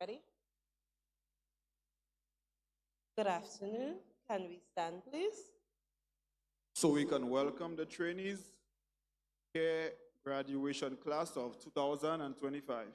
Ready? Good afternoon. Can we stand, please? So we can welcome the trainees care graduation class of 2025.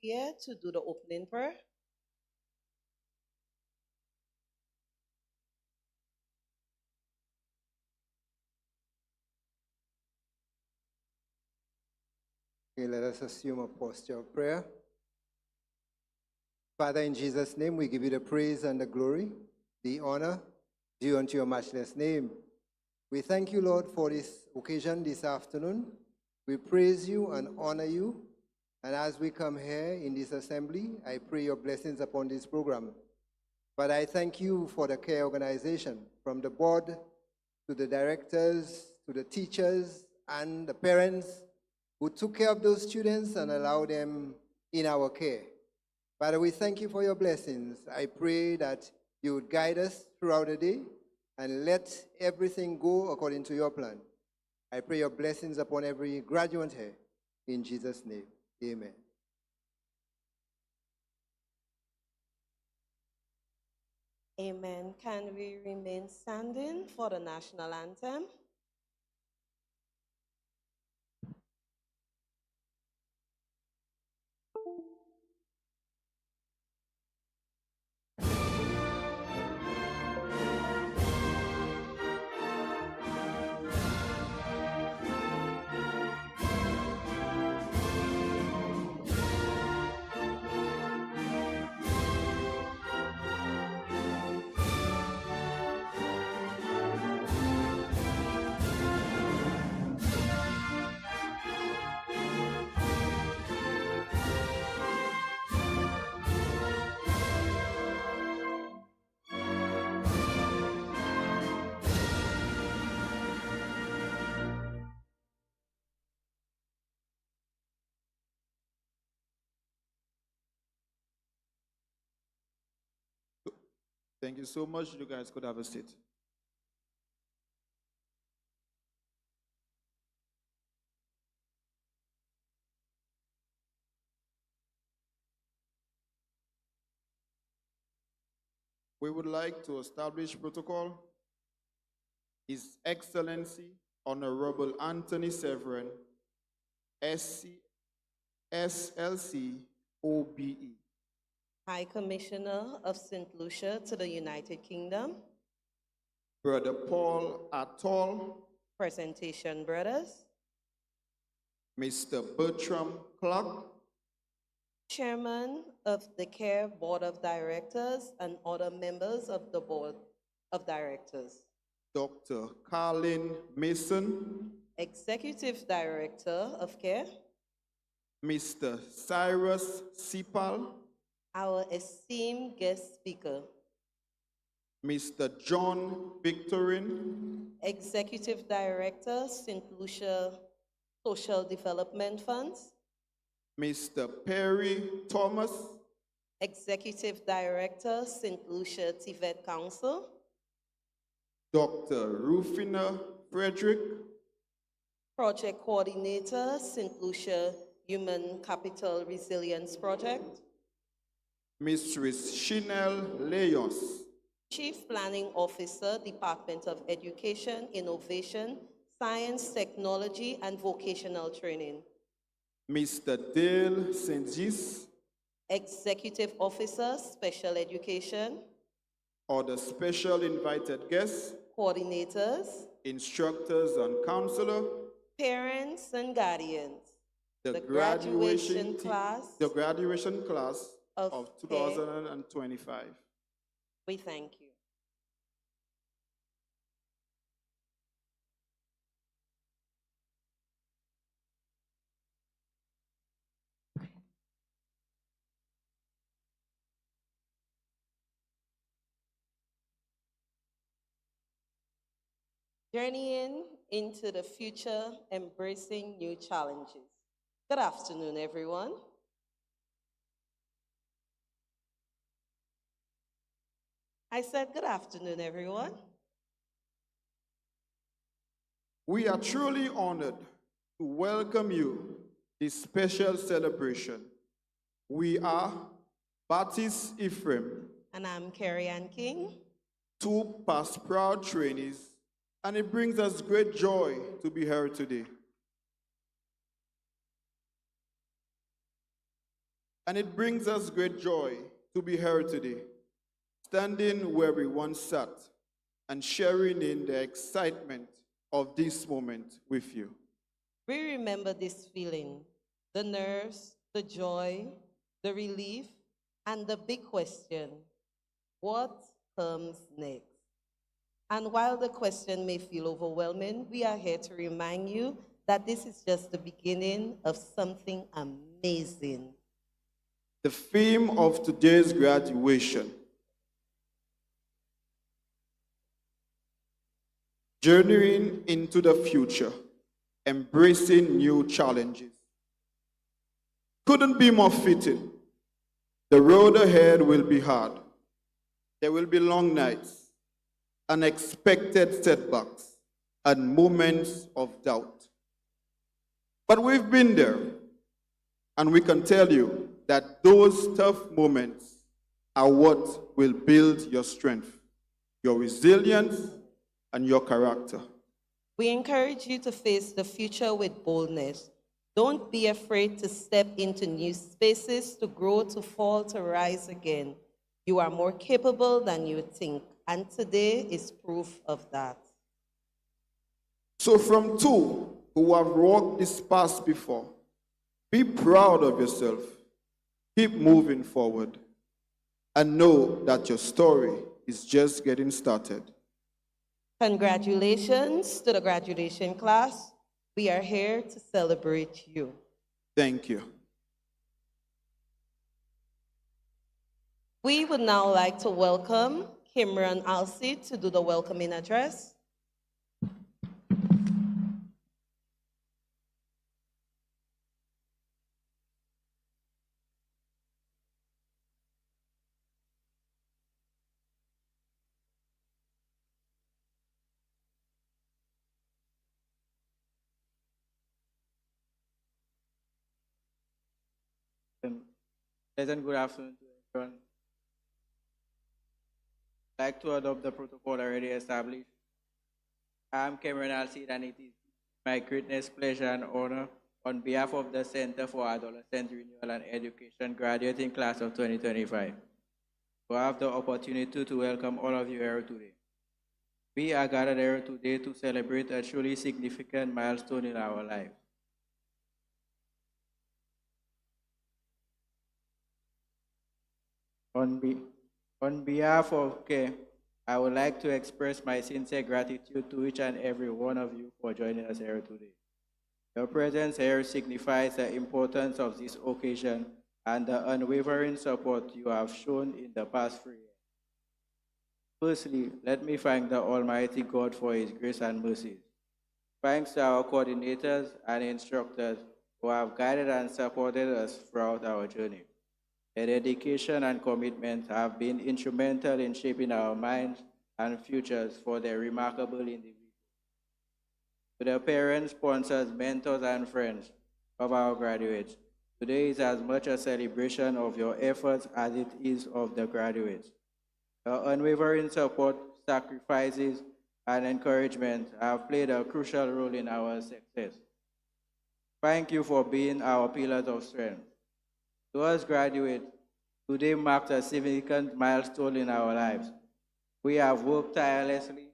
Here to do the opening prayer. Okay, let us assume a posture of prayer. Father, in Jesus' name, we give you the praise and the glory, the honor due unto your matchless name. We thank you, Lord, for this occasion this afternoon. We praise you and honor you. And as we come here in this assembly, I pray your blessings upon this program. But I thank you for the care organization, from the board to the directors, to the teachers and the parents who took care of those students and allowed them in our care. Father, we thank you for your blessings. I pray that you would guide us throughout the day and let everything go according to your plan. I pray your blessings upon every graduate here. In Jesus' name. Amen. Amen. Can we remain standing for the national anthem? Thank you so much. You guys could have a seat. We would like to establish protocol. His Excellency Honorable Anthony Severin, SLC, OBE. High Commissioner of St. Lucia to the United Kingdom. Brother Paul Atoll. Presentation, brothers. Mr. Bertram Clark. Chairman of the CARE Board of Directors and other members of the Board of Directors. Dr. Carlin Mason. Executive Director of CARE. Mr. Cyrus Sipal. Our esteemed guest speaker. Mr. John Victorin. Executive Director, St. Lucia Social Development Funds. Mr. Perry Thomas, Executive Director, St. Lucia TVET Council, Dr. Rufina Frederick, Project Coordinator, St. Lucia Human Capital Resilience Project, Mistress Chanel Leons, Chief Planning Officer, Department of Education, Innovation, Science, Technology, and Vocational Training, Mr. Dale St-Gis, Executive Officer, Special Education, or the special invited guests, coordinators, instructors, and counselor, parents, and guardians, the graduation class the graduation class of of 2025. we thank you. Journeying into the future, embracing new challenges. Good afternoon, everyone. I said good afternoon, everyone. We are truly honored to welcome you this special celebration. We are Baptist Ephraim, And I'm Carrie Ann King. two past proud trainees, and it brings us great joy to be here today. And it brings us great joy to be here today, standing where we once sat and sharing in the excitement of this moment with you. We remember this feeling, the nerves, the joy, the relief, and the big question, what comes next? And while the question may feel overwhelming, we are here to remind you that this is just the beginning of something amazing. The theme of today's graduation, journeying into the future, embracing new challenges. Couldn't be more fitting. The road ahead will be hard. There will be long nights, unexpected setbacks, and moments of doubt. But we've been there, and we can tell you that those tough moments are what will build your strength, your resilience, and your character. We encourage you to face the future with boldness. Don't be afraid to step into new spaces, to grow, to fall, to rise again. You are more capable than you think, and today is proof of that. So, from two who have walked this path before, be proud of yourself, keep moving forward, and know that your story is just getting started. Congratulations to the graduation class. We are here to celebrate you. Thank you. We would now like to welcome Kimran Alcid to do the welcoming address. Pleasant good afternoon to everyone. I'd like to adopt the protocol already established. I'm Cameron Alcid, and it is my greatest pleasure and honor on behalf of the Center for Adolescent, Renewal and Education graduating class of 2025 to have the opportunity to welcome all of you here today. We are gathered here today to celebrate a truly significant milestone in our lives. On behalf of CARE, I would like to express my sincere gratitude to each and every one of you for joining us here today. Your presence here signifies the importance of this occasion and the unwavering support you have shown in the past 3 years. Firstly, let me thank the Almighty God for His grace and mercies. Thanks to our coordinators and instructors who have guided and supported us throughout our journey. Their dedication and commitment have been instrumental in shaping our minds and futures for their remarkable individuals. To the parents, sponsors, mentors, and friends of our graduates, today is as much a celebration of your efforts as it is of the graduates. Your unwavering support, sacrifices, and encouragement have played a crucial role in our success. Thank you for being our pillars of strength. To us graduates, today marks a significant milestone in our lives. We have worked tirelessly,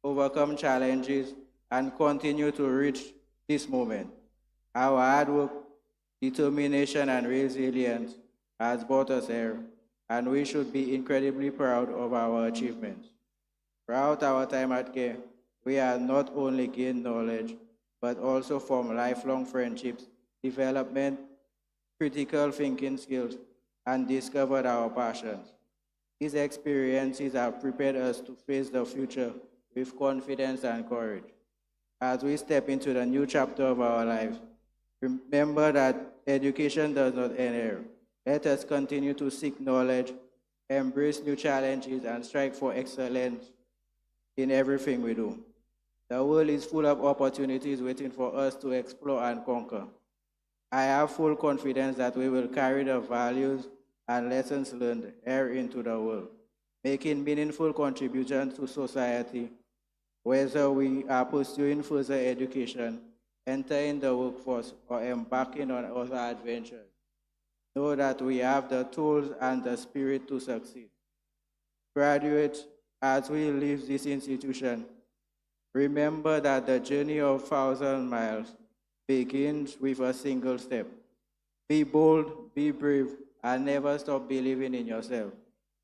overcome challenges, and continue to reach this moment. Our hard work, determination, and resilience has brought us here, and we should be incredibly proud of our achievements. Throughout our time at CARE, we have not only gained knowledge, but also formed lifelong friendships, development, critical thinking skills, and discovered our passions. These experiences have prepared us to face the future with confidence and courage. As we step into the new chapter of our lives, remember that education does not end here. Let us continue to seek knowledge, embrace new challenges, and strive for excellence in everything we do. The world is full of opportunities waiting for us to explore and conquer. I have full confidence that we will carry the values and lessons learned here into the world, making meaningful contributions to society, whether we are pursuing further education, entering the workforce, or embarking on other adventures. Know that we have the tools and the spirit to succeed. Graduates, as we leave this institution, remember that the journey of 1,000 miles begins with a single step. Be bold, be brave, and never stop believing in yourself.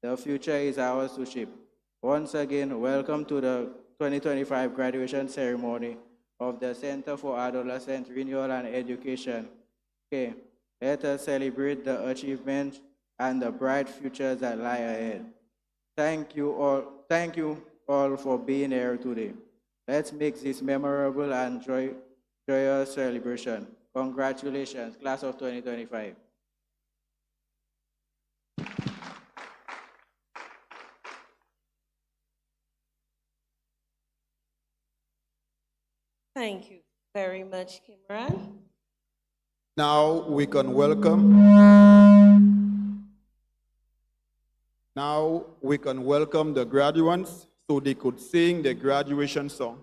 The future is ours to shape. Once again, welcome to the 2025 graduation ceremony of the Center for Adolescent Renewal and Education. Okay, let us celebrate the achievements and the bright futures that lie ahead. Thank you all for being here today. Let's make this memorable and joyous celebration. Congratulations, class of 2025. Thank you very much, Kimran. Now we can welcome. Now we can welcome the graduates so they could sing the graduation song.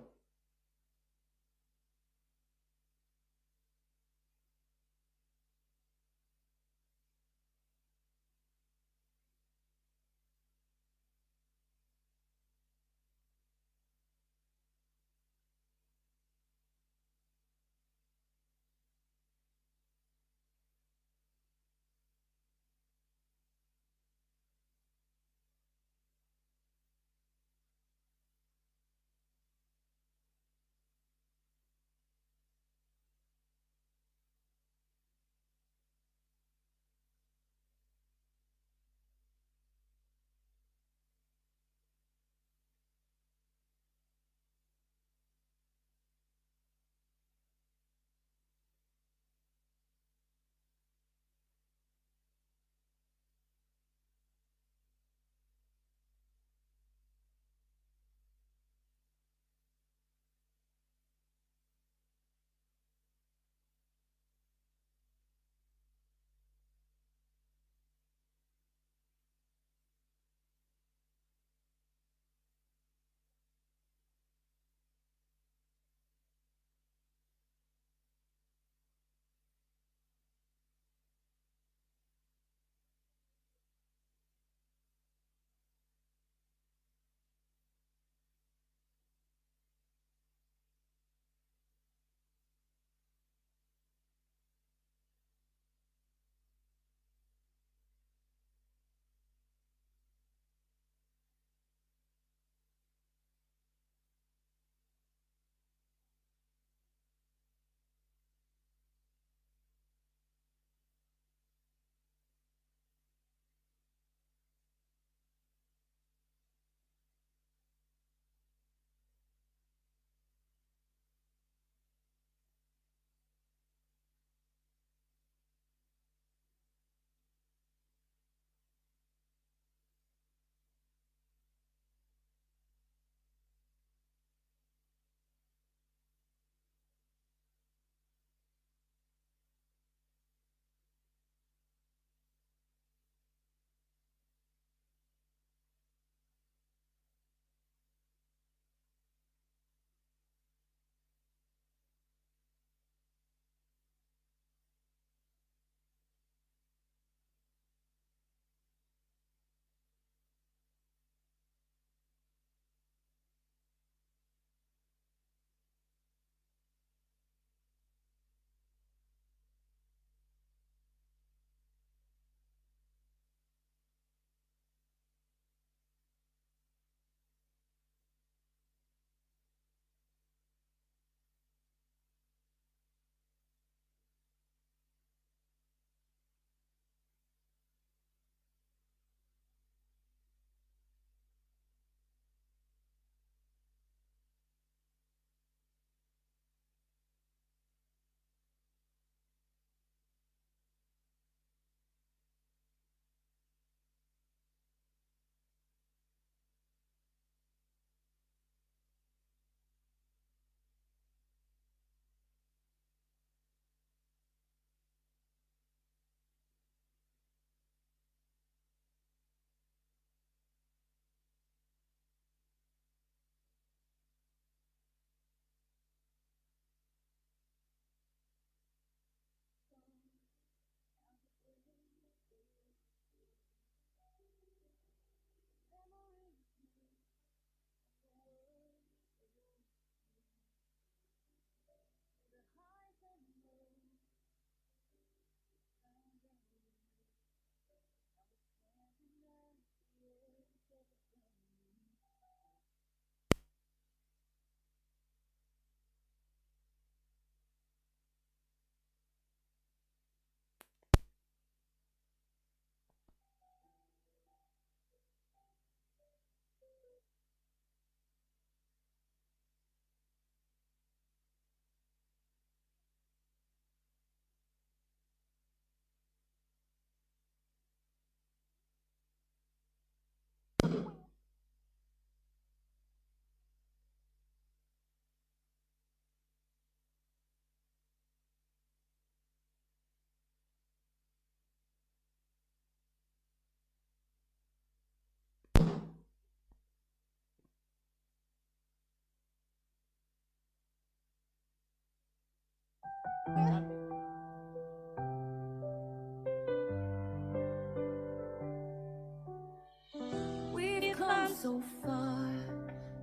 We've come so far,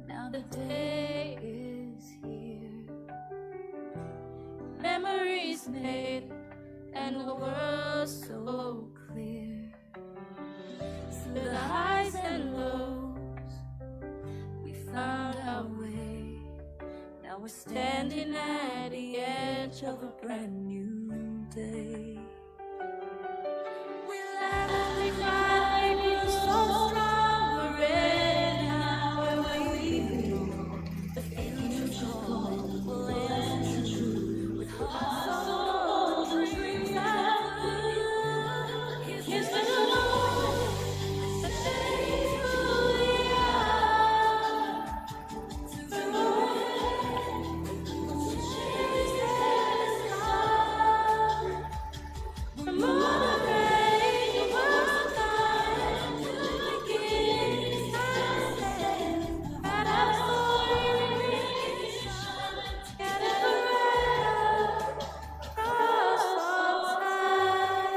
now the day is here. Memories made, and the world so clear. Through the highs and lows, we found our way. Now we're standing at the edge of a brand new day. We laugh, we cry, we're so strong, we're ready now, where we belong. The future's gone, we'll answer true, with hearts so dreams that blue. Here's the Lord, the shades of the hour, to the way, the shades has come. From all the rain, the world's time to begin. I stand, that our story remains together forever, across all time.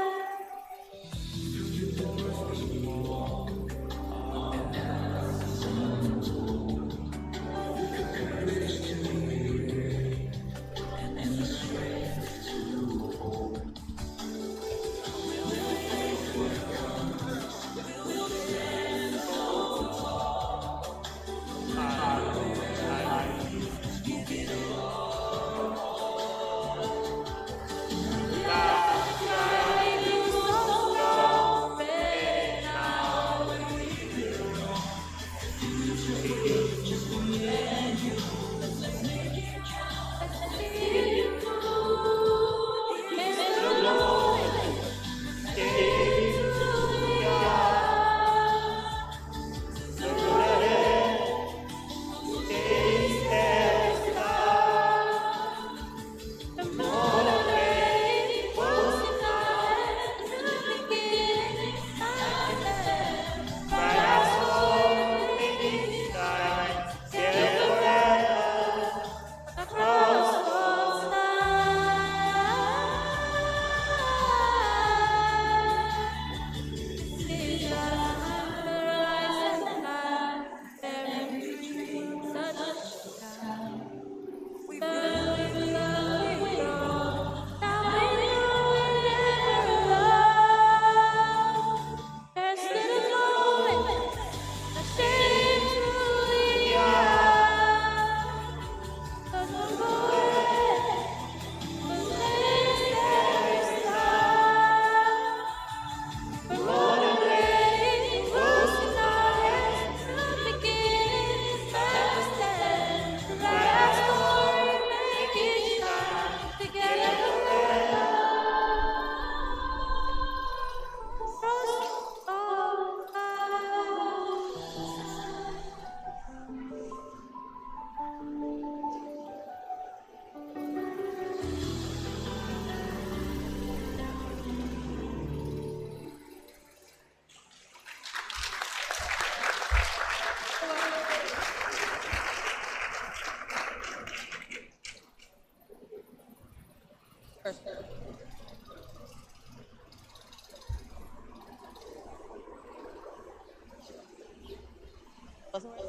Wasn't right?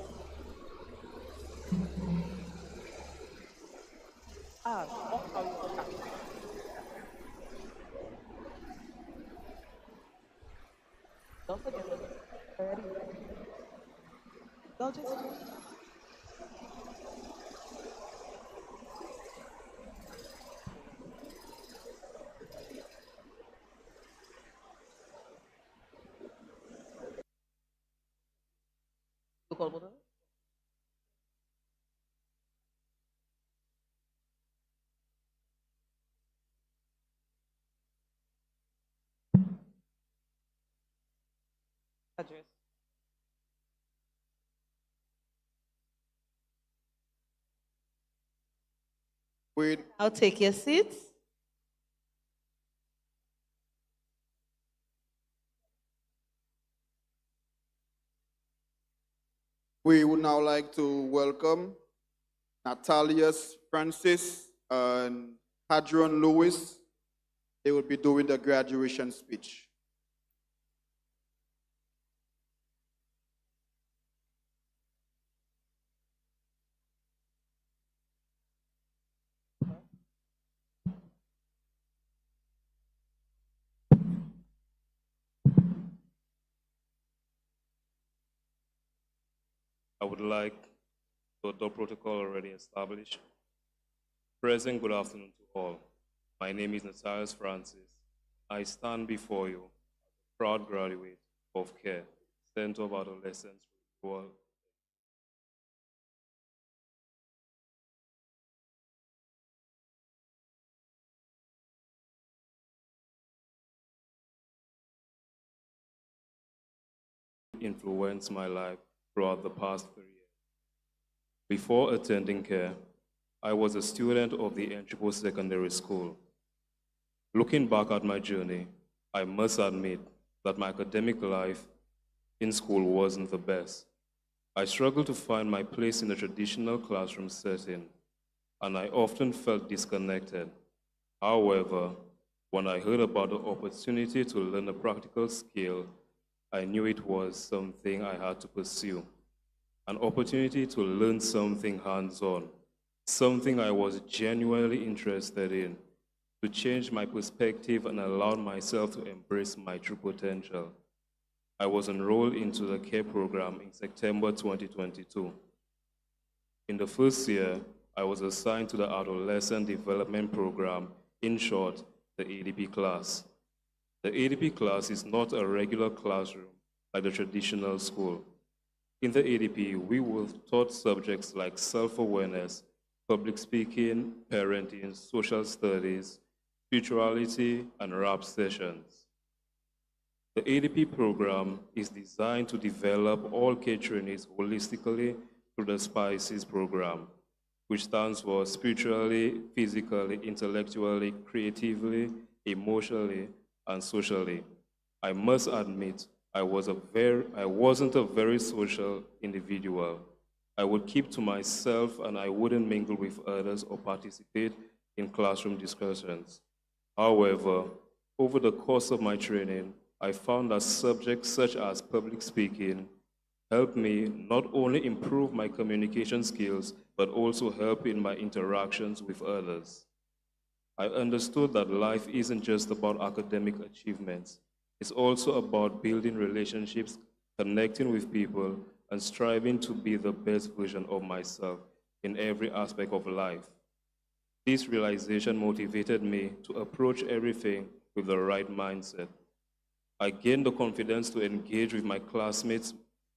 How you look at it. Don't forget it. Ready? Don't just. Look all over. Address. Now take your seats. We would now like to welcome Natalius Francis and Hadron Lewis. They will be doing the graduation speech. I would like to adopt protocol already established. Present, good afternoon to all. My name is Natalius Francis. I stand before you as a proud graduate of CARE, Center of Adolescent Renewal. Influenced my life throughout the past 3 years. Before attending CARE, I was a student of the Entry Secondary School. Looking back at my journey, I must admit that my academic life in school wasn't the best. I struggled to find my place in the traditional classroom setting, and I often felt disconnected. However, when I heard about the opportunity to learn a practical skill, I knew it was something I had to pursue. An opportunity to learn something hands-on, something I was genuinely interested in, to change my perspective and allow myself to embrace my true potential. I was enrolled into the CARE program in September 2022. In the first year, I was assigned to the Adolescent Development Program, in short, the ADP class. The ADP class is not a regular classroom like the traditional school. In the ADP, we were taught subjects like self-awareness, public speaking, parenting, social studies, spirituality, and rap sessions. The ADP program is designed to develop all CARE trainees holistically through the SPICES program, which stands for spiritually, physically, intellectually, creatively, emotionally, and socially. I must admit, I wasn't a very social individual. I would keep to myself and I wouldn't mingle with others or participate in classroom discussions. However, over the course of my training, I found that subjects such as public speaking helped me not only improve my communication skills, but also help in my interactions with others. I understood that life isn't just about academic achievements. It's also about building relationships, connecting with people, and striving to be the best version of myself in every aspect of life. This realization motivated me to approach everything with the right mindset. I gained the confidence to engage with my classmates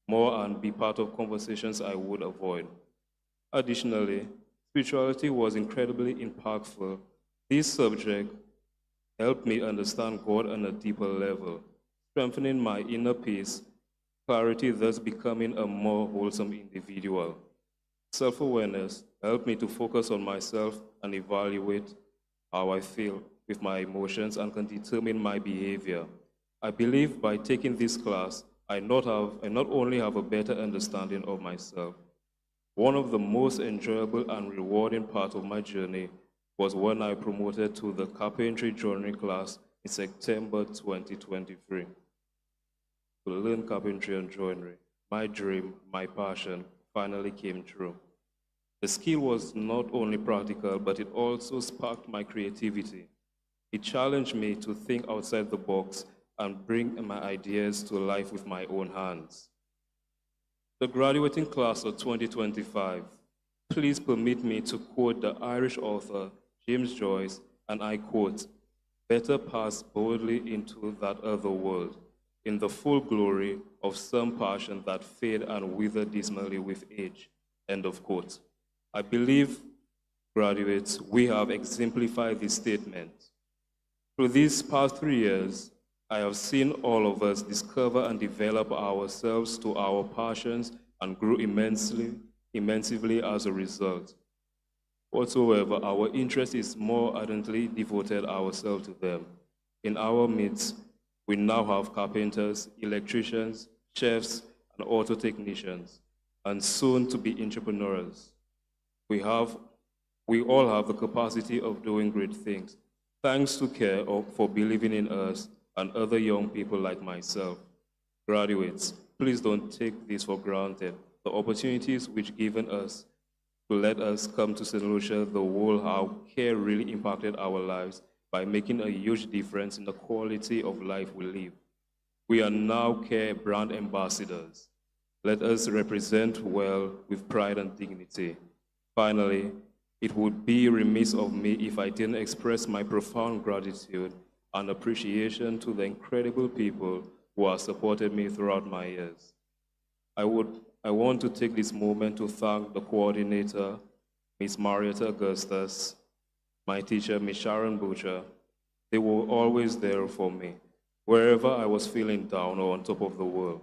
more and be part of conversations I would avoid. Additionally, spirituality was incredibly impactful. This subject helped me understand God on a deeper level, strengthening my inner peace, clarity, thus becoming a more wholesome individual. Self-awareness helped me to focus on myself and evaluate how I feel with my emotions and can determine my behavior. I believe by taking this class, I not only have a better understanding of myself. One of the most enjoyable and rewarding parts of my journey was when I promoted to the carpentry joinery class in September 2023. To learn carpentry and joinery, my dream, my passion, finally came true. The skill was not only practical, but it also sparked my creativity. It challenged me to think outside the box and bring my ideas to life with my own hands. The graduating class of 2025, please permit me to quote the Irish author James Joyce, and I quote, "Better pass boldly into that other world, in the full glory of some passion that fade and wither dismally with age," end of quote. I believe, graduates, we have exemplified this statement. Through these past 3 years, I have seen all of us discover and develop ourselves to our passions and grow immensely as a result. Whatsoever our interest is more ardently devoted ourselves to them. In our midst, we now have carpenters, electricians, chefs, and auto technicians, and soon to be entrepreneurs. We have We all have the capacity of doing great things. Thanks to CARE for believing in us and other young people like myself. Graduates, please don't take this for granted. The opportunities which given us to let us come to St. Lucia, the whole how CARE really impacted our lives by making a huge difference in the quality of life we live. We are now CARE brand ambassadors. Let us represent well with pride and dignity. Finally, it would be remiss of me if I didn't express my profound gratitude and appreciation to the incredible people who have supported me throughout my years. I want to take this moment to thank the coordinator, Ms. Marietta Augustus, my teacher, Ms. Sharon Butcher. They were always there for me, wherever I was feeling down or on top of the world.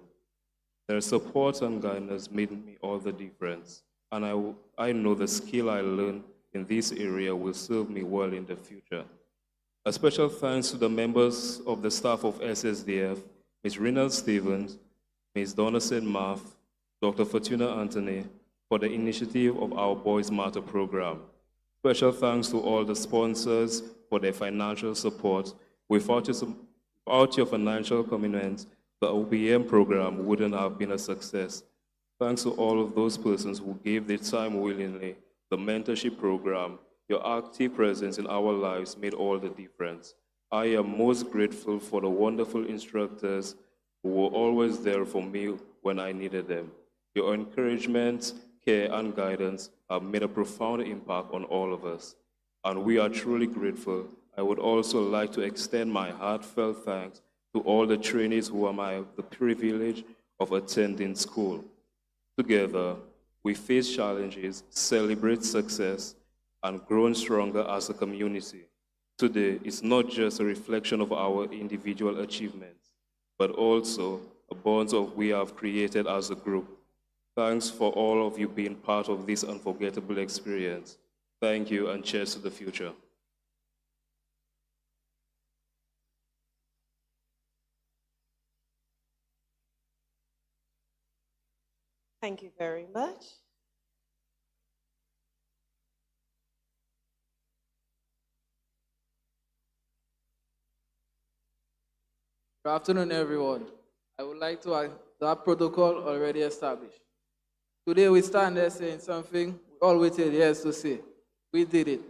Their support and guidance made me all the difference, and I know the skill I learned in this area will serve me well in the future. A special thanks to the members of the staff of SSDF, Ms. Renewal Stevens, Ms. Donna St. Marth, Dr. Fortuna Anthony, for the initiative of our Boys Matter program. Special thanks to all the sponsors for their financial support. Without your financial commitment, the OPM program wouldn't have been a success. Thanks to all of those persons who gave their time willingly. The mentorship program, your active presence in our lives made all the difference. I am most grateful for the wonderful instructors who were always there for me when I needed them. Your encouragement, care, and guidance have made a profound impact on all of us, and we are truly grateful. I would also like to extend my heartfelt thanks to all the trainees who have the privilege of attending school. Together, we face challenges, celebrate success, and grow stronger as a community. Today is not just a reflection of our individual achievements, but also a bond of we have created as a group. Thanks for all of you being part of this unforgettable experience. Thank you, and cheers to the future. Thank you very much. Good afternoon, everyone. I would like to add that protocol already established. Today we stand there saying something we all waited years to say. We did it.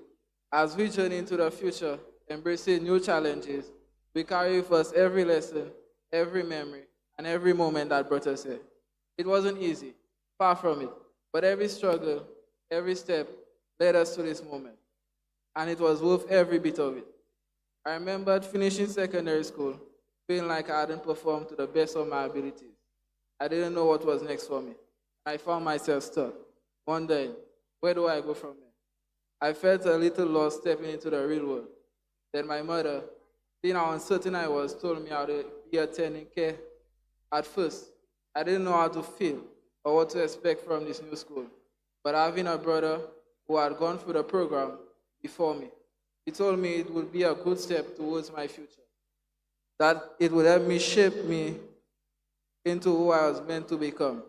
As we journey into the future, embracing new challenges, we carry with us every lesson, every memory, and every moment that brought us here. It wasn't easy, far from it, but every struggle, every step led us to this moment, and it was worth every bit of it. I remembered finishing secondary school, feeling like I hadn't performed to the best of my abilities. I didn't know what was next for me. I found myself stuck, wondering, where do I go from here? I felt a little lost stepping into the real world. Then my mother, seeing how uncertain I was, told me how to be attending care. At first, I didn't know how to feel or what to expect from this new school. But having a brother who had gone through the program before me, he told me it would be a good step towards my future, that it would help me shape me into who I was meant to become.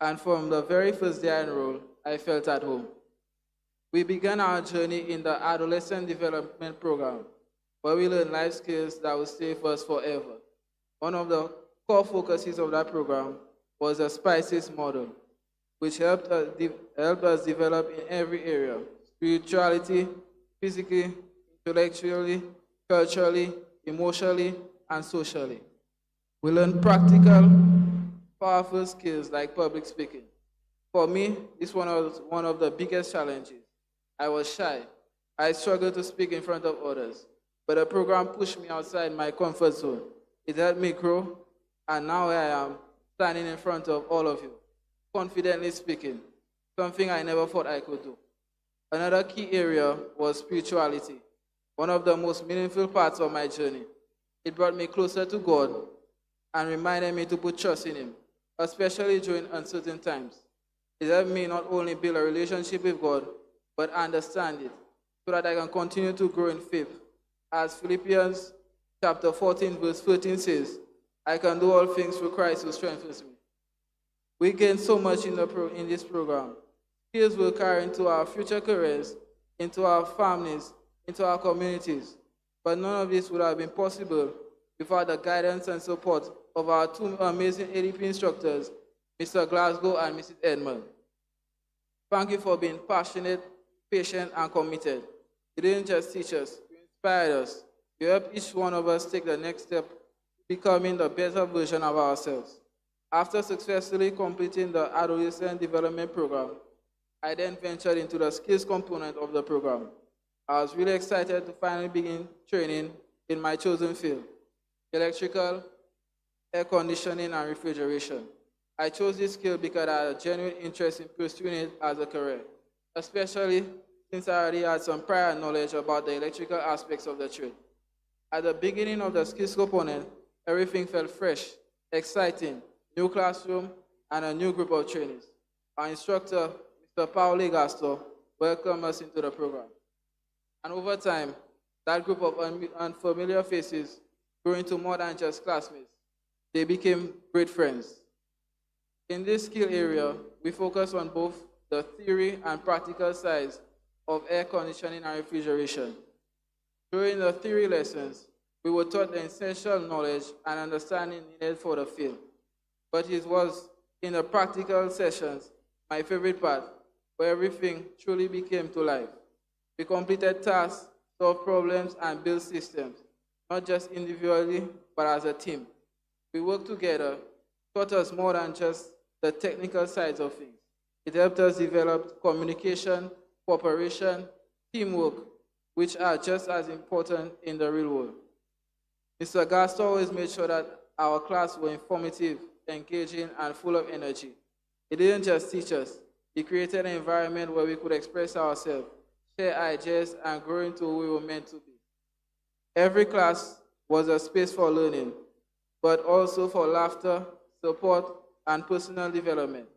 And from the very first day I enrolled, I felt at home. We began our journey in the Adolescent Development Program, where we learned life skills that will stay with us forever. One of the core focuses of that program was the SPICES model, which helped us develop in every area: spirituality, physically, intellectually, culturally, emotionally, and socially. We learned practical, powerful skills like public speaking. For me, this was one of the biggest challenges. I was shy. I struggled to speak in front of others, but the program pushed me outside my comfort zone. It helped me grow, and now I am standing in front of all of you, confidently speaking, something I never thought I could do. Another key area was spirituality, one of the most meaningful parts of my journey. It brought me closer to God and reminded me to put trust in Him, especially during uncertain times. It helped me not only build a relationship with God, but understand it, so that I can continue to grow in faith. As Philippians chapter 14, verse 13 says, I can do all things through Christ who strengthens me. We gain so much in this program. Skills will carry into our future careers into our families, into our communities. But none of this would have been possible without the guidance and support of our two amazing ADP instructors, Mr. Glasgow and Mrs. Edmond. Thank you for being passionate, patient, and committed. You didn't just teach us, you inspired us. You helped each one of us take the next step, becoming the better version of ourselves. After successfully completing the Adolescent Development Program, I then ventured into the skills component of the program. I was really excited to finally begin training in my chosen field, electrical, air conditioning, and refrigeration. I chose this skill because I had a genuine interest in pursuing it as a career, especially since I already had some prior knowledge about the electrical aspects of the trade. At the beginning of the skills component, everything felt fresh, exciting, new classroom, and a new group of trainees. Our instructor, Mr. Paolo Gasto, welcomed us into the program. And over time, that group of unfamiliar faces grew into more than just classmates. They became great friends. In this skill area, we focus on both the theory and practical sides of air conditioning and refrigeration. During the theory lessons, we were taught the essential knowledge and understanding needed for the field. But it was in the practical sessions, my favorite part, where everything truly became to life. We completed tasks, solved problems, and built systems, not just individually, but as a team. We worked together, taught us more than just the technical sides of things. It helped us develop communication, cooperation, teamwork, which are just as important in the real world. Mr. Gaston always made sure that our class were informative, engaging, and full of energy. He didn't just teach us, he created an environment where we could express ourselves, share ideas, and grow into who we were meant to be. Every class was a space for learning, but also for laughter, support, and personal development.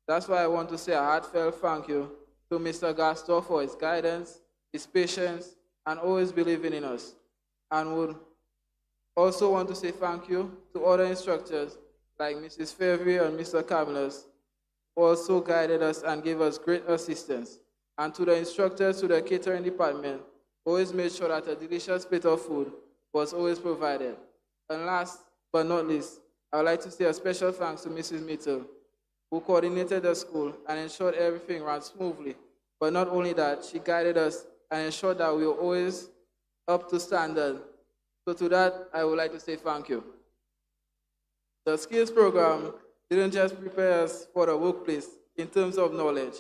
That's why I want to say a heartfelt thank you to Mr. Gaston for his guidance, his patience, and always believing in us. And would also want to say thank you to other instructors like Mrs. Fairview and Mr. Camillus, who also guided us and gave us great assistance. And to the instructors to the catering department, always made sure that a delicious plate of food was always provided. And last but not least, I would like to say a special thanks to Mrs. Mitchell, who coordinated the school and ensured everything ran smoothly. But not only that, she guided us and ensured that we were always up to standard. So to that, I would like to say thank you. The skills program didn't just prepare us for the workplace in terms of knowledge.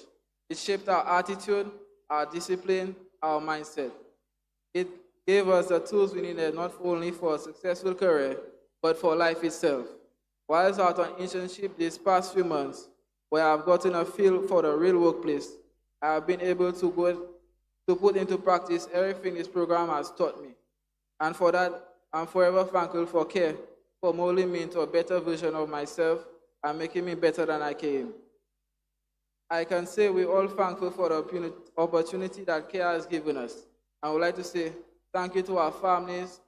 It shaped our attitude, our discipline, our mindset. It gave us the tools we needed not only for a successful career, but for life itself. Whilst out on internship these past few months, where I've gotten a feel for the real workplace, I have been able to put into practice everything this program has taught me. And for that, I'm forever thankful for CARE for molding me into a better version of myself and making me better than I came. I can say we're all thankful for the opportunity that CARE has given us. I would like to say thank you to our families,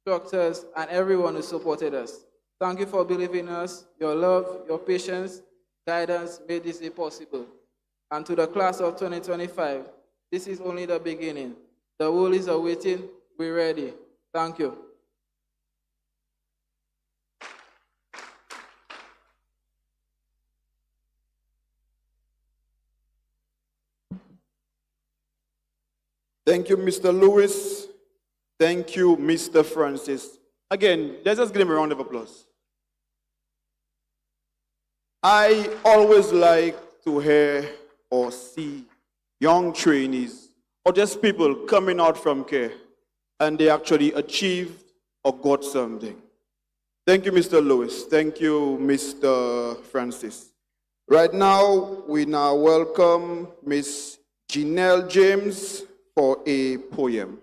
instructors, and everyone who supported us. Thank you for believing in us. Your love, your patience, guidance made this possible. And to the class of 2025, this is only the beginning. The world is awaiting. We're ready. Thank you. Thank you, Mr. Lewis. Thank you, Mr. Francis. Again, let's just give him a round of applause. I always like to hear or see young trainees or just people coming out from CARE and they actually achieved or got something. Thank you, Mr. Lewis. Thank you, Mr. Francis. Right now, we now welcome Miss Janelle James for a poem.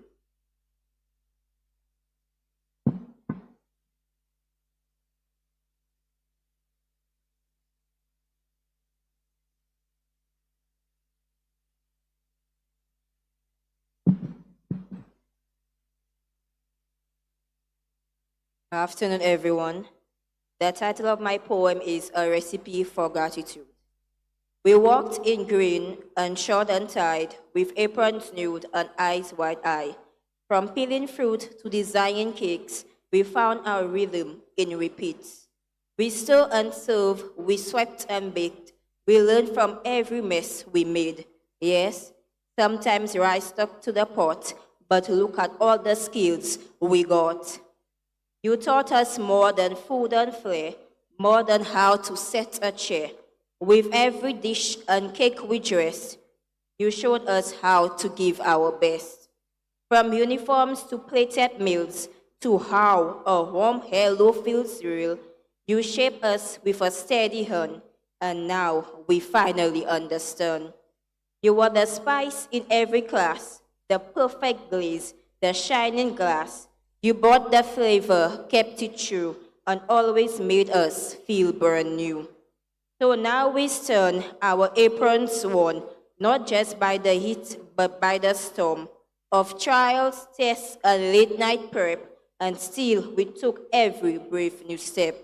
Good afternoon, everyone. The title of my poem is A Recipe for Gratitude. We walked in green and short and tied, with aprons nude and eyes wide-eyed. From peeling fruit to designing cakes, we found our rhythm in repeats. We stir and serve, we swept and baked. We learned from every mess we made. Yes, sometimes rice stuck to the pot, but look at all the skills we got. You taught us more than food and flair, more than how to set a chair. With every dish and cake we dressed, you showed us how to give our best. From uniforms to plated meals, to how a warm hello feels real, you shaped us with a steady hand, and now we finally understand. You were the spice in every class, the perfect glaze, the shining glass. You brought the flavor, kept it true, and always made us feel brand new. So now we stand, our aprons worn, not just by the heat, but by the storm of trials, tests, and late night prep, and still we took every brave new step.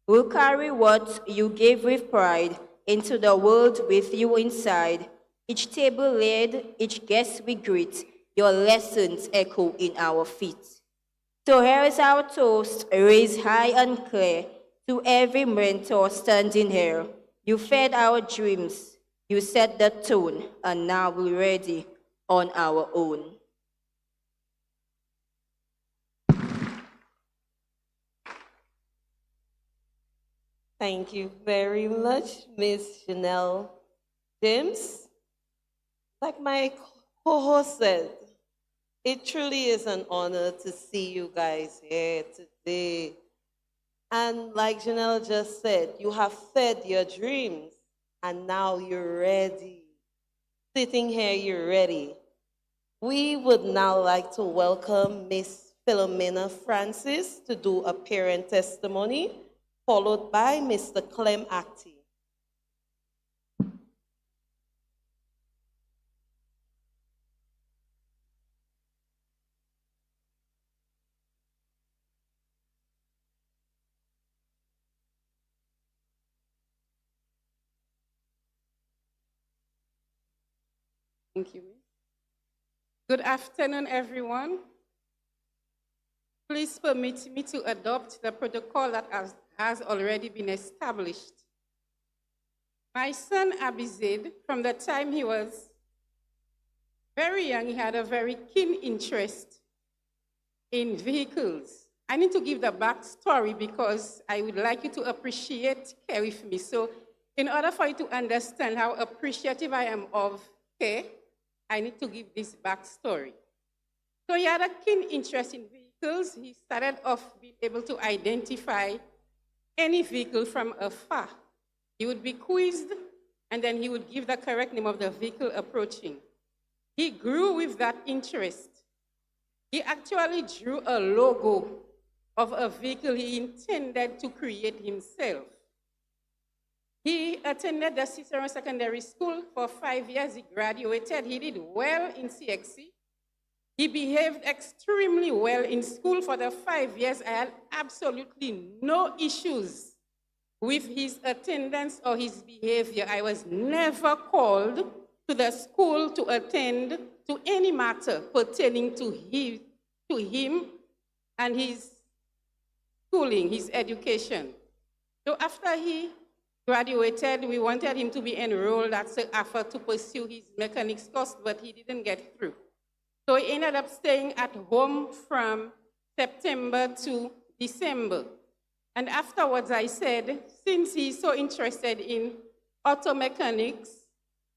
We'll carry what you gave with pride into the world with you inside. Each table laid, each guest we greet, your lessons echo in our feet. So here is our toast, raised high and clear, to every mentor standing here. You fed our dreams, you set the tone, and now we're ready on our own. Thank you very much, Miss Chanel James. Like my co-host said, it truly is an honor to see you guys here today. And like Janelle just said, you have fed your dreams, and now you're ready. Sitting here, you're ready. We would now like to welcome Miss Philomena Francis to do a parent testimony, followed by Mr. Clem Acti. Thank you. Good afternoon, everyone. Please permit me to adopt the protocol that has already been established. My son Abizid, from the time he was very young, he had a very keen interest in vehicles. I need to give the backstory because I would like you to appreciate care with me. So in order for you to understand how appreciative I am of care, I need to give this backstory. So he had a keen interest in vehicles. He started off being able to identify any vehicle from afar. He would be quizzed, and then he would give the correct name of the vehicle approaching. He grew with that interest. He actually drew a logo of a vehicle he intended to create himself. He attended the Cicero Secondary School for 5 years. He graduated. He did well in CXC. He behaved extremely well in school for the 5 years. I had absolutely no issues with his attendance or his behavior. I was never called to the school to attend to any matter pertaining to him and his schooling, his education. So after he graduated, we wanted him to be enrolled at SSDF to pursue his mechanics course, but he didn't get through. So he ended up staying at home from September to December. And afterwards I said, since he's so interested in auto mechanics,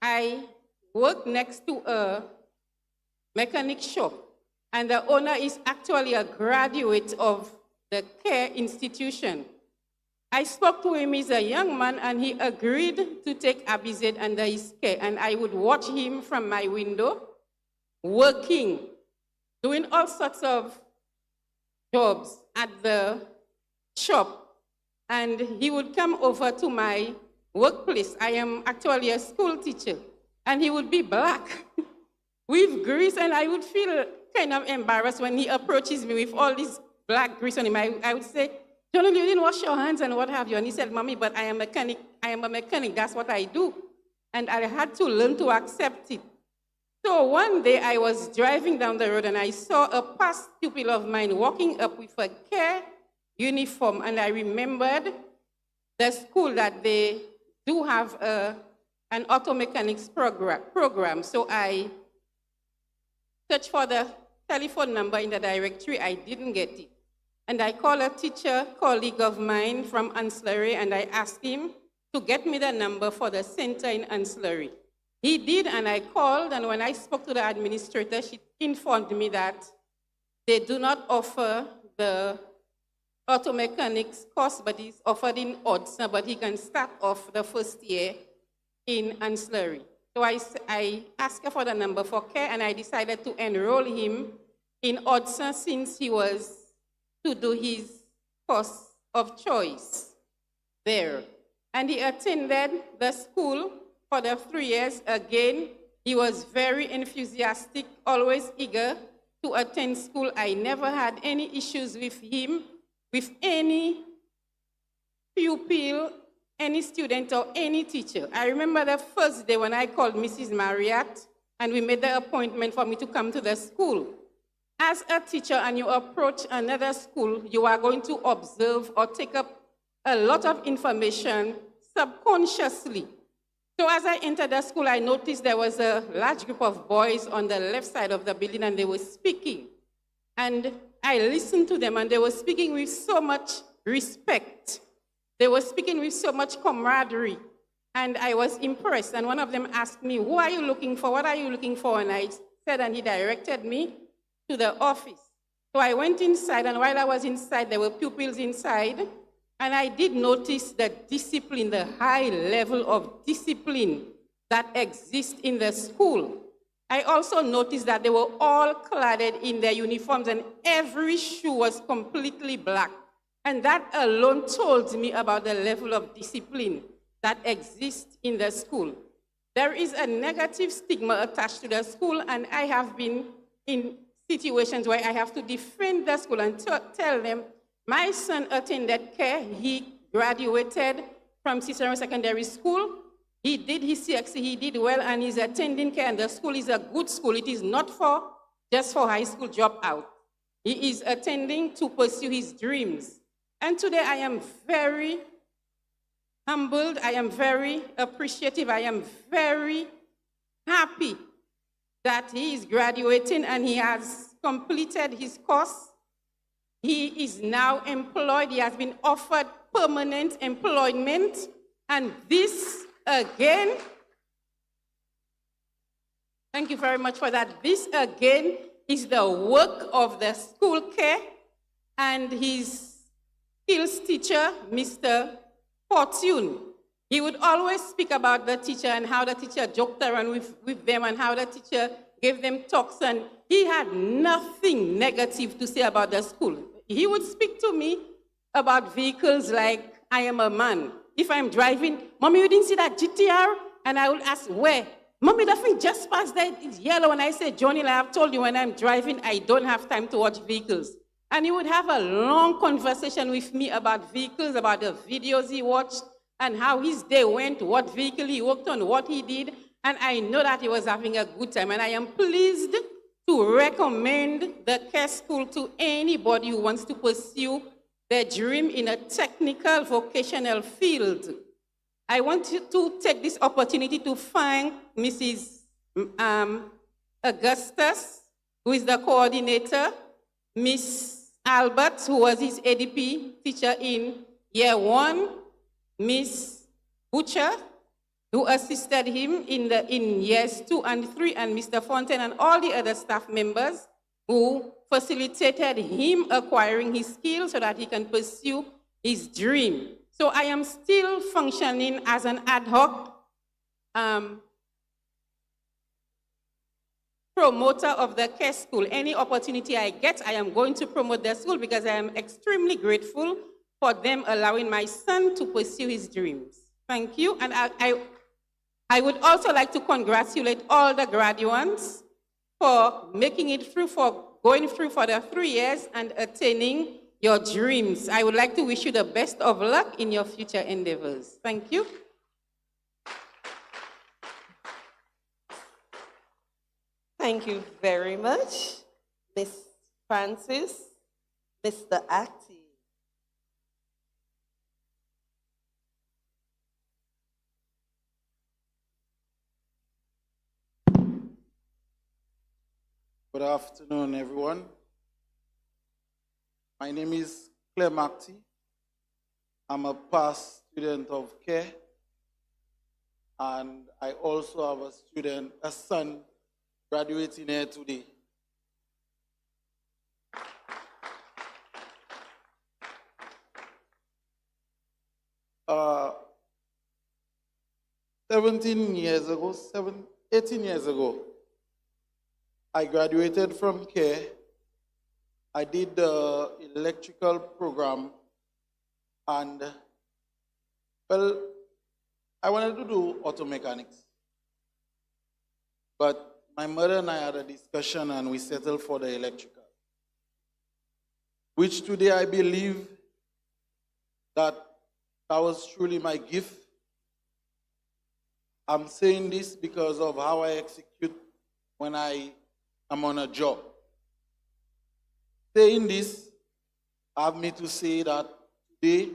I work next to a mechanic shop. And the owner is actually a graduate of the CARE institution. I spoke to him as a young man, and he agreed to take Abized under his care. And I would watch him from my window, working, doing all sorts of jobs at the shop. And he would come over to my workplace. I am actually a school teacher. And he would be black with grease, and I would feel kind of embarrassed when he approaches me with all this black grease on him. I would say, Johnny, you didn't wash your hands and what have you. And he said, Mommy, but I am a mechanic, that's what I do. and I had to learn to accept it. So one day I was driving down the road and I saw a past pupil of mine walking up with a care uniform, and I remembered the school that they do have an auto mechanics program. So I searched for the telephone number in the directory. I didn't get it. And I called a teacher, colleague of mine from Ancillary, and I asked him to get me the number for the center in Ancillary. He did, and I called, and when I spoke to the administrator, she informed me that they do not offer the auto mechanics course, but it's offered in Odsan, but he can start off the first year in Ancillary. So I asked her for the number for care, and I decided to enroll him in Odsan since he was to do his course of choice there. And he attended the school for the 3 years. Again, he was very enthusiastic, always eager to attend school. I never had any issues with him, with any pupil, any student, or any teacher. I remember the first day when I called Mrs. Marriott, and we made the appointment for me to come to the school. As a teacher and you approach another school, you are going to observe or take up a lot of information subconsciously. So as I entered the school, I noticed there was a large group of boys on the left side of the building, and they were speaking. And I listened to them, and they were speaking with so much respect. They were speaking with so much camaraderie. And I was impressed. And one of them asked me, "Who are you looking for? What are you looking for?" And I said, and he directed me to the office. So I went inside, and while I was inside, there were pupils inside, and I did notice the discipline, the high level of discipline that exists in the school. I also noticed that they were all cladded in their uniforms, and every shoe was completely black. And that alone told me about the level of discipline that exists in the school. There is a negative stigma attached to the school, and I have been in situations where I have to defend the school and tell them, my son attended care, he graduated from Cicero Secondary School, he did his CXC, he did well, and he's attending care, and the school is a good school. It is not just for high school dropout. He is attending to pursue his dreams. And today I am very humbled, I am very appreciative, I am very happy that he is graduating and he has completed his course. He is now employed. He has been offered permanent employment. And this, again, thank you very much for that. This, again, is the work of the school care and his skills teacher, Mr. Fortune. He would always speak about the teacher and how the teacher joked around with them and how the teacher gave them talks, and he had nothing negative to say about the school. He would speak to me about vehicles like I am a man. If I'm driving, "Mommy, you didn't see that GTR?" And I would ask, "Where?" "Mommy, the thing just passed there, it's yellow." And I said, "Johnny, I have told you when I'm driving, I don't have time to watch vehicles." And he would have a long conversation with me about vehicles, about the videos he watched, and how his day went, what vehicle he worked on, what he did. And I know that he was having a good time. And I am pleased to recommend the care school to anybody who wants to pursue their dream in a technical vocational field. I want to take this opportunity to thank Mrs. Augustus, who is the coordinator, Miss Albert, who was his ADP teacher in year 1, Miss Butcher, who assisted him in years 2 and 3, and Mr. Fontaine and all the other staff members who facilitated him acquiring his skills so that he can pursue his dream. So I am still functioning as an ad hoc promoter of the care school. Any opportunity I get, I am going to promote the school because I am extremely grateful for them allowing my son to pursue his dreams. Thank you. And I would also like to congratulate all the graduates for making it through, for going through for the 3 years and attaining your dreams. I would like to wish you the best of luck in your future endeavors. Thank you. Thank you very much, Miss Francis, Mr. Acti. Good afternoon, everyone. My name is Clem Acti. I'm a past student of care, and I also have a son graduating here today. Uh, 18 years ago, I graduated from care. I did the electrical program, and well, I wanted to do auto mechanics. But my mother and I had a discussion and we settled for the electrical, which today I believe that was truly my gift. I'm saying this because of how I execute when I am on a job. Saying this, I have me to say that today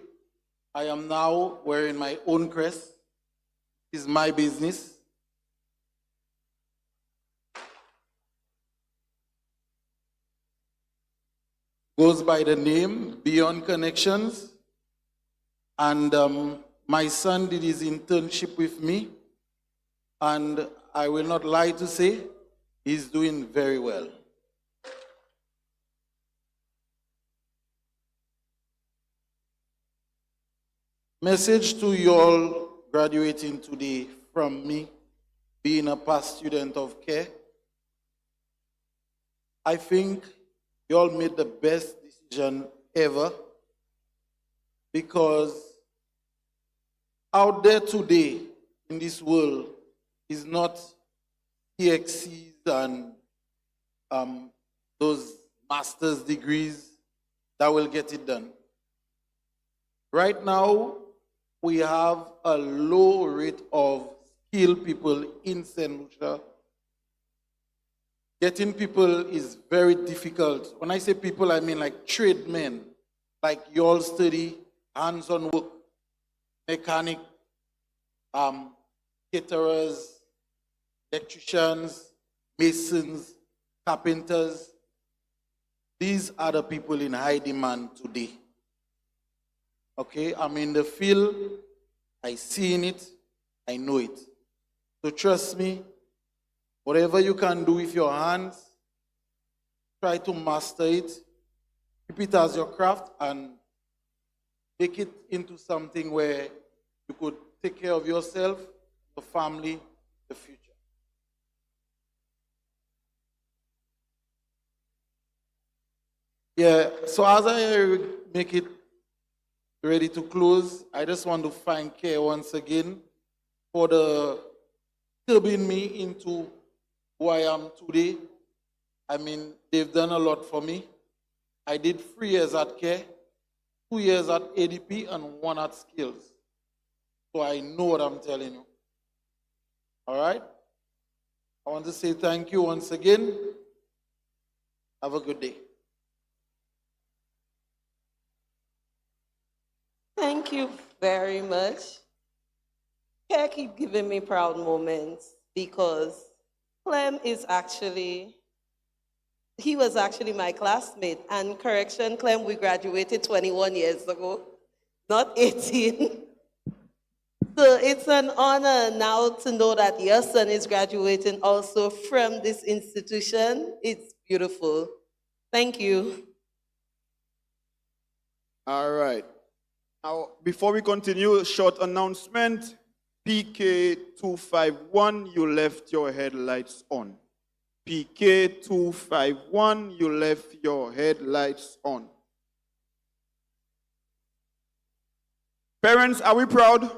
I am now wearing my own crest. It's my business. Goes by the name Beyond Connections. And my son did his internship with me. And I will not lie to say, he's doing very well. Message to you all graduating today from me, being a past student of care. I think you all made the best decision ever, because out there today in this world is not PXCs and those master's degrees that will get it done. Right now, we have a low rate of skilled people in St. Lucia. Getting people is very difficult. When I say people, I mean like tradesmen, like you all study hands-on work, mechanic, caterers, electricians, masons, carpenters. These are the people in high demand today. Okay, I'm in the field, I seen it, I know it. So trust me, whatever you can do with your hands, try to master it, keep it as your craft, and make it into something where you could take care of yourself, your family, the future. Yeah, so as I make it ready to close, I just want to thank CARE once again for the turbing me into who I am today. I mean, they've done a lot for me. I did 3 years at CARE, 2 years at ADP, and 1 at Skills. So I know what I'm telling you. All right? I want to say thank you once again. Have a good day. Thank you very much. Care keep giving me proud moments because Clem is he was actually my classmate. And correction, Clem, we graduated 21 years ago, not 18. So it's an honor now to know that your son is graduating also from this institution. It's beautiful. Thank you. All right. Now, before we continue, short announcement. PK251, you left your headlights on. PK251, you left your headlights on. Parents, are we proud?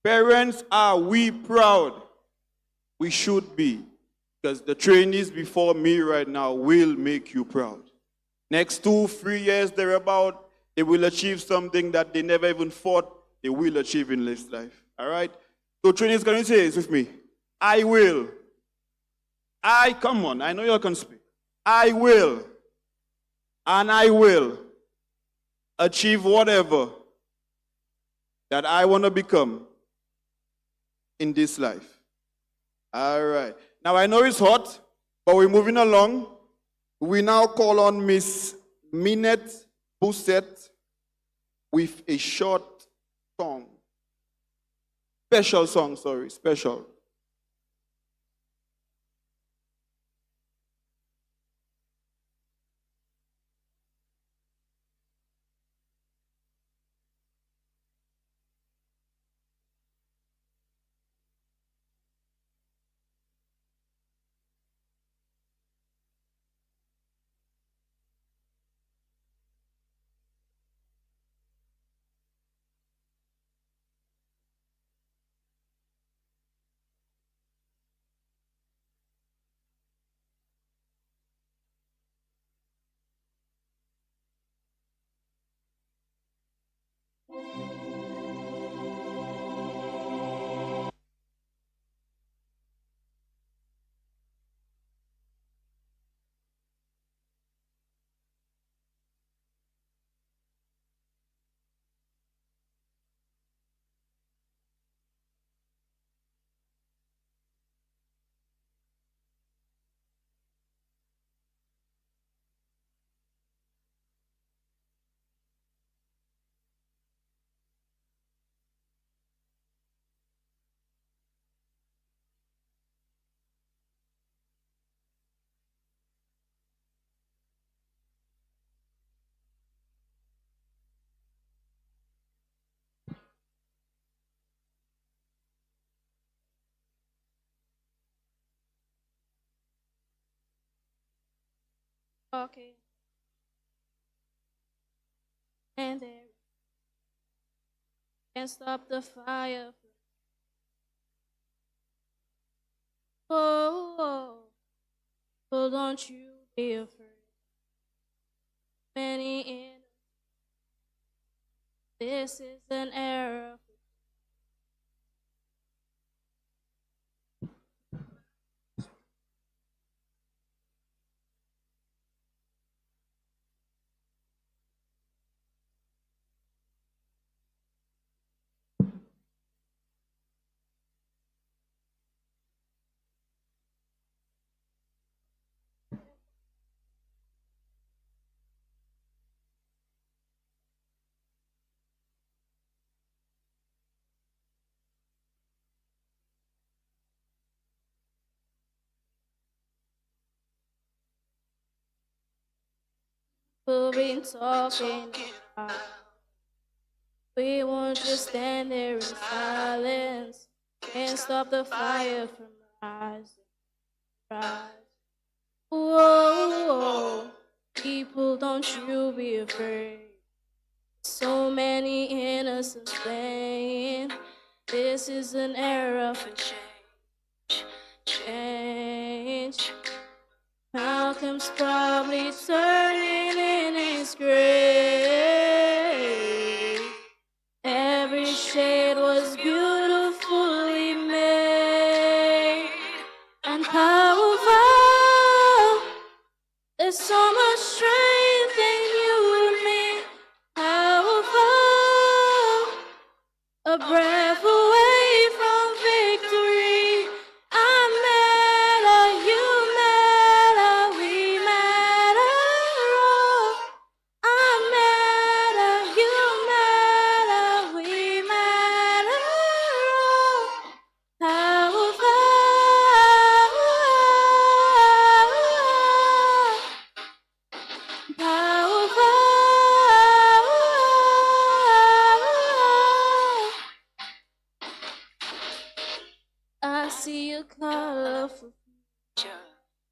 Parents, are we proud? We should be, because the trainees before me right now will make you proud. Next 2-3 years, thereabout, they will achieve something that they never even thought they will achieve in this life. All right? So trainees, can you say this with me? I will Come on, I know you can speak. I will, and I will achieve whatever that I want to become in this life. All right. Now, I know it's hot, but we're moving along. We now call on Miss Minette Bousset with a short song. Special song, special. Okay. And there can't stop the fire. Oh, so don't you be afraid. Many in this is an era. We've been talking about. We won't just stand there in silence. Can't stop the fire from rising. Whoa, people, don't you be afraid. So many innocents slain. This is an era for change. Malcolm's probably turning in his grave. Every shade was beautifully made and powerful. There's so much strength in you and me. Powerful, a breath away from victory. I'm matter, you matter, we matter all. I'm matter, you matter, we matter all. Powerful, powerful. I see a colorful future.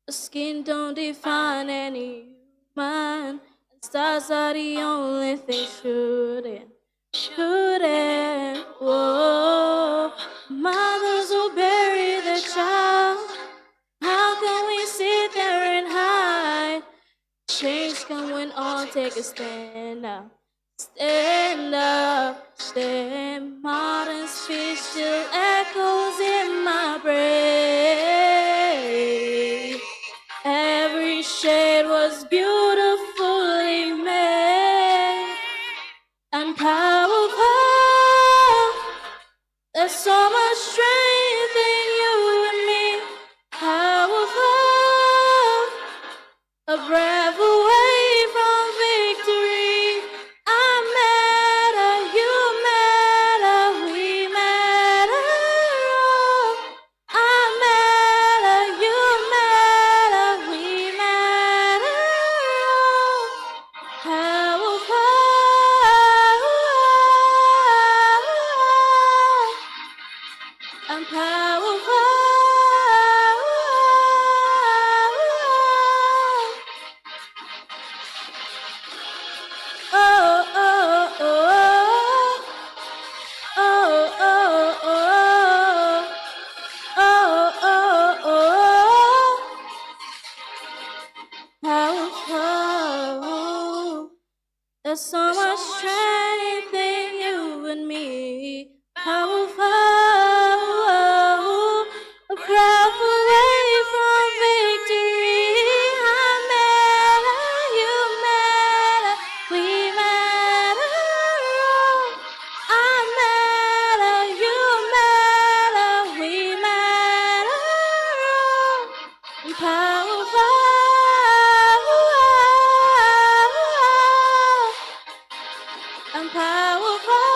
The skin don't define any human. And stars are the only thing shooting. Whoa, mothers will bury their child. How can we sit there and hide? Change come when all take a stand up. Stand up, stand. Modern speech still echoes in my brain. and powerful. Oh, oh, oh, oh, oh, oh, oh, oh, oh, powerful. There's so much strength in you and me. Powerful, a breath away from victory. I matter, you matter, we matter. I matter, you matter, we matter. Powerful. And powerful.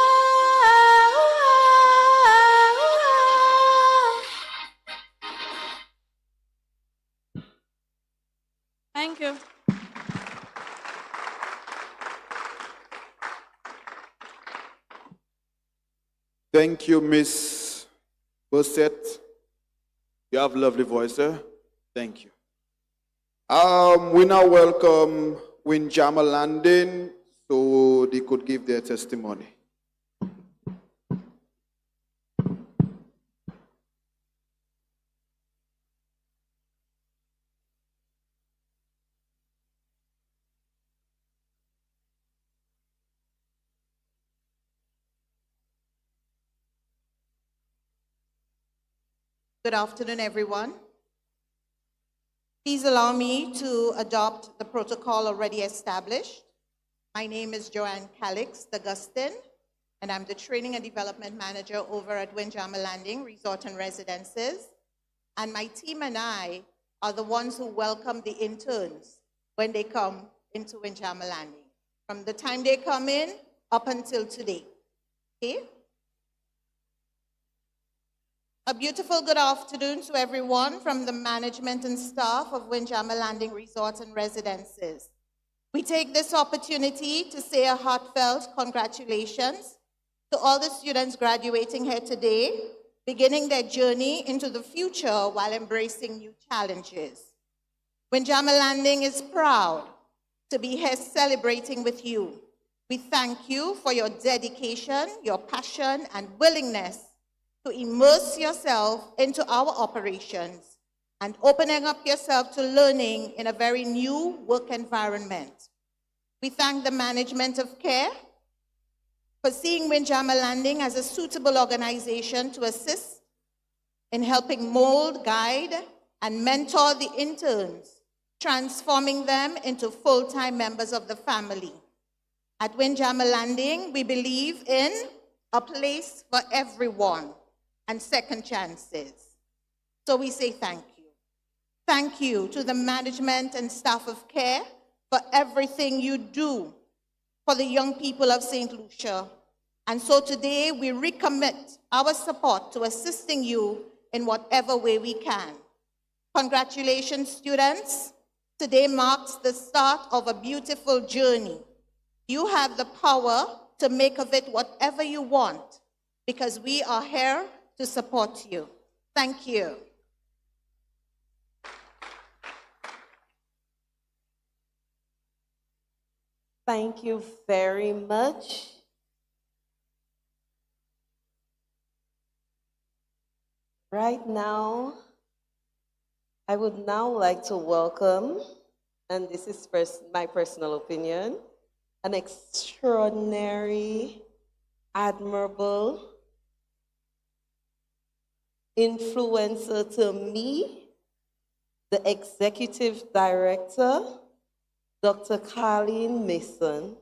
Thank you. Thank you, Miss Bosset. You have a lovely voice, sir. Thank you. We now welcome Windjammer Landing so they could give their testimony. Good afternoon, everyone. Please allow me to adopt the protocol already established. My name is Joanne Calix D'Agustin, and I'm the Training and Development Manager over at Windjammer Landing Resort and Residences. And my team and I are the ones who welcome the interns when they come into Windjammer Landing, from the time they come in up until today. Okay? A beautiful good afternoon to everyone from the management and staff of Windjammer Landing Resorts and Residences. We take this opportunity to say a heartfelt congratulations to all the students graduating here today, beginning their journey into the future while embracing new challenges. Windjammer Landing is proud to be here celebrating with you. We thank you for your dedication, your passion, and willingness to immerse yourself into our operations and opening up yourself to learning in a very new work environment. We thank the management of CARE for seeing Windjammer Landing as a suitable organization to assist in helping mold, guide, and mentor the interns, transforming them into full-time members of the family. At Windjammer Landing, we believe in a place for everyone and second chances. So we say thank you. Thank you to the management and staff of CARE for everything you do for the young people of St. Lucia. And so today we recommit our support to assisting you in whatever way we can. Congratulations, students. Today marks the start of a beautiful journey. You have the power to make of it whatever you want, because we are here to support you. Thank you. Thank you very much. Right now, I would now like to welcome, and this is my personal opinion, an extraordinary, admirable influencer to me, the Executive Director, Dr. Carleen Mason.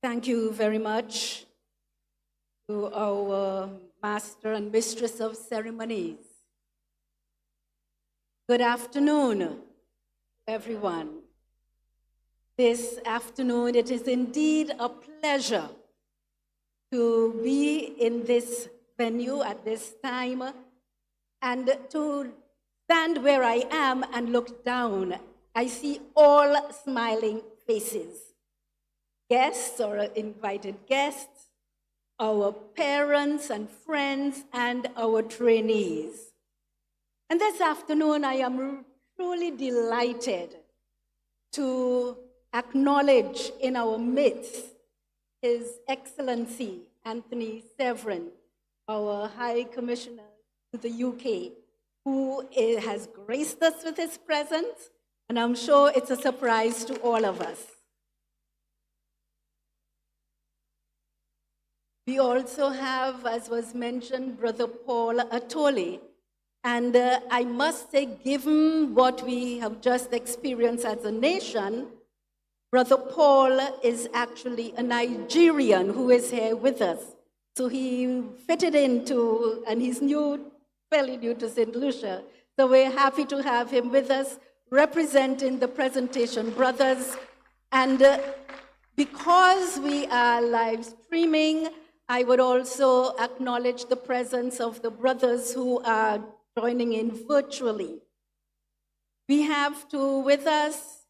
Thank you very much to our Master and Mistress of Ceremonies. Good afternoon, everyone. this afternoon. It is indeed a pleasure to be in this venue at this time and to stand where I am and look down. I see all smiling faces. Guests or invited guests, our parents and friends, and our trainees. And this afternoon, I am truly delighted to acknowledge in our midst His Excellency Anthony Severin, our High Commissioner to the UK, who has graced us with his presence, and I'm sure it's a surprise to all of us. We also have, as was mentioned, Brother Paul Atole. And I must say, given what we have just experienced as a nation, Brother Paul is actually a Nigerian who is here with us. So he fitted into, and he's fairly new to St. Lucia. So we're happy to have him with us, representing the Presentation Brothers. And because we are live streaming, I would also acknowledge the presence of the brothers who are joining in virtually. We have with us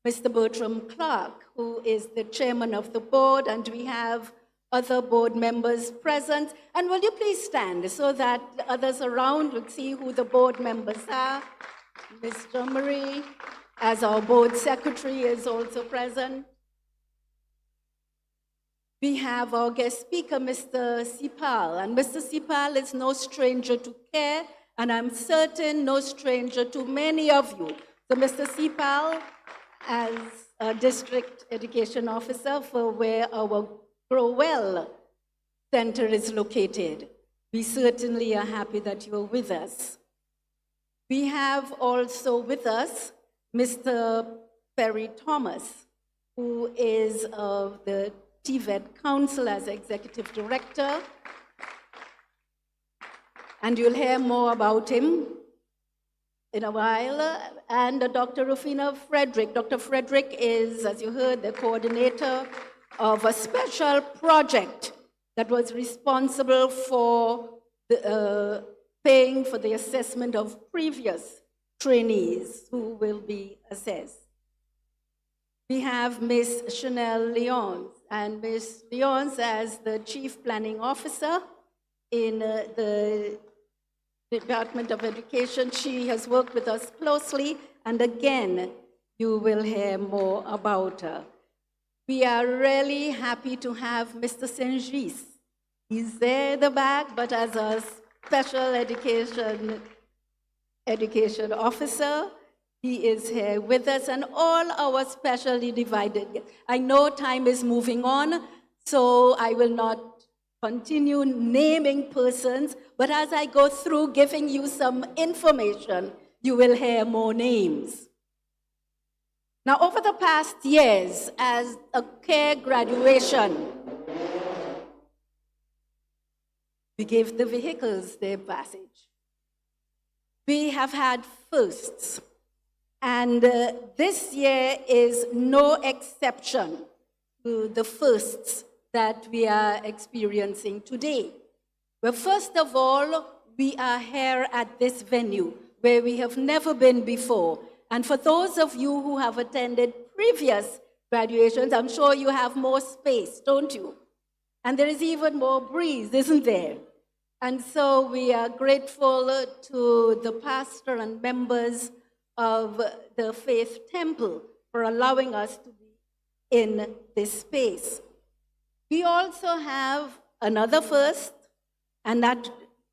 Mr. Bertram Clark, who is the chairman of the board, and we have other board members present. And will you please stand so that others around will see who the board members are? Mr. Marie, as our board secretary, is also present. We have our guest speaker, Mr. Sipal, and Mr. Sipal is no stranger to care, and I'm certain no stranger to many of you. So Mr. Sipal, as a district education officer for where our Grow Well Center is located, we certainly are happy that you are with us. We have also with us Mr. Perry Thomas, who is of the TVET Council as Executive Director. And you'll hear more about him in a while. And Dr. Rufina Frederick. Dr. Frederick is, as you heard, the coordinator of a special project that was responsible for paying for the assessment of previous trainees who will be assessed. We have Ms. Chanel Lyons, and Ms. Lyons, as the Chief Planning Officer in the Department of Education, she has worked with us closely, and again, you will hear more about her. We are really happy to have Mr. Saint-Gis. He's there in the back, but as a special education officer, he is here with us, and all our specially divided guests. I know time is moving on, so I will not continue naming persons, but as I go through giving you some information, you will hear more names. Now, over the past years, as a care graduation, we gave the vehicles their passage. We have had firsts. And this year is no exception to the firsts that we are experiencing today. Well, first of all, we are here at this venue where we have never been before. And for those of you who have attended previous graduations, I'm sure you have more space, don't you? And there is even more breeze, isn't there? And so we are grateful to the pastor and members of the Faith Temple for allowing us to be in this space. We also have another first, and that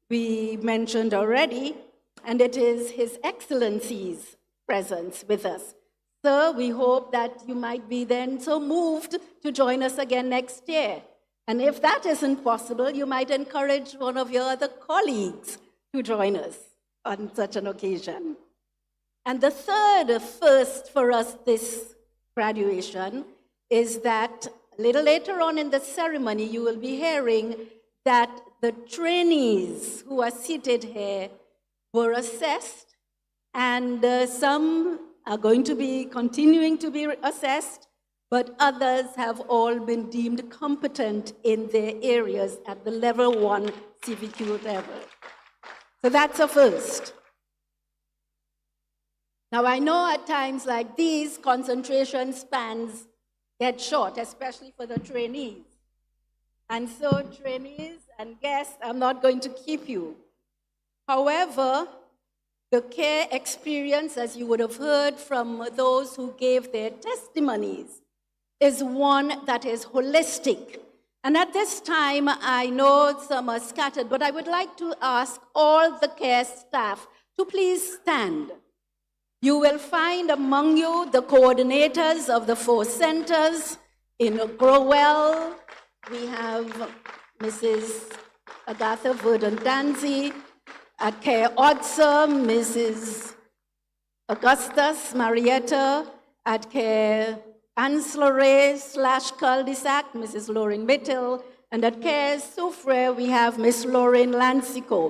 we mentioned already, and it is His Excellency's presence with us. Sir, we hope that you might be then so moved to join us again next year. And if that isn't possible, you might encourage one of your other colleagues to join us on such an occasion. And the third first for us this graduation is that a little later on in the ceremony, you will be hearing that the trainees who are seated here were assessed, and some are going to be continuing to be assessed, but others have all been deemed competent in their areas at the level 1 CVQ level. So that's a first. Now, I know at times like these, concentration spans get short, especially for the trainees. And so, trainees and guests, I'm not going to keep you. However, the care experience, as you would have heard from those who gave their testimonies, is one that is holistic. And at this time, I know some are scattered, but I would like to ask all the care staff to please stand. You will find among you the coordinators of the 4 centers. In Growell, we have Mrs. Agatha Verdon-Danzi. At Care Odsan, Mrs. Augustus Marietta. At Care Ancillary/Cul-de-sac, Mrs. Lauren Mitchell. And at Care Soufre, we have Miss Lauren Lancico,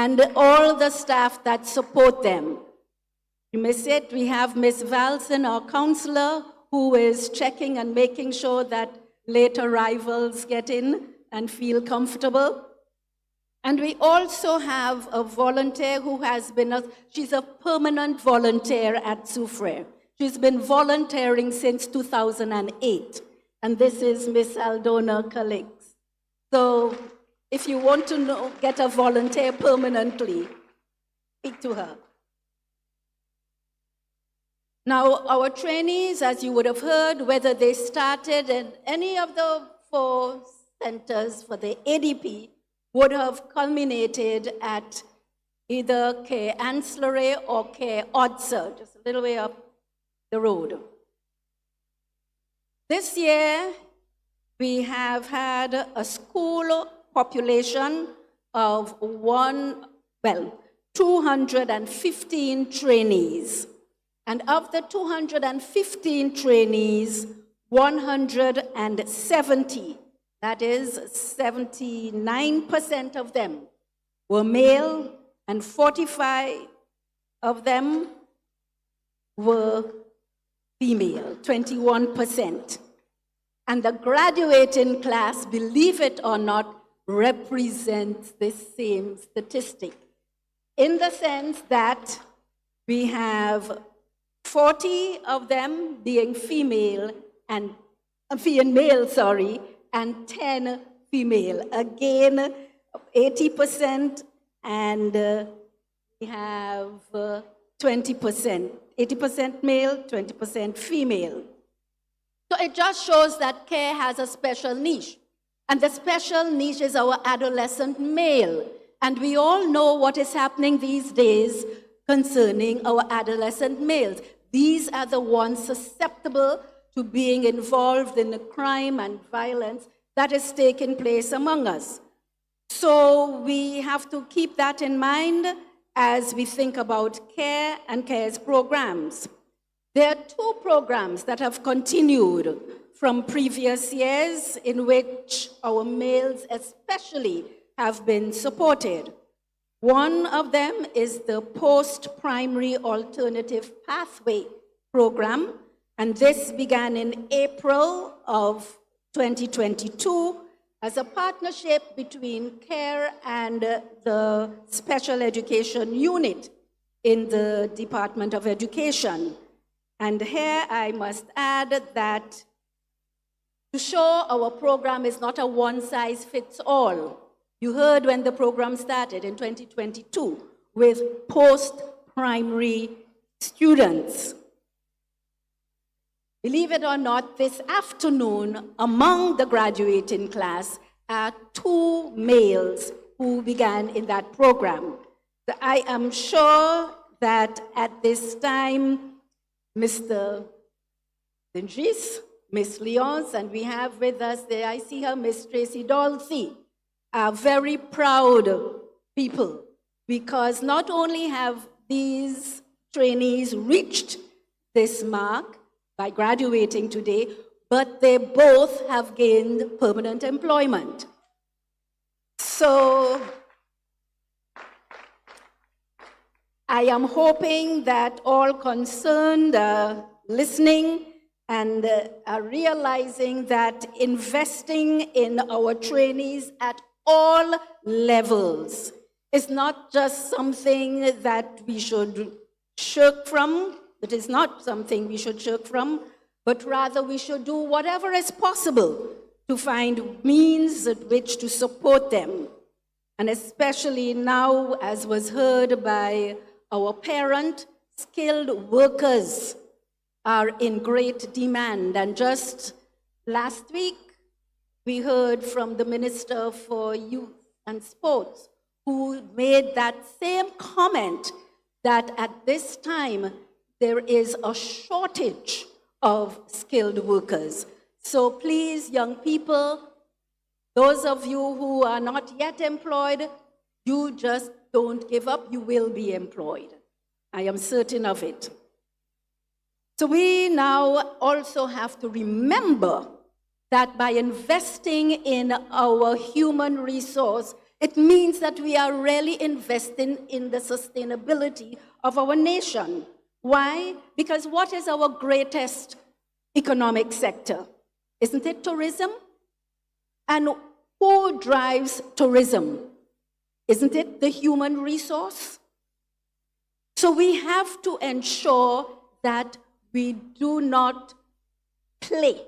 and all the staff that support them. You may sit, we have Miss Valson, our counselor, who is checking and making sure that late arrivals get in and feel comfortable. And we also have a volunteer who has been, she's a permanent volunteer at Soufre. She's been volunteering since 2008. And this is Miss Aldona Calix. So if you want to get a volunteer permanently, speak to her. Now, our trainees, as you would have heard, whether they started in any of the 4 centers for the ADP, would have culminated at either Care Ancillary or Care Odsan, just a little way up the road. This year, we have had a school population of 215 trainees. And of the 215 trainees, 170, that is 79% of them, were male, and 45 of them were female, 21%. And the graduating class, believe it or not, represents the same statistic, in the sense that we have 40 of them being female and and 10 female. Again, 80%, and we have 20%. 80% male, 20% female. So it just shows that care has a special niche. And the special niche is our adolescent male. And we all know what is happening these days concerning our adolescent males. These are the ones susceptible to being involved in the crime and violence that is taking place among us. So we have to keep that in mind as we think about care and care's programs. There are 2 programs that have continued from previous years in which our males especially have been supported. One of them is the Post-Primary Alternative Pathway Program, and this began in April of 2022 as a partnership between CARE and the Special Education Unit in the Department of Education. And here I must add that to show our program is not a one-size-fits-all. You heard when the program started in 2022 with post-primary students. Believe it or not, this afternoon, among the graduating class are 2 males who began in that program. I am sure that at this time, Mr. Dingis, Miss Leons, and we have with us there, I see her, Miss Tracy Dolce, are very proud people, because not only have these trainees reached this mark by graduating today, but they both have gained permanent employment. So I am hoping that all concerned are listening and are realizing that investing in our trainees at all levels is not just something that we should shirk from. It is not something we should shirk from, but rather we should do whatever is possible to find means at which to support them. And especially now, as was heard by our parent, skilled workers are in great demand. And just last week, we heard from the Minister for Youth and Sports, who made that same comment that at this time, there is a shortage of skilled workers. So please, young people, those of you who are not yet employed, you just don't give up, you will be employed. I am certain of it. So we now also have to remember that by investing in our human resource, it means that we are really investing in the sustainability of our nation. Why? Because what is our greatest economic sector? Isn't it tourism? And who drives tourism? Isn't it the human resource? So we have to ensure that we do not play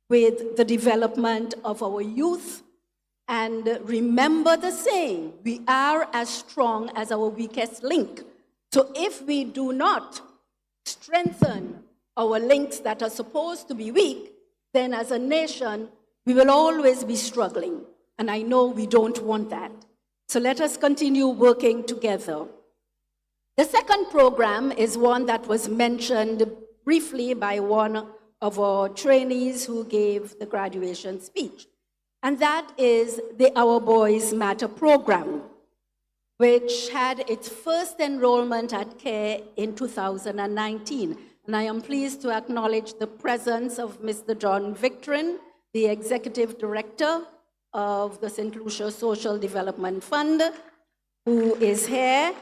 with the development of our youth. And remember the saying, we are as strong as our weakest link. So if we do not strengthen our links that are supposed to be weak, then as a nation, we will always be struggling. And I know we don't want that. So let us continue working together. The second program is one that was mentioned briefly by one of our trainees who gave the graduation speech. And that is the Our Boys Matter program, which had its first enrollment at CARE in 2019. And I am pleased to acknowledge the presence of Mr. John Victorin, the Executive Director of the St. Lucia Social Development Fund, who is here.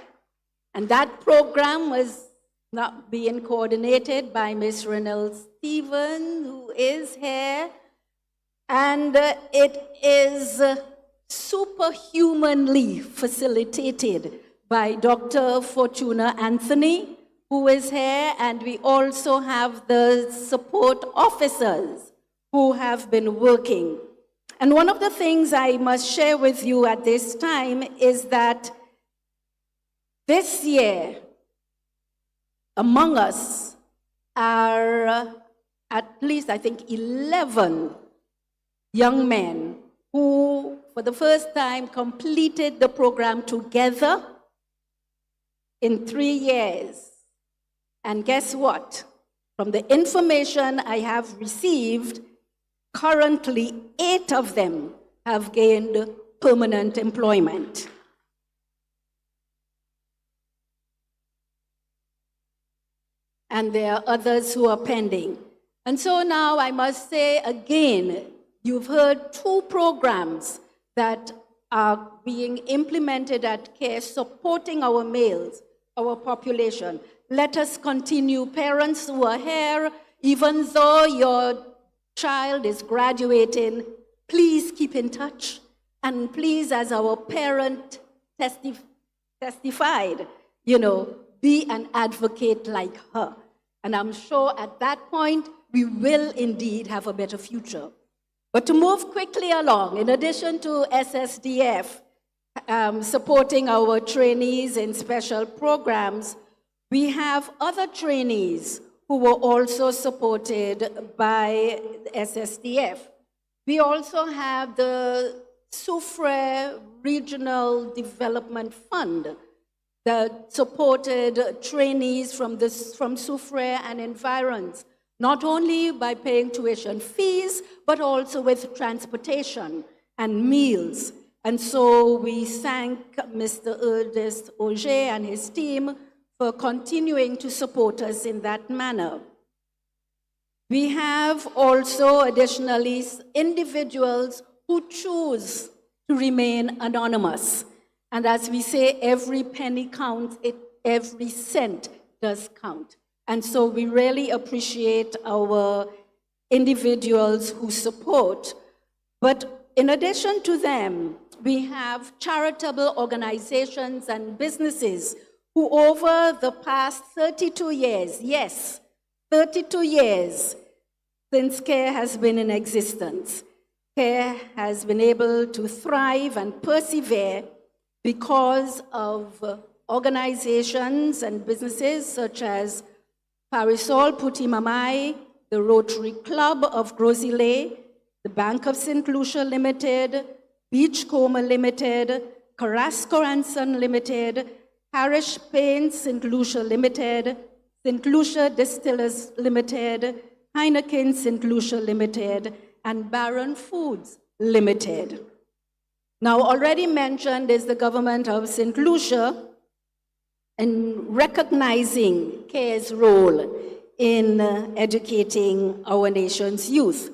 And that program was not being coordinated by Ms. Renewal Stephen, who is here. And it is superhumanly facilitated by Dr. Fortuna Anthony, who is here, and we also have the support officers who have been working. And one of the things I must share with you at this time is that this year, among us are at least, I think, 11 young men who, for the first time, completed the program together in 3 years. And guess what? From the information I have received, currently 8 of them have gained permanent employment. And there are others who are pending. And so now I must say again, you've heard 2 programs that are being implemented at CARE, supporting our males, our population. Let us continue. Parents who are here, even though your child is graduating, please keep in touch. And please, as our parent testified, be an advocate like her. And I'm sure at that point, we will indeed have a better future. But to move quickly along, in addition to SSDF supporting our trainees in special programs, we have other trainees who were also supported by SSDF. We also have the Soufrière Regional Development Fund that supported trainees from Soufrière and environs, not only by paying tuition fees, but also with transportation and meals. And so we thank Mr. Ernest Auger and his team for continuing to support us in that manner. We have also additionally individuals who choose to remain anonymous. And as we say, every penny counts, every cent does count. And so we really appreciate our individuals who support. But in addition to them, we have charitable organizations and businesses who over the past 32 years, yes, 32 years since CARE has been in existence, CARE has been able to thrive and persevere because of organizations and businesses such as Parisol Putimamai, the Rotary Club of Grosile, the Bank of St. Lucia Limited, Beachcomber Limited, Carrasco and Son Limited, Parish Paints St. Lucia Limited, St. Lucia Distillers Limited, Heineken St. Lucia Limited, and Baron Foods Limited. Now, already mentioned is the government of St. Lucia in recognizing CARE's role in educating our nation's youth.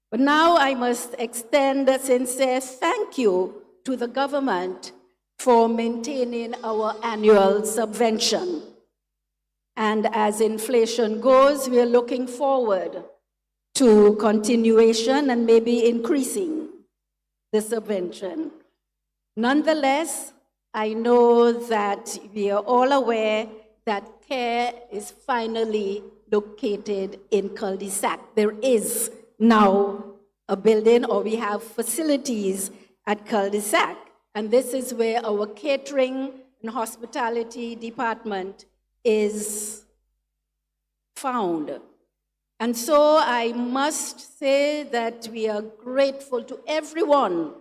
But now I must extend a sincere thank you to the government for maintaining our annual subvention. And as inflation goes, we are looking forward to continuation and maybe increasing the subvention. Nonetheless, I know that we are all aware that CARE is finally located in cul-de-sac. There is now a building, or we have facilities at cul-de-sac, and this is where our catering and hospitality department is found. And so I must say that we are grateful to everyone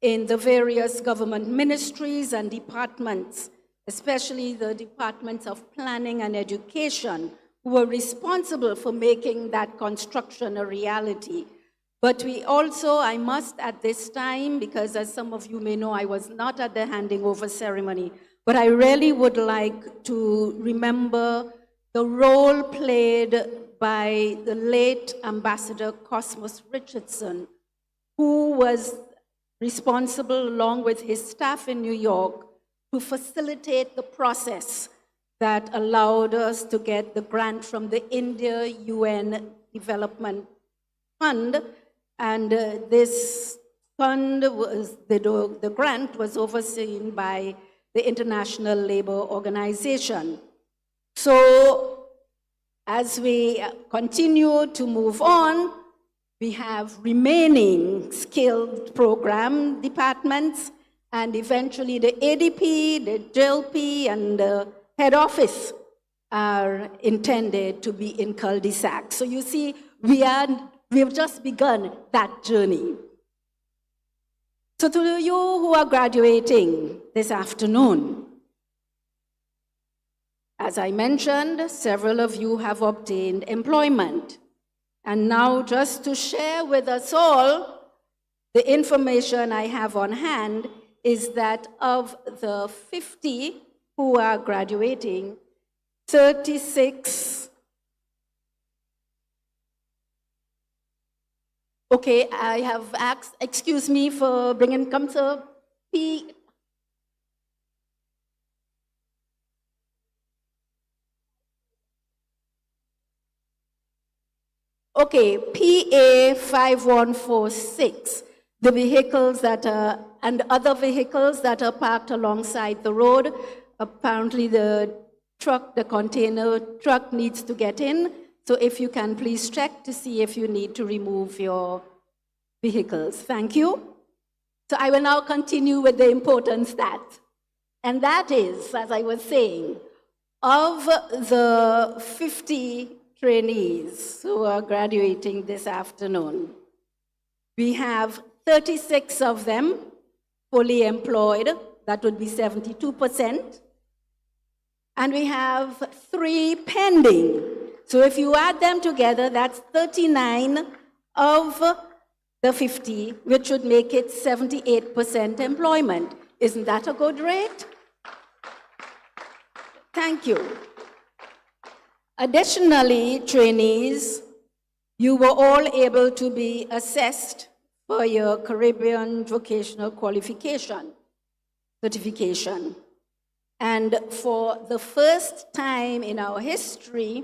in the various government ministries and departments, especially the departments of planning and education, who were responsible for making that construction a reality. But we also, I must at this time, because as some of you may know, I was not at the handing over ceremony, but I really would like to remember the role played by the late Ambassador Cosmos Richardson, who was responsible, along with his staff in New York, to facilitate the process that allowed us to get the grant from the India UN Development Fund. And this fund was, the grant was overseen by the International Labour Organization. So as we continue to move on, we have remaining skilled program departments, and eventually the ADP, the JLP, and the head office are intended to be in cul-de-sac. So you see, we have just begun that journey. So to you who are graduating this afternoon, as I mentioned, several of you have obtained employment. And now, just to share with us all, the information I have on hand is that of the 50 who are graduating, 36. Okay, I have asked, excuse me for bringing, come to P. Okay, PA 5146, the vehicles that are, and other vehicles that are parked alongside the road. Apparently the truck, the container truck needs to get in. So if you can please check to see if you need to remove your vehicles. Thank you. So I will now continue with the important stat. And that is, as I was saying, of the 50 trainees who are graduating this afternoon, we have 36 of them fully employed. That would be 72%. And we have 3 pending. So if you add them together, that's 39 of the 50, which would make it 78% employment. Isn't that a good rate? Thank you. Additionally, trainees, you were all able to be assessed for your Caribbean Vocational Qualification certification. And for the first time in our history,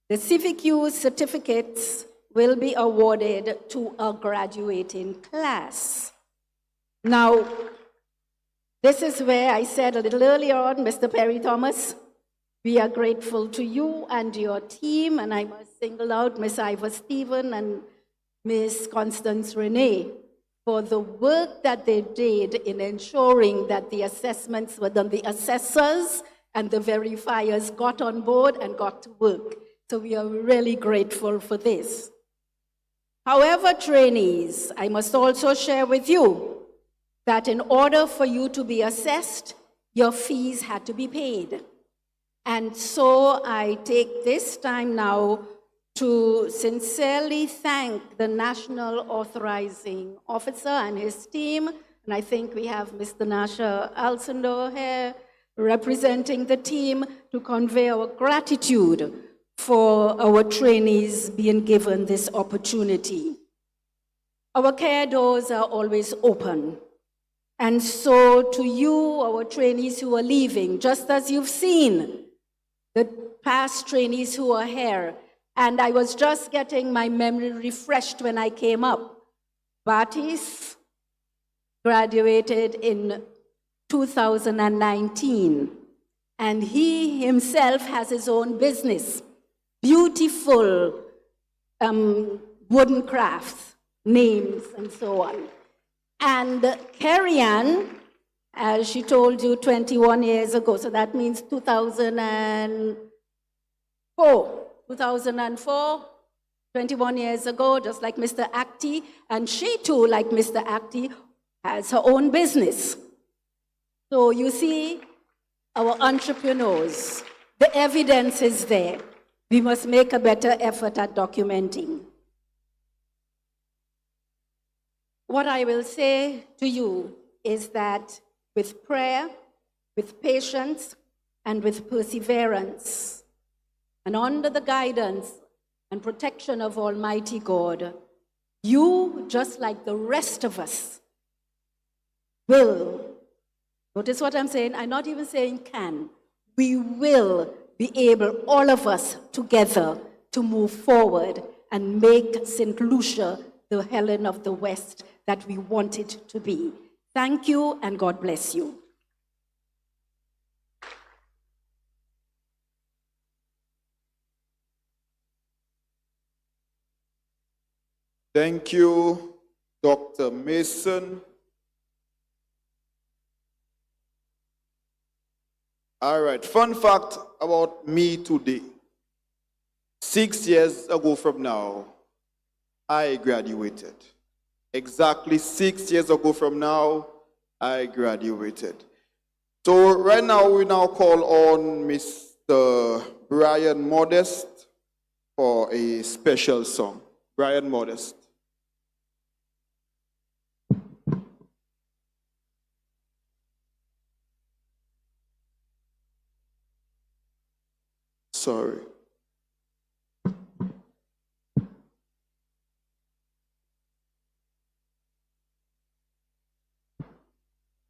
the Civic Youth certificates will be awarded to a graduating class. Now, this is where I said a little earlier on, Mr. Perry Thomas, we are grateful to you and your team, and I must single out Ms. Ivor Stephen and Ms. Constance Renee for the work that they did in ensuring that the assessments were done. The assessors and the verifiers got on board and got to work. So we are really grateful for this. However, trainees, I must also share with you that in order for you to be assessed, your fees had to be paid. And so I take this time now to sincerely thank the National Authorizing Officer and his team. And I think we have Mr. Nasha Alcindor here representing the team to convey our gratitude for our trainees being given this opportunity. Our care doors are always open. And so to you, our trainees who are leaving, just as you've seen the past trainees who are here, and I was just getting my memory refreshed when I came up. Batis graduated in 2019, and he himself has his own business. Beautiful wooden crafts, names, and so on. And Carrie-Ann, as she told you 21 years ago, so that means 2004, 21 years ago, just like Mr. Acti, and she too, like Mr. Acti, has her own business. So you see, our entrepreneurs, the evidence is there. We must make a better effort at documenting. What I will say to you is that with prayer, with patience, and with perseverance, and under the guidance and protection of Almighty God, you, just like the rest of us, will, notice what I'm saying, I'm not even saying can, we will be able, all of us together, to move forward and make St. Lucia the Helen of the West that we want it to be. Thank you, and God bless you. Thank you, Dr. Mason. All right, fun fact about me today. 6 years ago from now, I graduated. Exactly 6 years ago from now, I graduated. So right now, we now call on Mr. Brian Modest for a special song. Brian Modest. Sorry.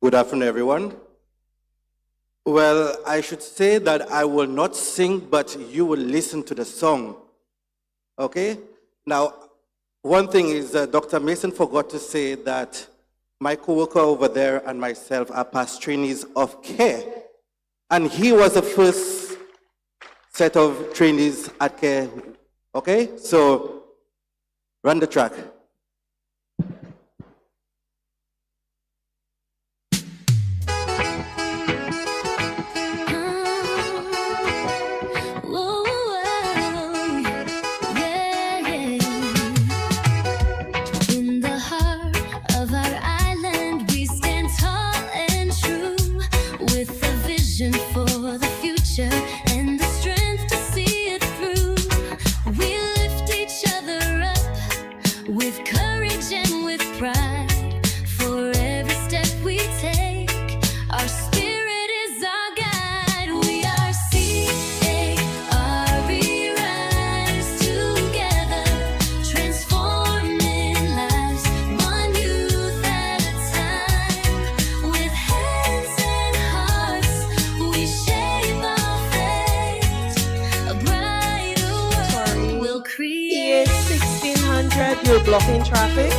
Good afternoon, everyone. Well, I should say that I will not sing, but you will listen to the song. Okay? Now, one thing is Dr. Mason forgot to say that my coworker over there and myself are past trainees of CARE. And he was the first set of trainees at CARE. Okay? So, run the track. With hands and hearts, blocking traffic.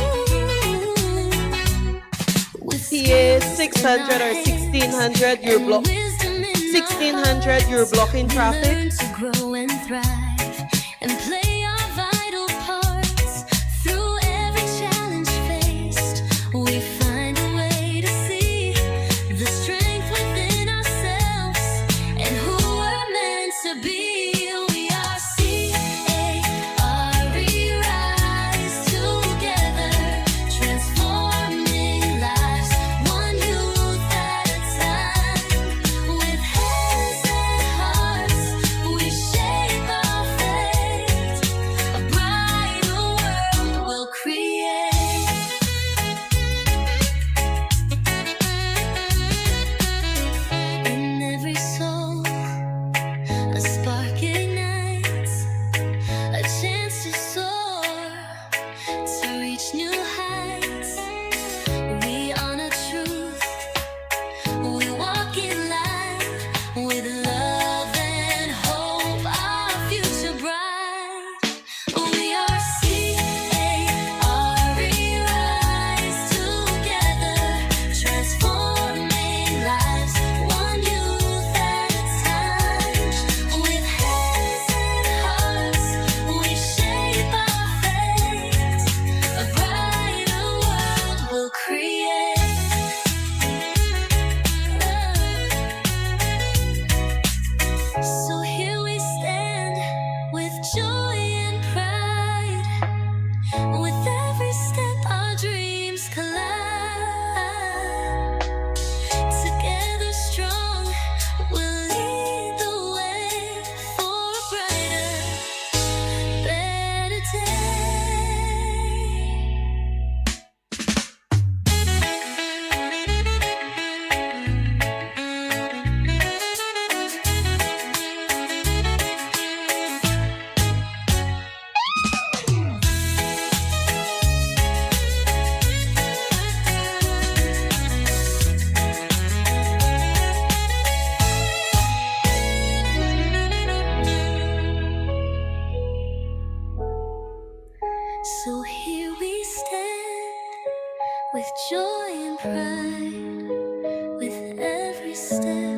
PA 600 or 1600, you're 1600, you're blocking traffic. To grow and thrive and play our vital parts through every challenge faced. We find a way to see the strength within ourselves and who we're meant to be. We are CARE, rise together, transforming lives, one youth at a time. With hands and hearts, we shape our fate. A brighter world we'll create. In every soul, a spark ignites, a chance to soar, to reach new heights. We honor truth, we walk in light, with love and hope, our future bright. We are CARE, rise together, transforming lives, one youth at a time. With hands and hearts, we shape our fate. A brighter world we'll create. So here we stand with joy and pride. With every step our dreams collide. Together strong, we'll lead the way for a brighter, better So here we stand with joy and pride. With every step,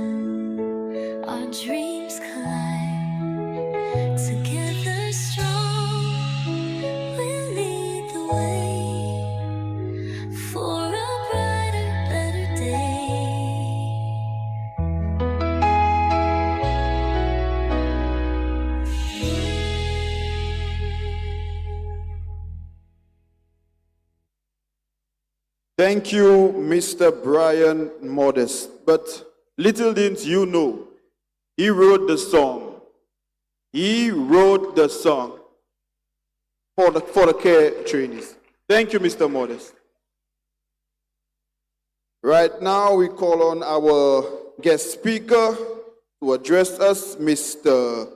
our dreams collide. Together strong, we'll lead the way for a brighter, better day. Thank you, Mr. Brian Modest. But little didn't you know, he wrote the song. He wrote the song for the care trainees. Thank you, Mr. Modest. Right now, we call on our guest speaker to address us, Mr.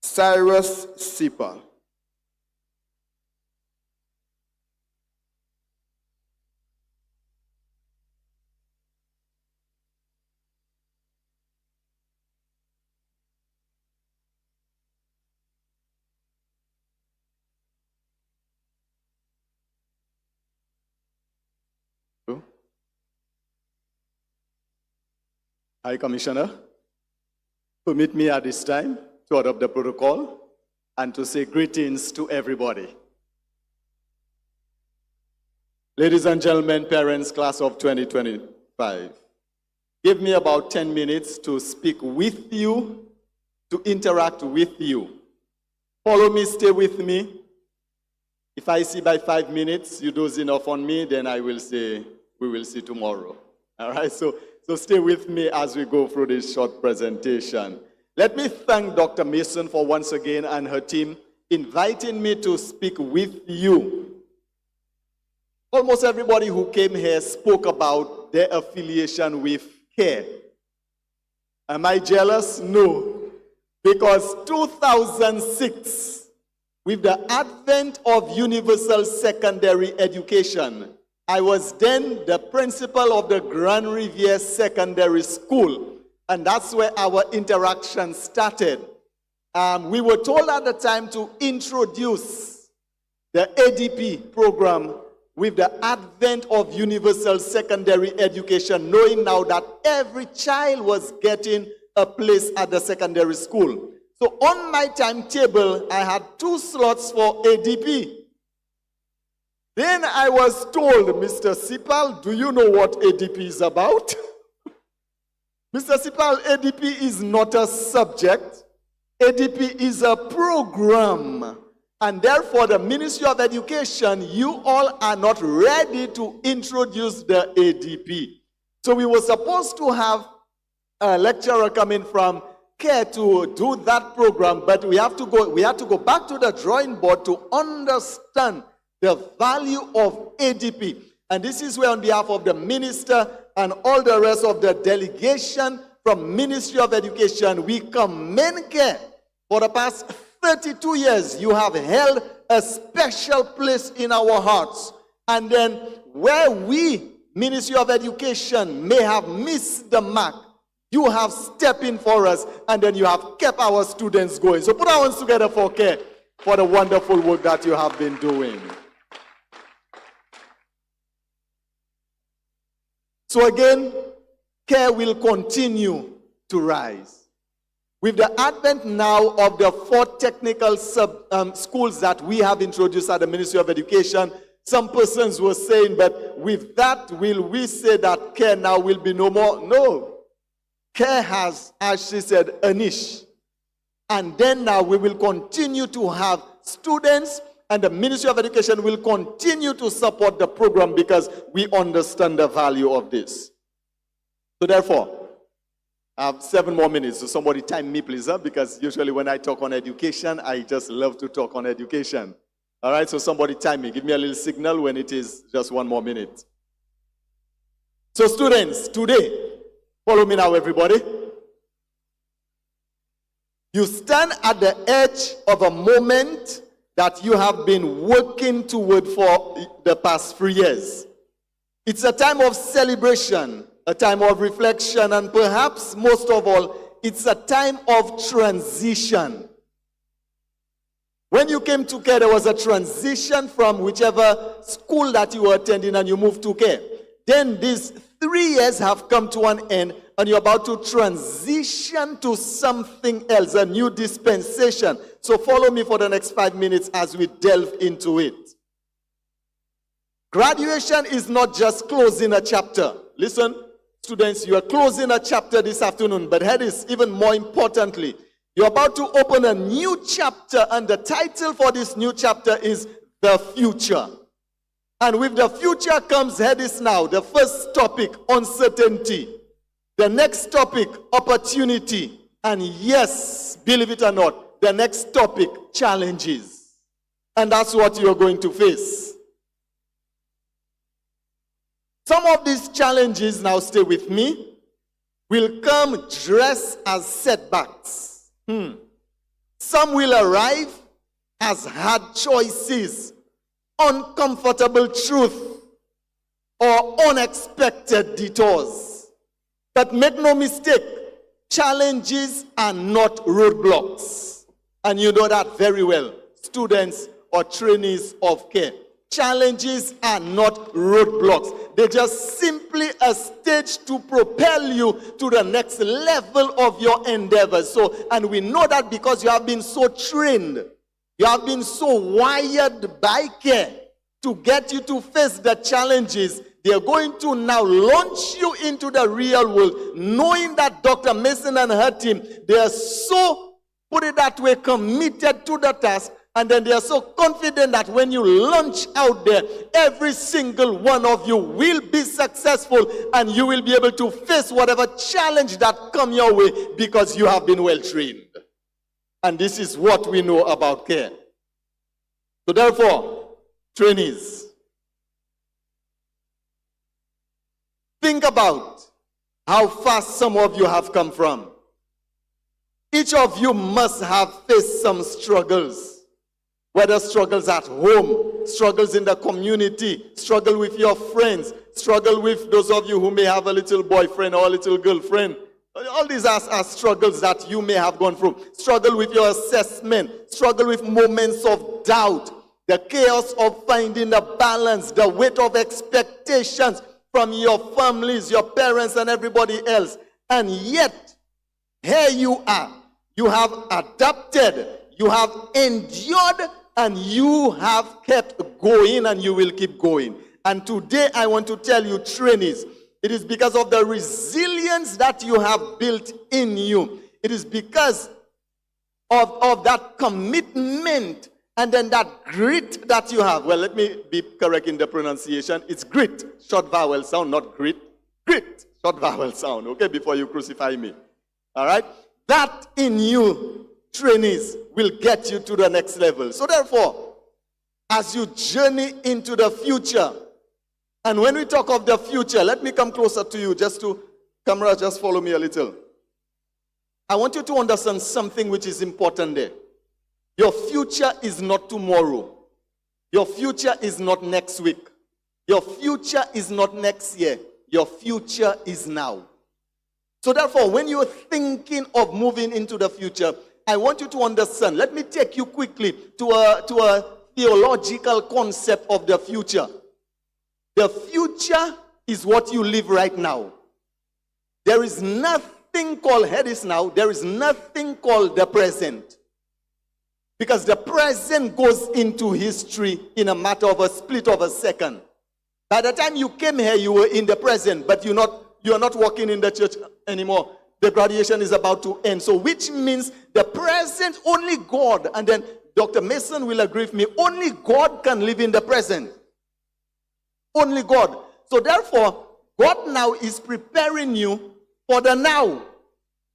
Cyrus Sipal. Hi, Commissioner. Permit me at this time to adopt the protocol and to say greetings to everybody. Ladies and gentlemen, parents, class of 2025, give me about 10 minutes to speak with you, to interact with you. Follow me, stay with me. If I see by 5 minutes you doze enough on me, then I will say, we will see tomorrow. All right, so stay with me as we go through this short presentation. Let me thank Dr. Mason for once again and her team inviting me to speak with you. Almost everybody who came here spoke about their affiliation with CARE. Am I jealous? No. Because 2006, with the advent of universal secondary education, I was then the principal of the Grand Riviere Secondary School, and that's where our interaction started. We were told at the time to introduce the ADP program with the advent of universal secondary education, knowing now that every child was getting a place at the secondary school. So on my timetable, I had 2 slots for ADP. Then I was told, Mr. Sipal, do you know what ADP is about? Mr. Sipal, ADP is not a subject. ADP is a program. And therefore, the Ministry of Education, you all are not ready to introduce the ADP. So we were supposed to have a lecturer coming from CARE to do that program, but we have to go back to the drawing board to understand the value of ADP. And this is where, on behalf of the minister and all the rest of the delegation from Ministry of Education, we commend CARE. For the past 32 years, you have held a special place in our hearts. And then where we, Ministry of Education, may have missed the mark, you have stepped in for us, and then you have kept our students going. So put our hands together for CARE, for the wonderful work that you have been doing. So again, CARE will continue to rise. With the advent now of the 4 technical schools that we have introduced at the Ministry of Education, some persons were saying, but with that, will we say that CARE now will be no more? No. CARE has, as she said, a niche. And then now we will continue to have students, and the Ministry of Education will continue to support the program because we understand the value of this. So therefore, I have 7 more minutes, so somebody time me, please, because usually when I talk on education, I just love to talk on education. All right, so somebody time me. Give me a little signal when it is just 1 more minute. So students, today, follow me now, everybody. You stand at the edge of a moment that you have been working toward for the past 3 years. It's a time of celebration, a time of reflection, and perhaps most of all, it's a time of transition. When you came to CARE, there was a transition from whichever school that you were attending and you moved to CARE. Then these 3 years have come to an end, and you're about to transition to something else, a new dispensation. So follow me for the next 5 minutes as we delve into it. Graduation is not just closing a chapter. Listen, students, you are closing a chapter this afternoon, but here is even more importantly, you're about to open a new chapter, and the title for this new chapter is The Future. And with the future comes, here is now, the first topic, uncertainty. The next topic, opportunity. And yes, believe it or not, the next topic, challenges. And that's what you're going to face. Some of these challenges, now stay with me, will come dressed as setbacks. Some will arrive as hard choices, uncomfortable truth, or unexpected detours. But make no mistake, challenges are not roadblocks. And you know that very well, students or trainees of CARE. Challenges are not roadblocks. They're just simply a stage to propel you to the next level of your endeavors. So, and we know that because you have been so trained, you have been so wired by CARE to get you to face the challenges. They're going to now launch you into the real world, knowing that Dr. Mason and her team, they are so, put it that way, committed to the task. And then they are so confident that when you launch out there, every single one of you will be successful, and you will be able to face whatever challenge that come your way because you have been well trained. And this is what we know about CARE. So therefore, trainees, think about how fast some of you have come from. Each of you must have faced some struggles. Whether struggles at home, struggles in the community, struggle with your friends, struggle with those of you who may have a little boyfriend or a little girlfriend. All these are struggles that you may have gone through. Struggle with your assessment, struggle with moments of doubt. the chaos of finding the balance, the weight of expectations from your families, your parents, and everybody else. And yet, here you are. You have adapted, you have endured, and you have kept going, and you will keep going. And today I want to tell you, trainees, it is because of the resilience that you have built in you. It is because of that commitment and then that grit that you have. Well, let me be correct in the pronunciation. It's grit, short vowel sound, not grit. Grit, short vowel sound, okay, before you crucify me. All right? That in you, trainees, will get you to the next level. So therefore, as you journey into the future, and when we talk of the future, let me come closer to you, camera, just follow me a little. I want you to understand something which is important there. Your future is not tomorrow. Your future is not next week. Your future is not next year. Your future is now. So therefore, when you're thinking of moving into the future, I want you to understand. Let me take you quickly to a theological concept of the future. The future is what you live right now. There is nothing called, hear this now, there is nothing called the present. Because the present goes into history in a matter of a split of a second. By the time you came here, you were in the present, but you are not working in the church anymore. The graduation is about to end. So which means the present, only God, and then Dr. Mason will agree with me, only God can live in the present. Only God. So therefore, God now is preparing you for the now.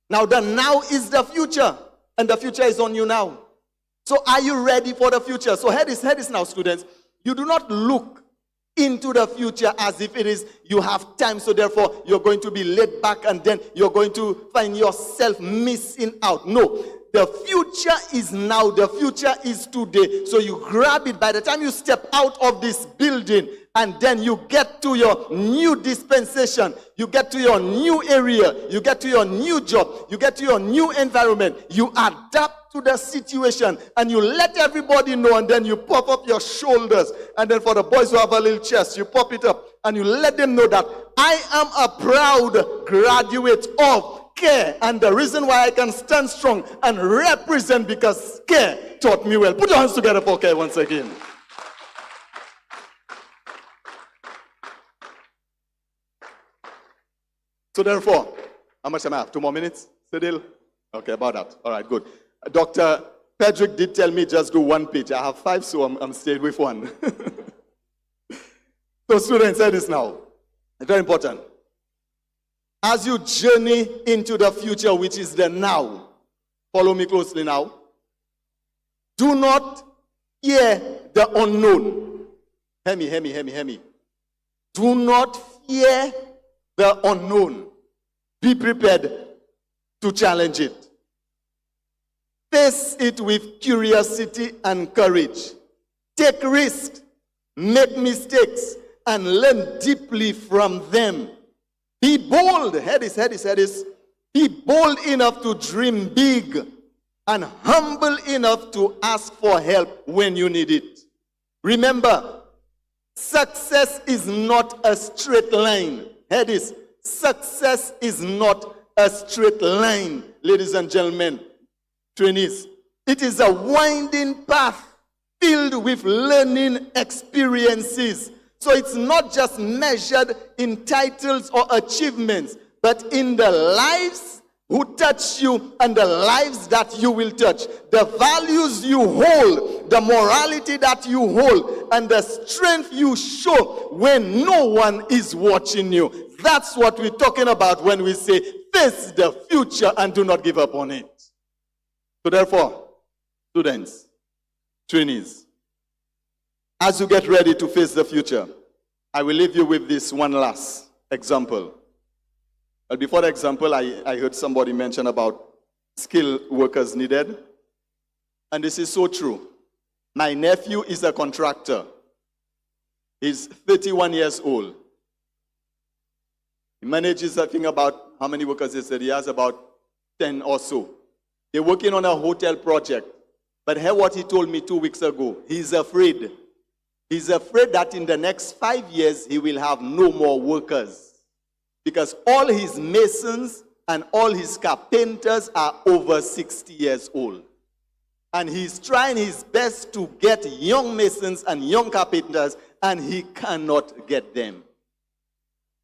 Now the now is the future, and the future is on you now. So are you ready for the future? So hear this now, students. You do not look into the future as if it is you have time, so therefore you're going to be laid back and then you're going to find yourself missing out. No, the future is now. The future is today. So you grab it by the time you step out of this building, and then you get to your new dispensation, you get to your new area, you get to your new job, you get to your new environment, you adapt to the situation, and you let everybody know, and then you pop up your shoulders, and then for the boys who have a little chest, you pop it up, and you let them know that I am a proud graduate of care, and the reason why I can stand strong and represent because care taught me well. Put your hands together for care once again. So therefore, how much am I have? 2 more minutes? Cyril? Okay, about that. All right, good. Dr. Pedrick did tell me just do 1 page. I have 5, so I'm staying with 1. So students, hear this now. It's very important. As you journey into the future, which is the now, follow me closely now. Do not fear the unknown. Hear me. Do not fear the unknown. Be prepared to challenge it. Face it with curiosity and courage. Take risks, make mistakes, and learn deeply from them. Be bold. Hear this. Be bold enough to dream big and humble enough to ask for help when you need it. Remember, success is not a straight line. Hear this. Success is not a straight line, ladies and gentlemen, trainees. It is a winding path filled with learning experiences. So it's not just measured in titles or achievements, but in the lives who touch you and the lives that you will touch. The values you hold, the morality that you hold, and the strength you show when no one is watching you. That's what we're talking about when we say face the future and do not give up on it. So therefore, students, trainees, as you get ready to face the future, I will leave you with this one last example. But before the example, I heard somebody mention about skilled workers needed. And this is so true. My nephew is a contractor. He's 31 years old. He manages, I think, about how many workers he said? He has about 10 or so. They're working on a hotel project. But hear what he told me 2 weeks ago. He's afraid. He's afraid that in the next 5 years, he will have no more workers. Because all his masons and all his carpenters are over 60 years old. And he's trying his best to get young masons and young carpenters, and he cannot get them.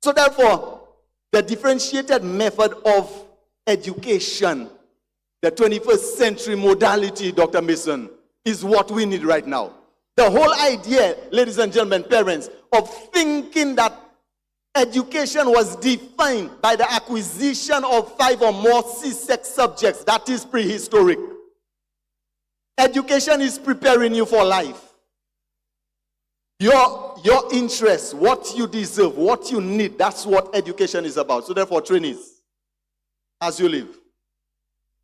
So therefore, the differentiated method of education, the 21st century modality, Dr. Mason, is what we need right now. The whole idea, ladies and gentlemen, parents, of thinking that education was defined by the acquisition of 5 or more C-sex subjects, that is prehistoric. Education is preparing you for life. Your interests, what you deserve, what you need, that's what education is about. So therefore, trainees, as you live,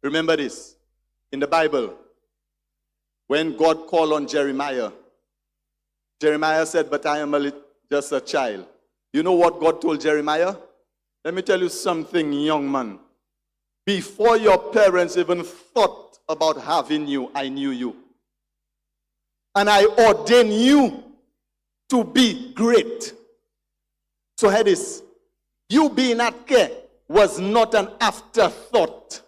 remember this. In the Bible, when God called on Jeremiah, Jeremiah said, but I am just a child. You know what God told Jeremiah? Let me tell you something, young man. Before your parents even thought about having you, I knew you. And I ordained you to be great. So hear this. You being at care was not an afterthought.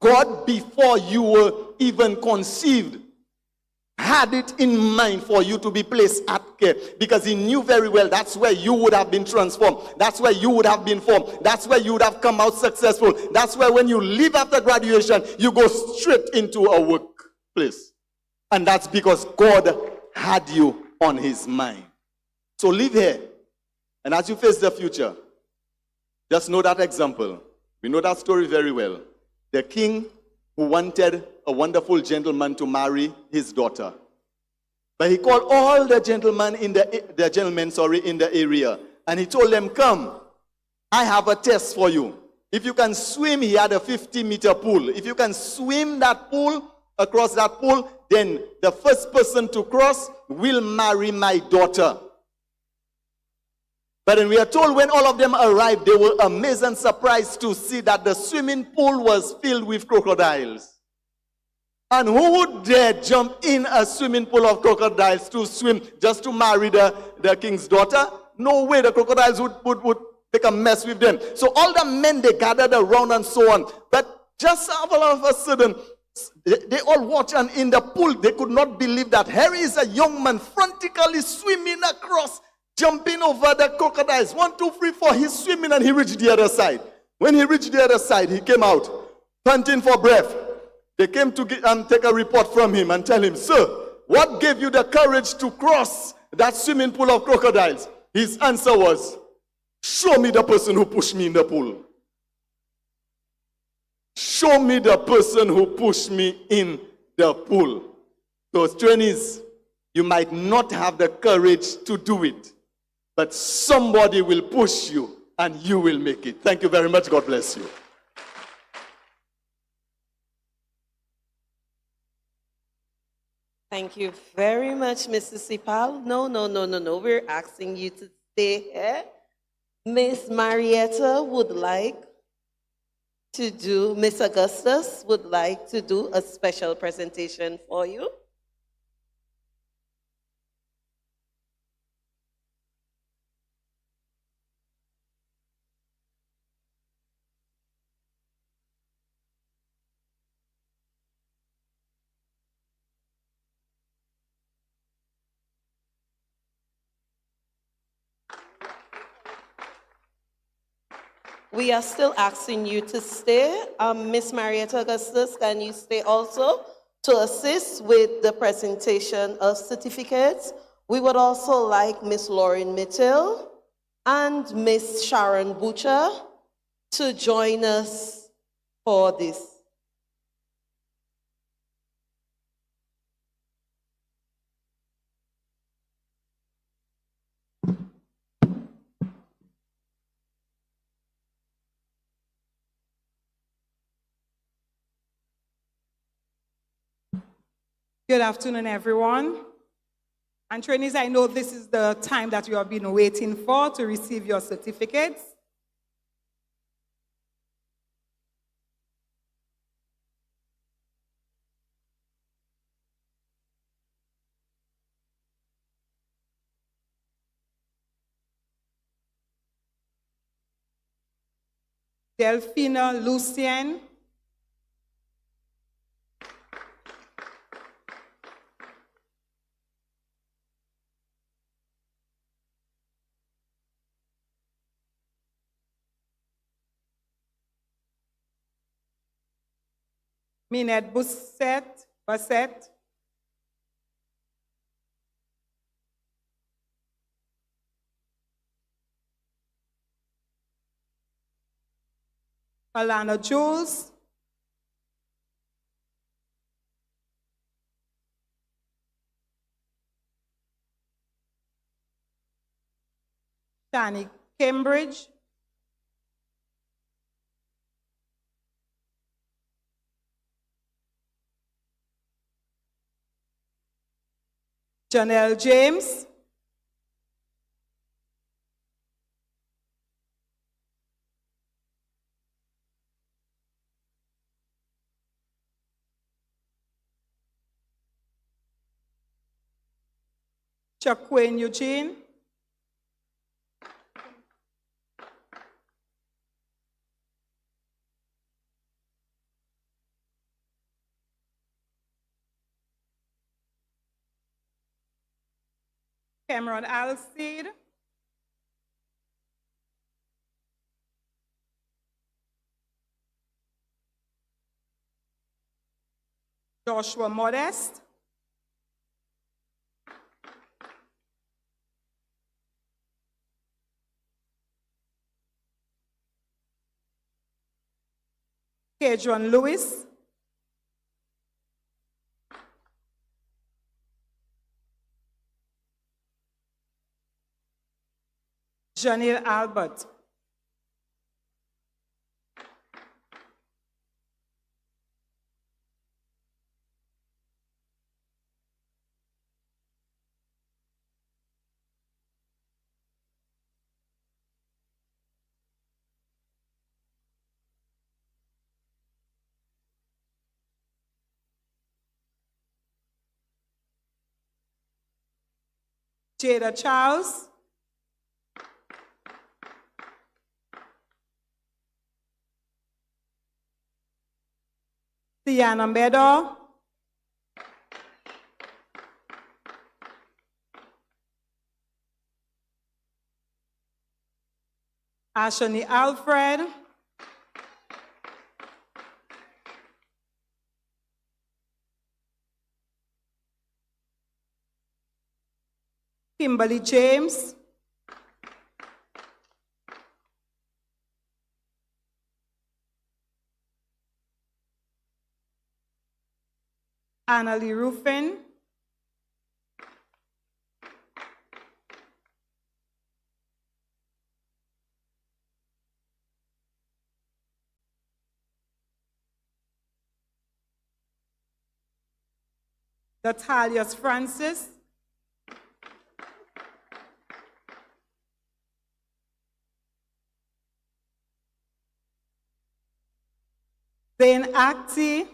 God, before you were even conceived, had it in mind for you to be placed at care, because he knew very well that's where you would have been transformed. That's where you would have been formed. That's where you would have come out successful. That's where when you leave after graduation, you go straight into a workplace. And that's because God had you on his mind. So live here. And as you face the future, just know that example. We know that story very well. The king who wanted a wonderful gentleman to marry his daughter. But he called all the gentlemen in the area. And he told them, come, I have a test for you. If you can swim, he had a 50-meter pool. If you can swim that pool, across that pool, then the first person to cross will marry my daughter. But then we are told when all of them arrived, they were amazed and surprised to see that the swimming pool was filled with crocodiles. And who would dare jump in a swimming pool of crocodiles to swim just to marry the king's daughter? No way, the crocodiles would make a mess with them. So all the men, they gathered around and so on. But just all of a sudden, they all watched, and in the pool, they could not believe that here is a young man frantically swimming across, jumping over the crocodiles. 1, 2, 3, 4, he's swimming and he reached the other side. When he reached the other side, he came out, panting for breath. They came to take a report from him and tell him, sir, what gave you the courage to cross that swimming pool of crocodiles? His answer was, show me the person who pushed me in the pool. Show me the person who pushed me in the pool. Those trainees, you might not have the courage to do it, but somebody will push you and you will make it. Thank you very much. God bless you. Thank you very much, Mr. Sipal. No. We're asking you to stay here. Miss Marietta would like to do, Miss Augustus would like to do a special presentation for you. We are still asking you to stay. Miss Marietta Augustus, can you stay also to assist with the presentation of certificates? We would also like Miss Lauren Mitchell and Miss Sharon Butcher to join us for this. Good afternoon, everyone. And trainees, I know this is the time that you have been waiting for to receive your certificates. Delphina Lucien, Minette Bassett, Alana Jules, Shani Cambridge, Janelle James, Chaquane Eugene, Cameron Alcide, Joshua Modest, Kedron Lewis, Janelle Albert, Jada Charles, Tiana Meadow, Ashani Alfred, Kimberly James, Annalie Ruffin, Natalius Francis, Zane Acti,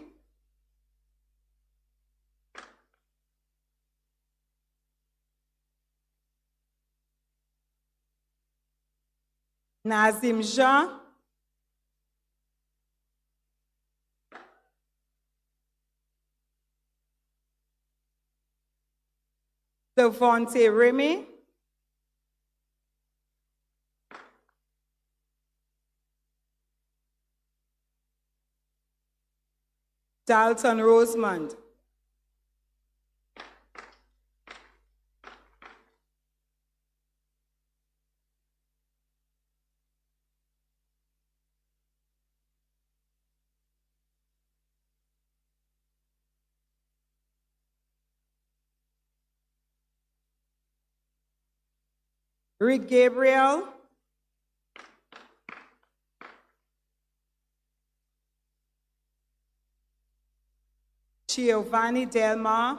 Nazim Jean, Devontae Remy, Dalton Rosemond, Rick Gabriel, Giovanni Delmar,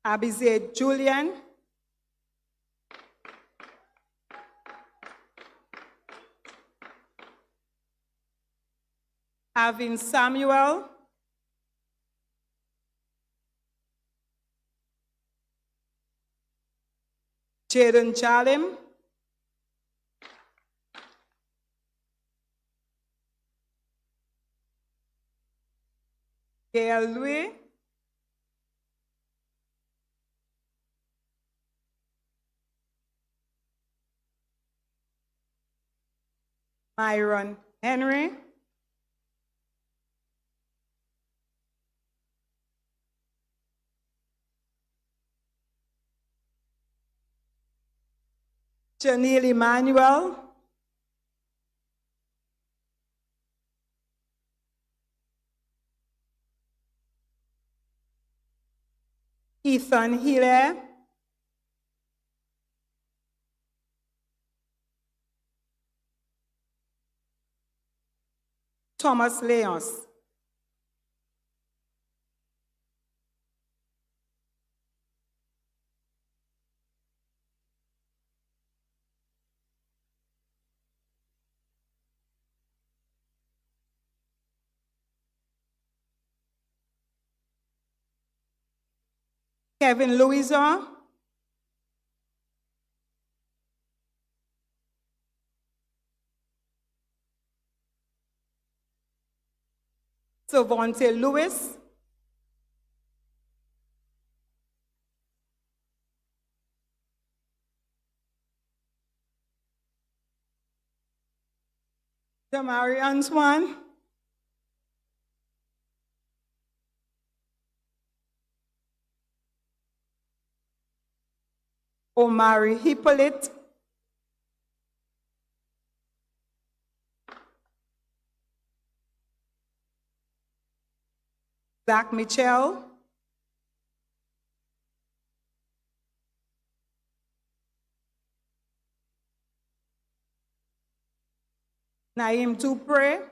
Abizade Julian, Avin Samuel, Jaden Chalim, Gail Louis, Myron Henry, Janelle Emmanuel, Ethan Hilaire, Thomas Leons, Kevin Louison, Savonte Lewis, Damari Antoine, Omari Hippolyte, Zach Mitchell, Naim Dupre,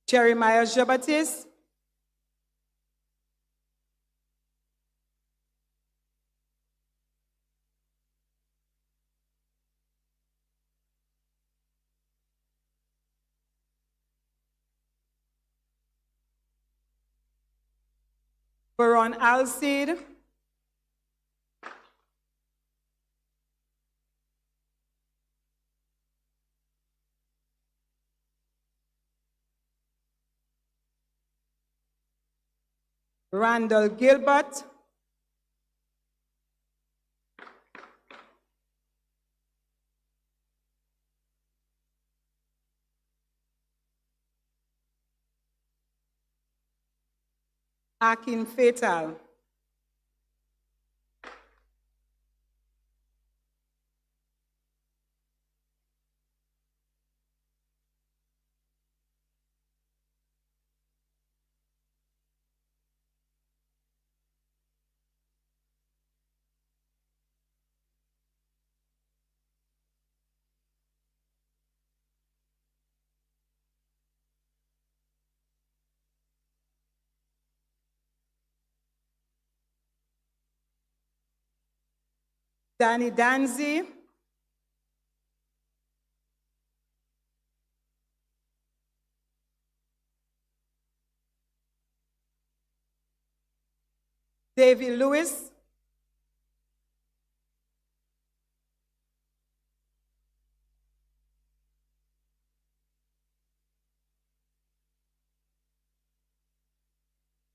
Jeremiah Jabatis, Baron Alcide, Randall Gilbert, Akin Fatal, Danny Danzi, David Lewis,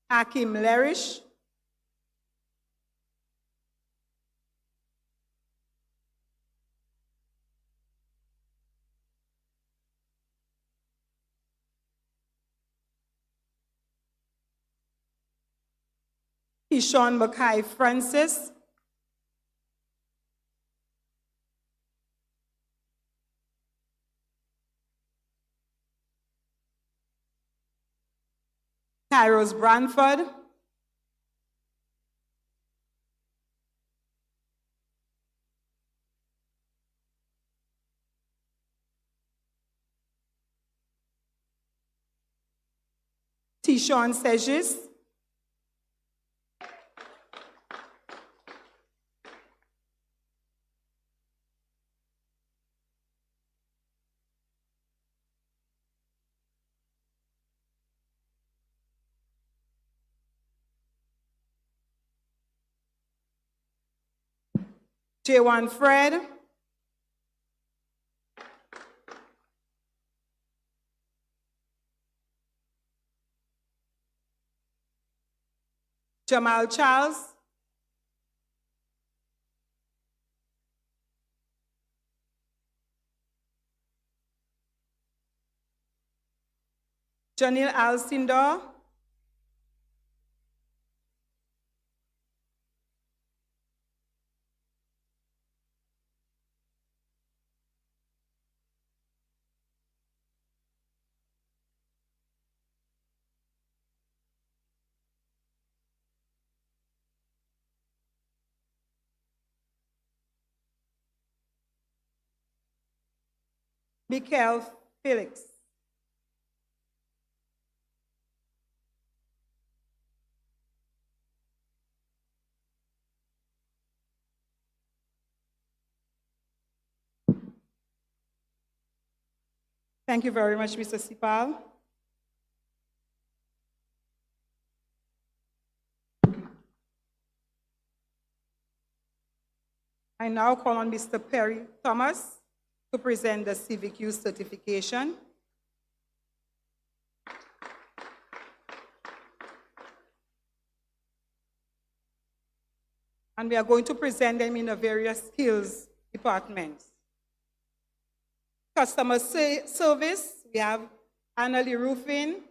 Akim Lerish, Keyshawn Mackay Francis, Kairos Branford, Tishon Segis, J1 Fred, Jamal Charles, Janil Alcindor, Mikael Felix, thank you very much, Mr. Sipal. I now call on Mr. Perry Thomas to present the Civic Youth Certification. And we are going to present them in the various skills departments. Customer service, we have Annalie Roofing,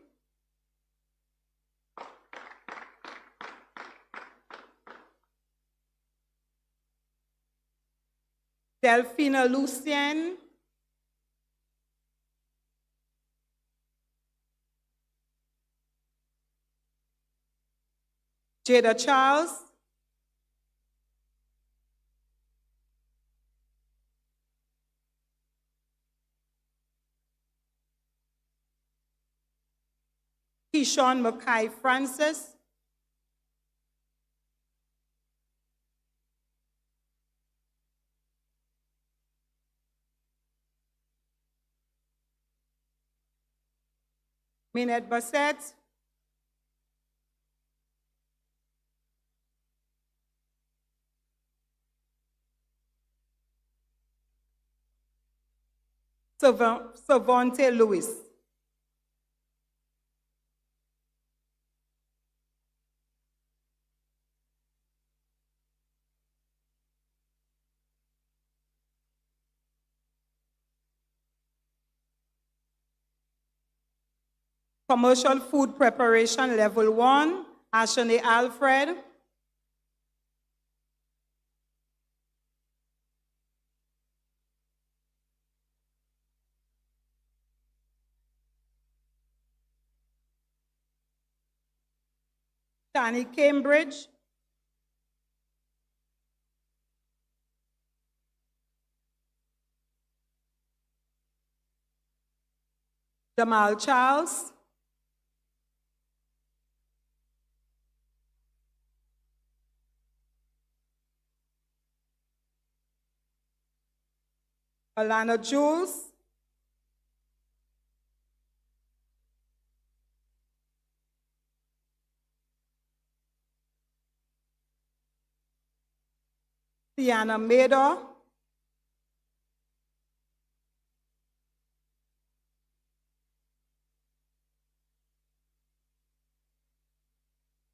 Delphina Lucien, Jada Charles, Keyshawn Mackay Francis, Minette Bassett, Savante Lewis. Commercial food preparation level 1, Ashane Alfred. Shani Cambridge. Jamal Charles. Alana Jules. Tiana Mado.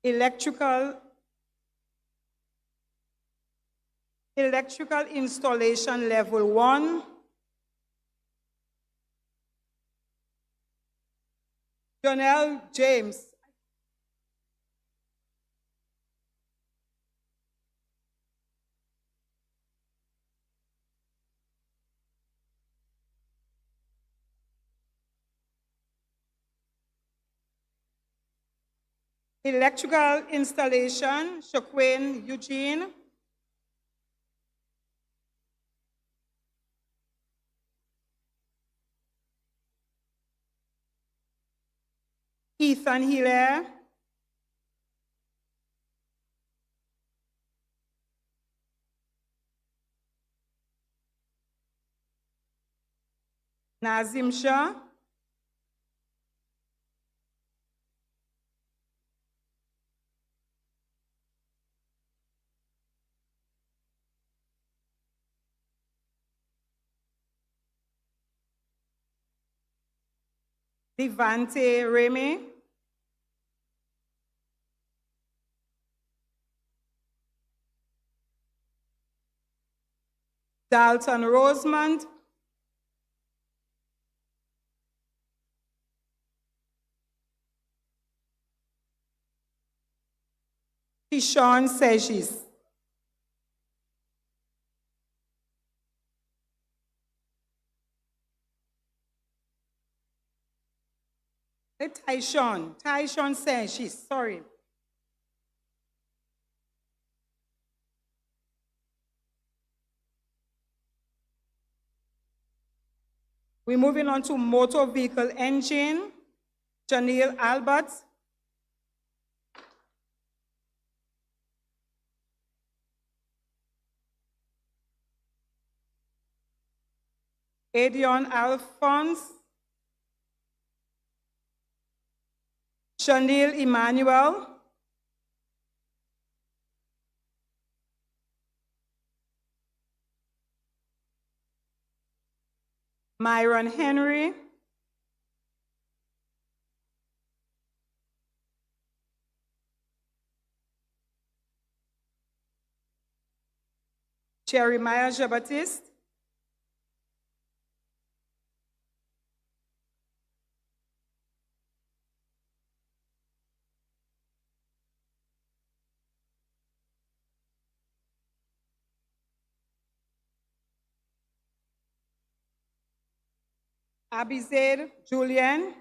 Electrical installation level 1. Jonelle James. Electrical installation, Shaquin Eugene. Ethan Hilaire. Nazim Shah. Devante Remy, Dalton Rosemond, Tishon Segis, Tyshon Segis, sorry. We're moving on to motor vehicle engine, Janelle Albert, Adion Alphonse, Chanel Emmanuel, Myron Henry, Jeremiah Jean-Baptiste, Abizade Julian,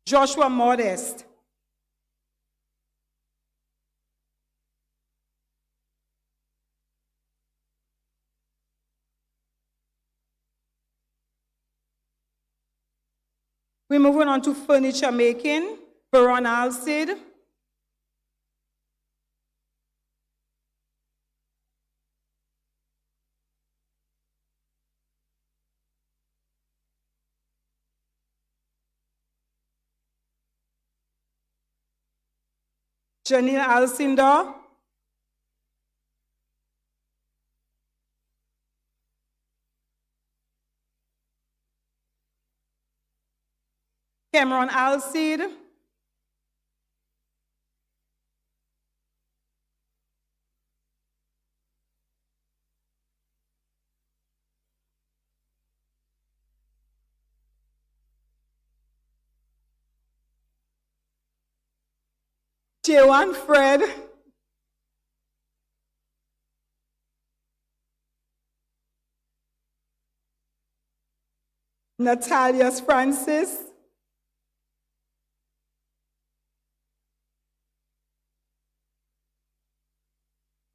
Joshua Modest, we're moving on to furniture making, Veron Alcid, Janine Alcindor, Cameron Alcid, J1 Fred, Natalia Francis,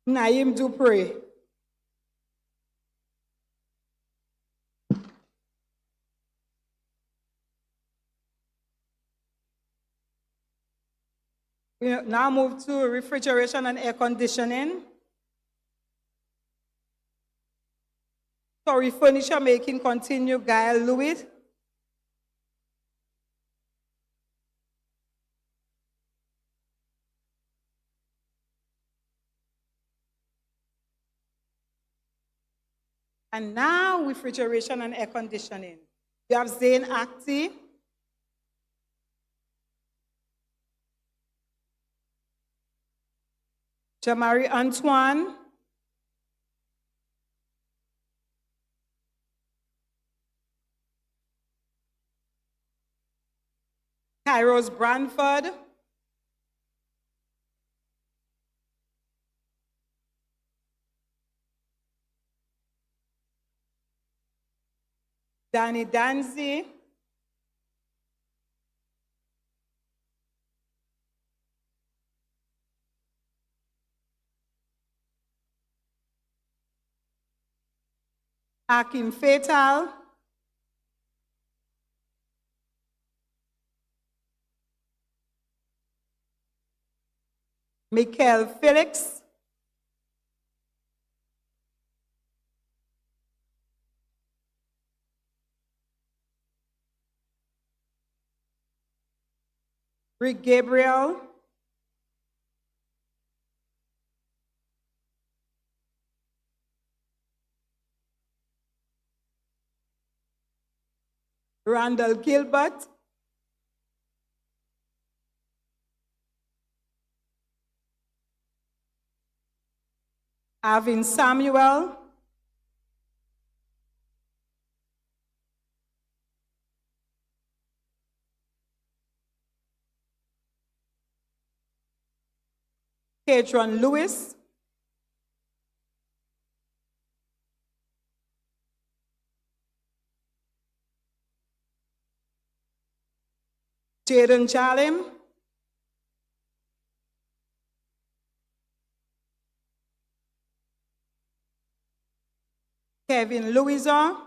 Naim Dupre. We now move to refrigeration and air conditioning. Sorry, furniture making continue, Gail Louis. And now refrigeration and air conditioning. You have Zane Acti, Jamari Antoine, Kairos Branford, Danny Danzi, Akim Fatal, Michael Felix, Rick Gabriel, Randall Gilbert, Avin Samuel, Katron Lewis, Jaden Jalim, Kevin Louisa,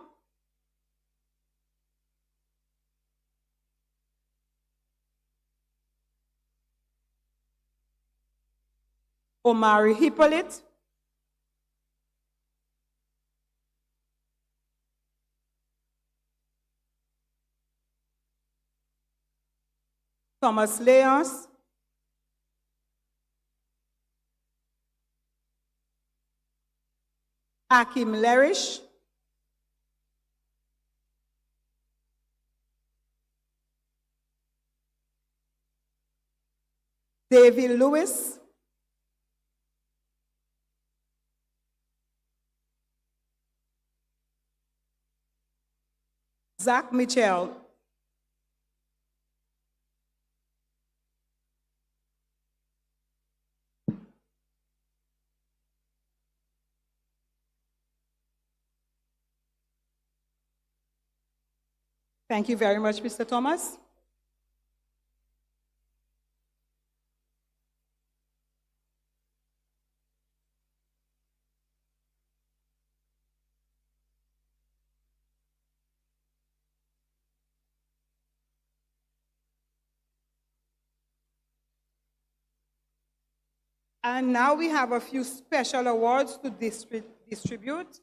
Omari Hippolyte, Thomas Leons, Akim Lerish, David Lewis, Zach Mitchell, Thank you very much, Mr. Thomas. And now we have a few special awards to distribute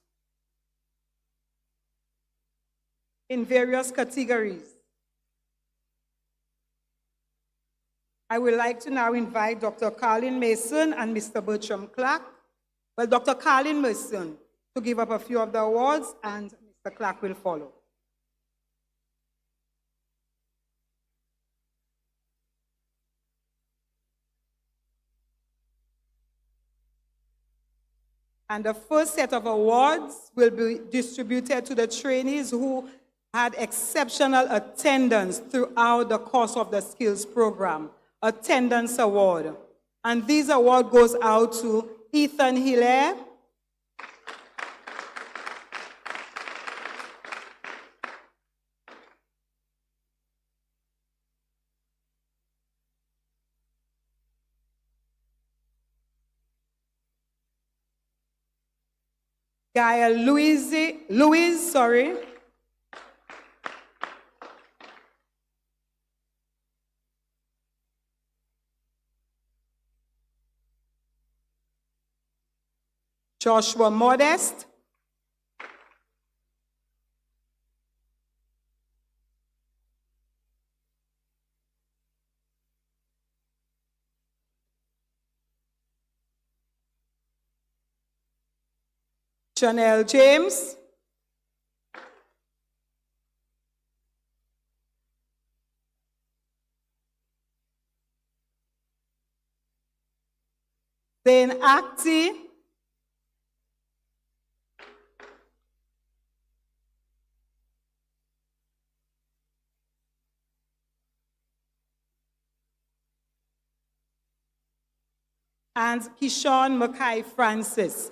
in various categories. I would like to now invite Dr. Carlin Mason and Mr. Bertram Clark. Well, Dr. Carlin Mason to give up a few of the awards, and Mr. Clark will follow. And the first set of awards will be distributed to the trainees who had exceptional attendance throughout the course of the skills program, attendance award. And this award goes out to Ethan Hilaire, Gaia Louise, Joshua Modest, Chanel James, Zane Akti, and Kishon Mackay Francis.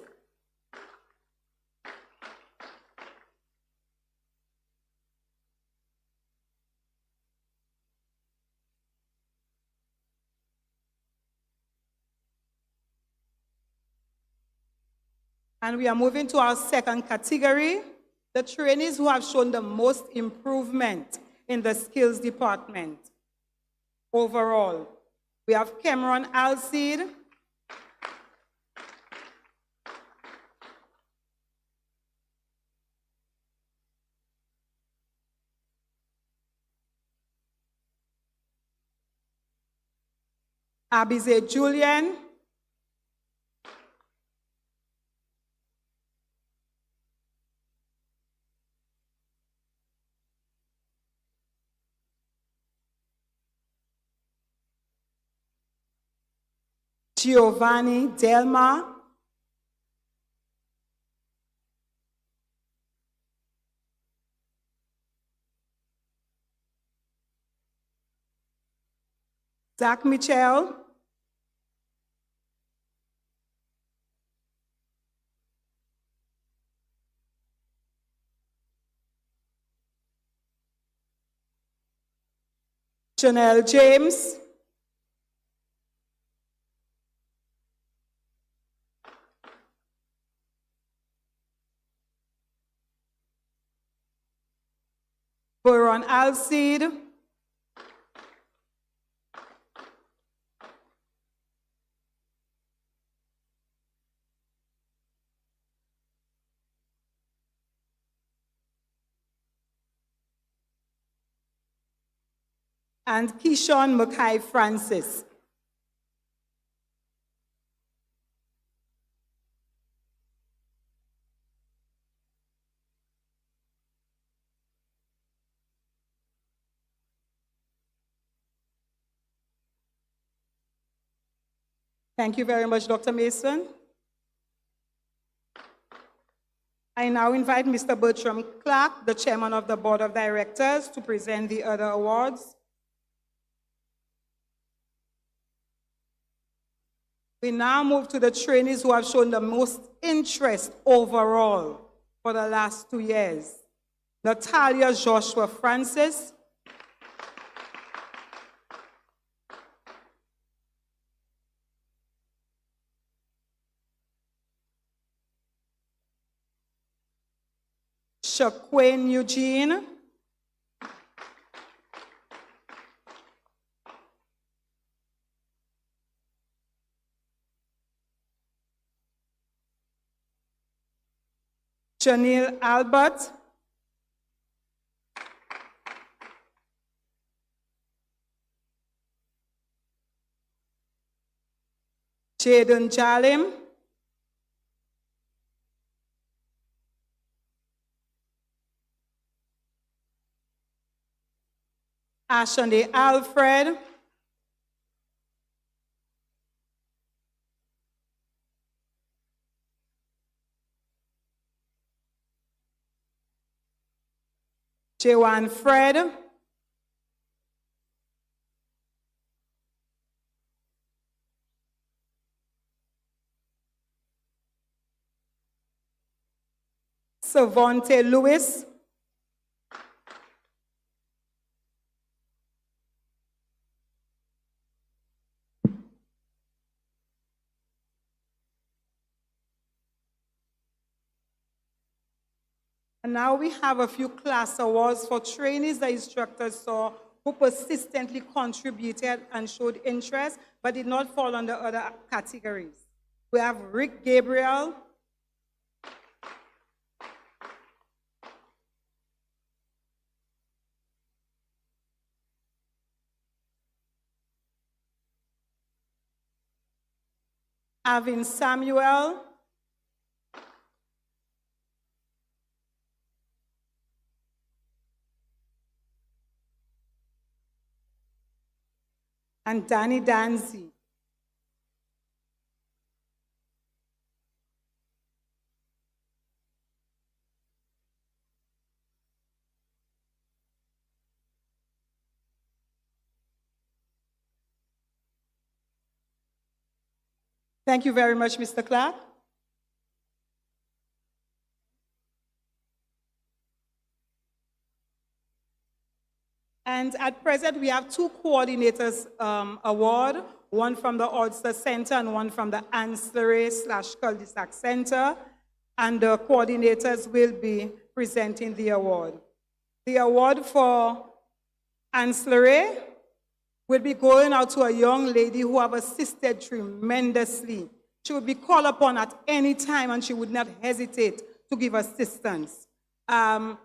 And we are moving to our second category, the trainees who have shown the most improvement in the skills department. Overall, we have Cameron Alcide, Abize Julian, Giovanni Delma, Zach Mitchell, Janelle James, Baron Alcide, and Keyshawn Mackay Francis. Thank you very much, Dr. Mason. I now invite Mr. Bertram Clark, the chairman of the Board of Directors, to present the other awards. We now move to the trainees who have shown the most interest overall for the last 2 years. Natalia Joshua Francis, Shaquane Eugene, Janelle Albert, Jaden Jalim, Ashande Alfred, Jewan Fred, Savonte Lewis, and now we have a few class awards for trainees the instructors saw who persistently contributed and showed interest but did not fall under other categories. We have Rick Gabriel, Avin Samuel, and Danny Danzi. Thank you very much, Mr. Clark. And at present, we have two coordinators award, one from the Odsan Center and one from the Ancillary/Cul-de-sac Center. And the coordinators will be presenting the award. The award for Ancillary will be going out to a young lady who have assisted tremendously. She would be called upon at any time and she would not hesitate to give assistance.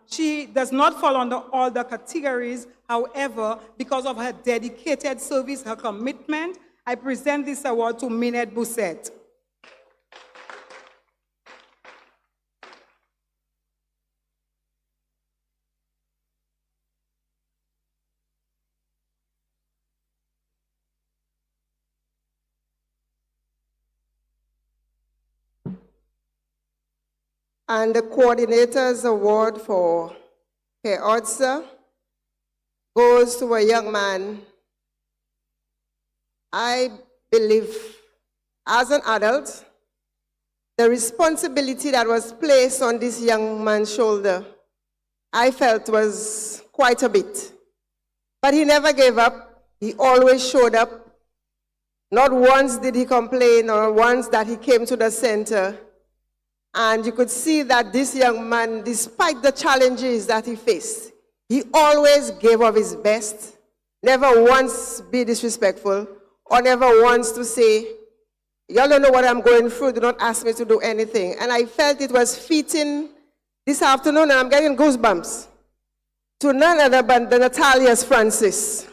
She does not fall under all the categories. However, because of her dedicated service, her commitment, I present this award to Minette Bousset. And the Coordinator's Award for Odsan goes to a young man. I believe, as an adult, the responsibility that was placed on this young man's shoulder, I felt was quite a bit. But he never gave up. He always showed up. Not once did he complain, or once that he came to the center. And you could see that this young man, despite the challenges that he faced, he always gave of his best, never once be disrespectful, or never once to say, y'all don't know what I'm going through, do not ask me to do anything. And I felt it was fitting this afternoon, and I'm getting goosebumps, to none other than the Natalia's Francis.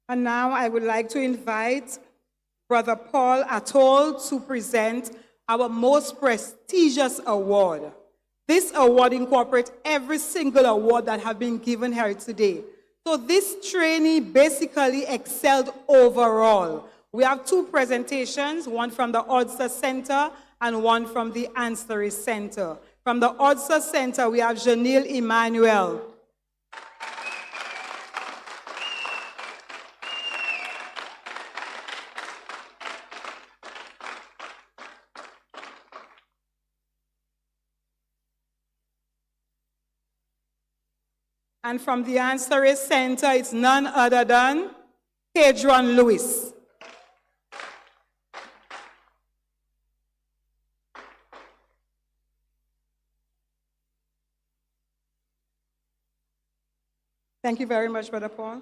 And now I would like to invite Brother Paul Atoll to present our most prestigious award. This award incorporates every single award that have been given here today. So this trainee basically excelled overall. We have two presentations, one from the Odsan Center and one from the Ansari Center. From the Odsan Center, we have Janelle Emmanuel. And from the Ansari Center, it's none other than Pedron Lewis. Thank you very much, Brother Paul.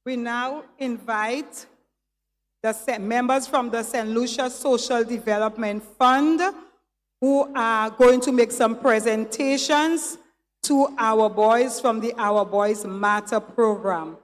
We now invite the members from the St. Lucia Social Development Fund who are going to make some presentations to our boys from the Our Boys Matter program.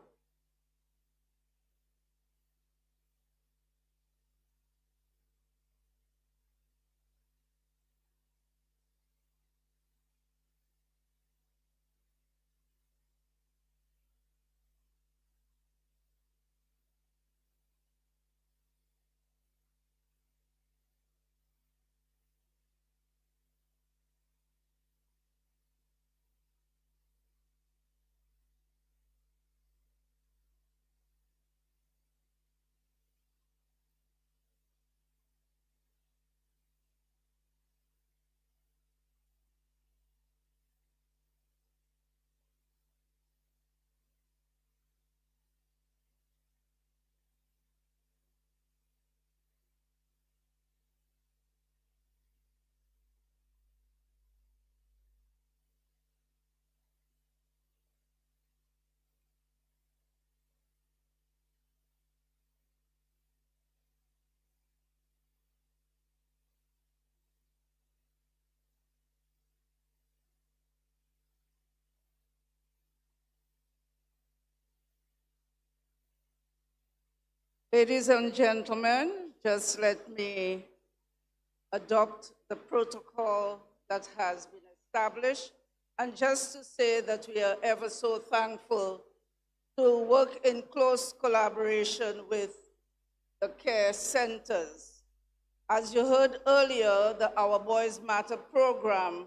Ladies and gentlemen, just let me adopt the protocol that has been established, and just to say that we are ever so thankful to work in close collaboration with the care centers. As you heard earlier, the Our Boys Matter program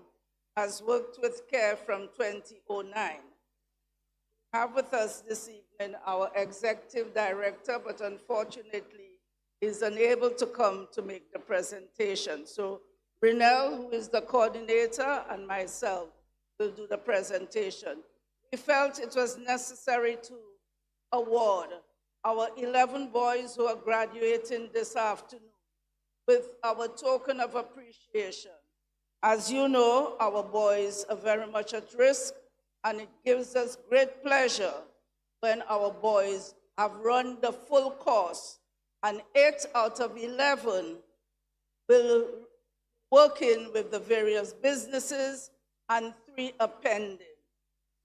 has worked with care from 2009. Have with us this evening our executive director, but unfortunately is unable to come to make the presentation. So Renewal, who is the coordinator, and myself will do the presentation. We felt it was necessary to award our 11 boys who are graduating this afternoon with our token of appreciation. As you know, our boys are very much at risk, and it gives us great pleasure when our boys have run the full course, and 8 out of 11 will work in with the various businesses, and 3 are pending.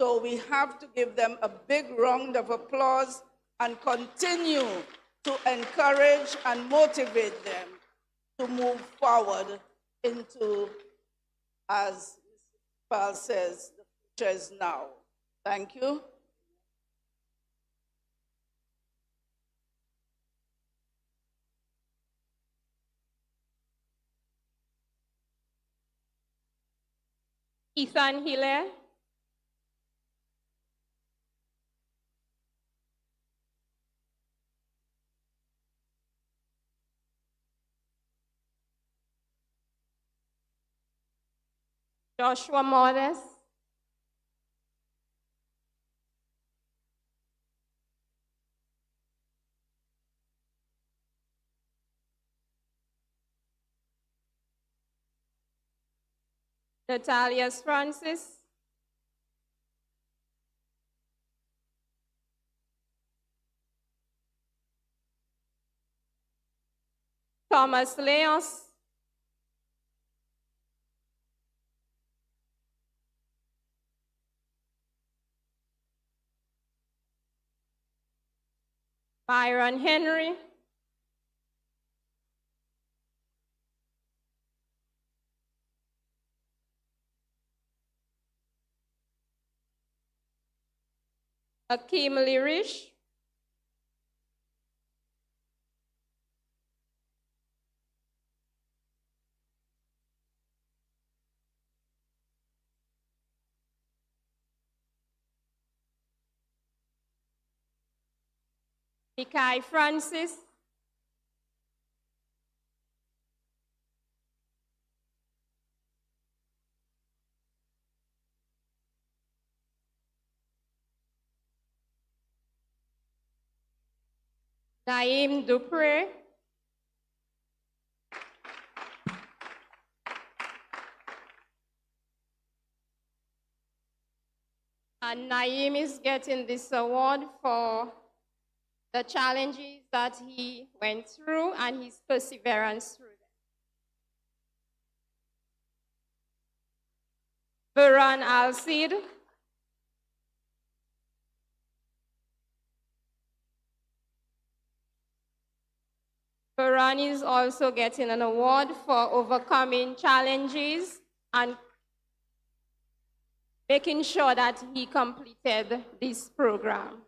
So we have to give them a big round of applause and continue to encourage and motivate them to move forward into, as Mr. Paul says, the future is now. Thank you. Ethan Hiller. Joshua Morris. Natalia Francis. Thomas Leos. Byron Henry. Akeem Lirish. Mikai Francis. Naeem Dupre. And Naeem is getting this award for the challenges that he went through and his perseverance through them. Veron Alcid. Veron is also getting an award for overcoming challenges and making sure that he completed this program.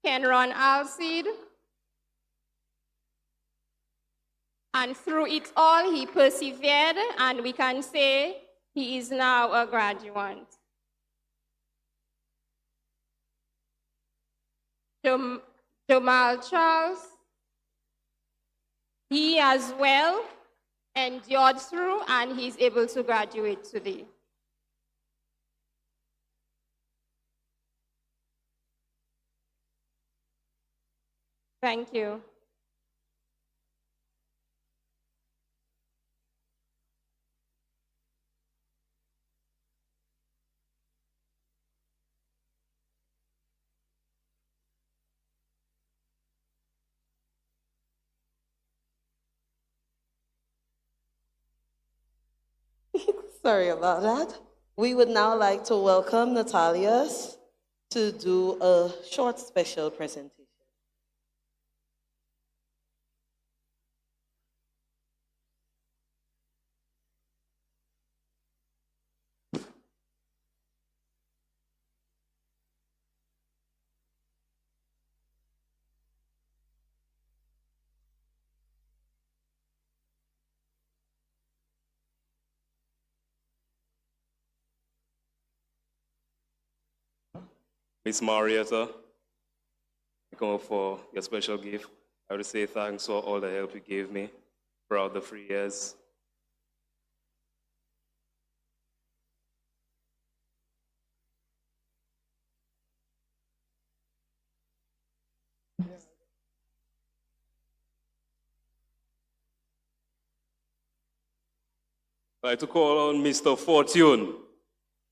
Kenron Alcid. And through it all, he persevered, and we can say he is now a graduate. Jamal Charles, he as well endured through, and he's able to graduate today. Thank you. Sorry about that. We would now like to welcome Natalia to do a short special presentation. Miss Marietta, thank you for your special gift. I would say thanks for all the help you gave me throughout the 3 years. I'd like to call on Mr. Fortune.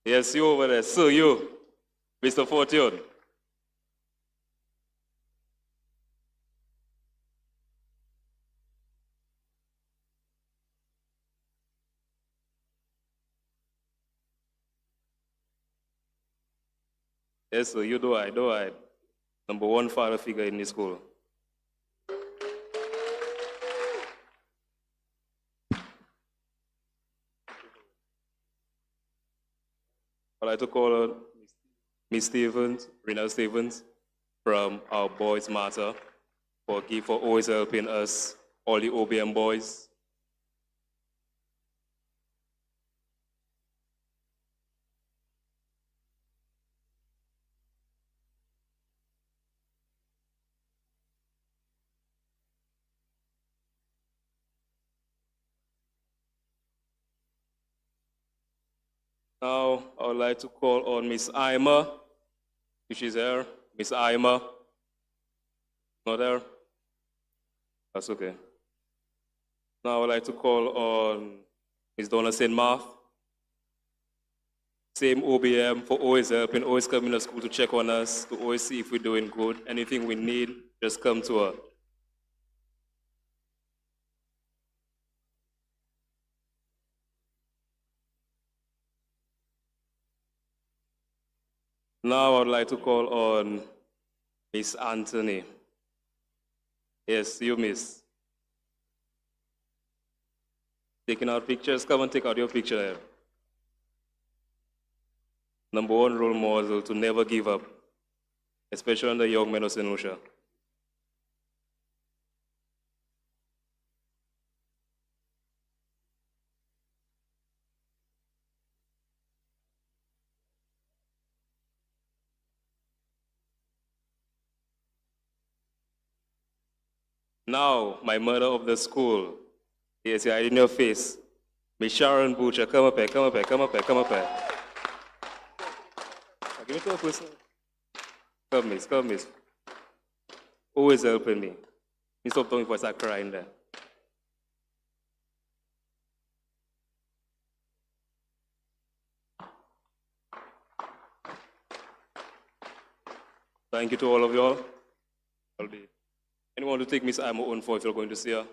Yes, you over there. Sir, you. Mr. Fortune. Yes, sir, you do I. Number one father figure in the school. I'd like to call on Miss Stevens, Renewal Stevens, from our Boys Matter, for always helping us, all the OBM boys. Now, I would like to call on Miss Ima, if she's here. Miss Ima. Not there? That's okay. Now, I would like to call on Miss Donna St. Marth. Same OBM, for always helping, always coming to school to check on us, to always see if we're doing good. Anything we need, just come to her. Now I would like to call on Miss Anthony. Yes, you, Miss. Taking out pictures, come and take out your picture here. Number one role model to never give up, especially on the young men of St. Lucia. Now, my mother of the school. Yes, you're in your face. Miss Sharon Butcher, come up here. Give me to a person. Come, miss. Always helping me. You stop talking before I start crying there. Thank you to all of y'all. Anyone to take Miss Imo on for if you're going to see her?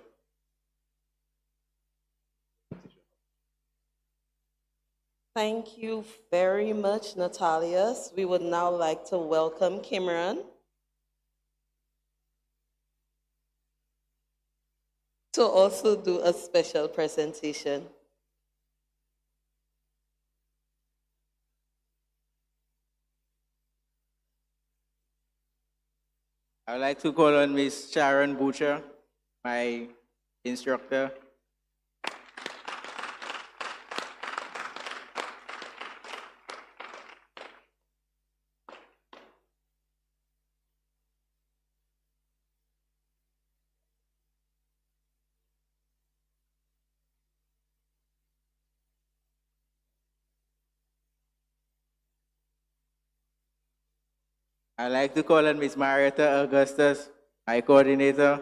Thank you very much, Natalias. We would now like to welcome Cameron to also do a special presentation. I would like to call on Miss Sharon Butcher, my instructor. I'd like to call on Miss Marietta Augustus, my coordinator.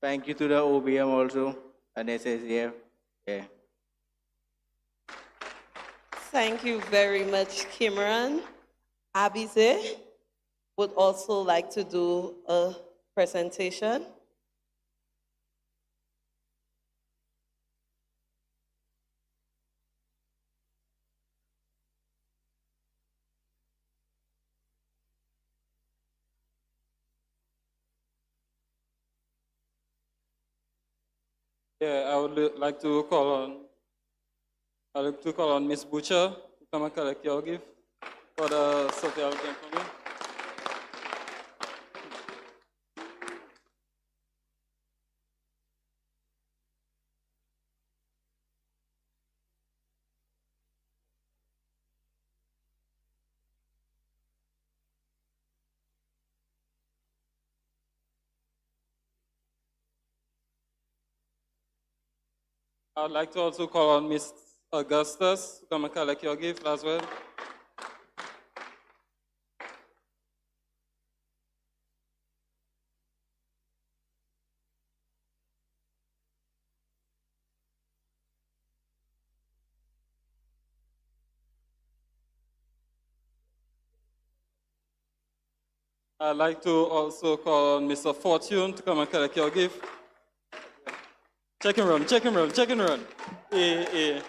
Thank you to the OBM also, and SSDF. Yeah. Thank you very much, Cameron. Abize would also like to do a presentation. Yeah, I would like to call on Miss Butcher to come and collect your gift for the social game for me. I'd like to also call on Miss Augustus to come and collect your gift as well. I'd like to also call on Mr. Fortune to come and collect your gift. Check and run, check and run, check and run. Eh.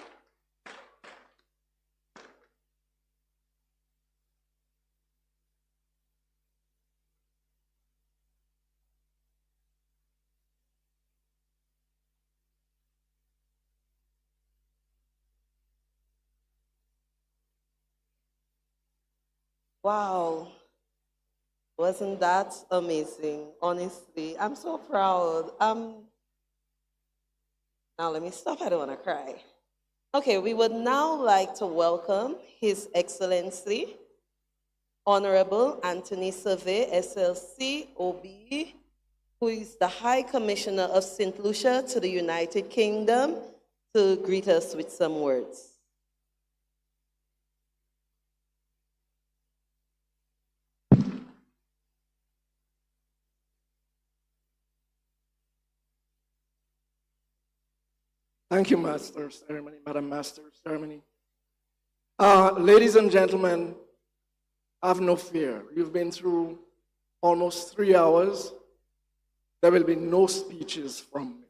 Wow. Wasn't that amazing? Honestly, I'm so proud. Now let me stop. I don't want to cry. Okay, we would now like to welcome His Excellency, Honorable Anthony Survey, SLC, OBE, who is the High Commissioner of St. Lucia to the United Kingdom, to greet us with some words. Thank you, Master of Ceremony, Madam Master of Ceremony. Ladies and gentlemen, have no fear. You've been through almost 3 hours. There will be no speeches from me.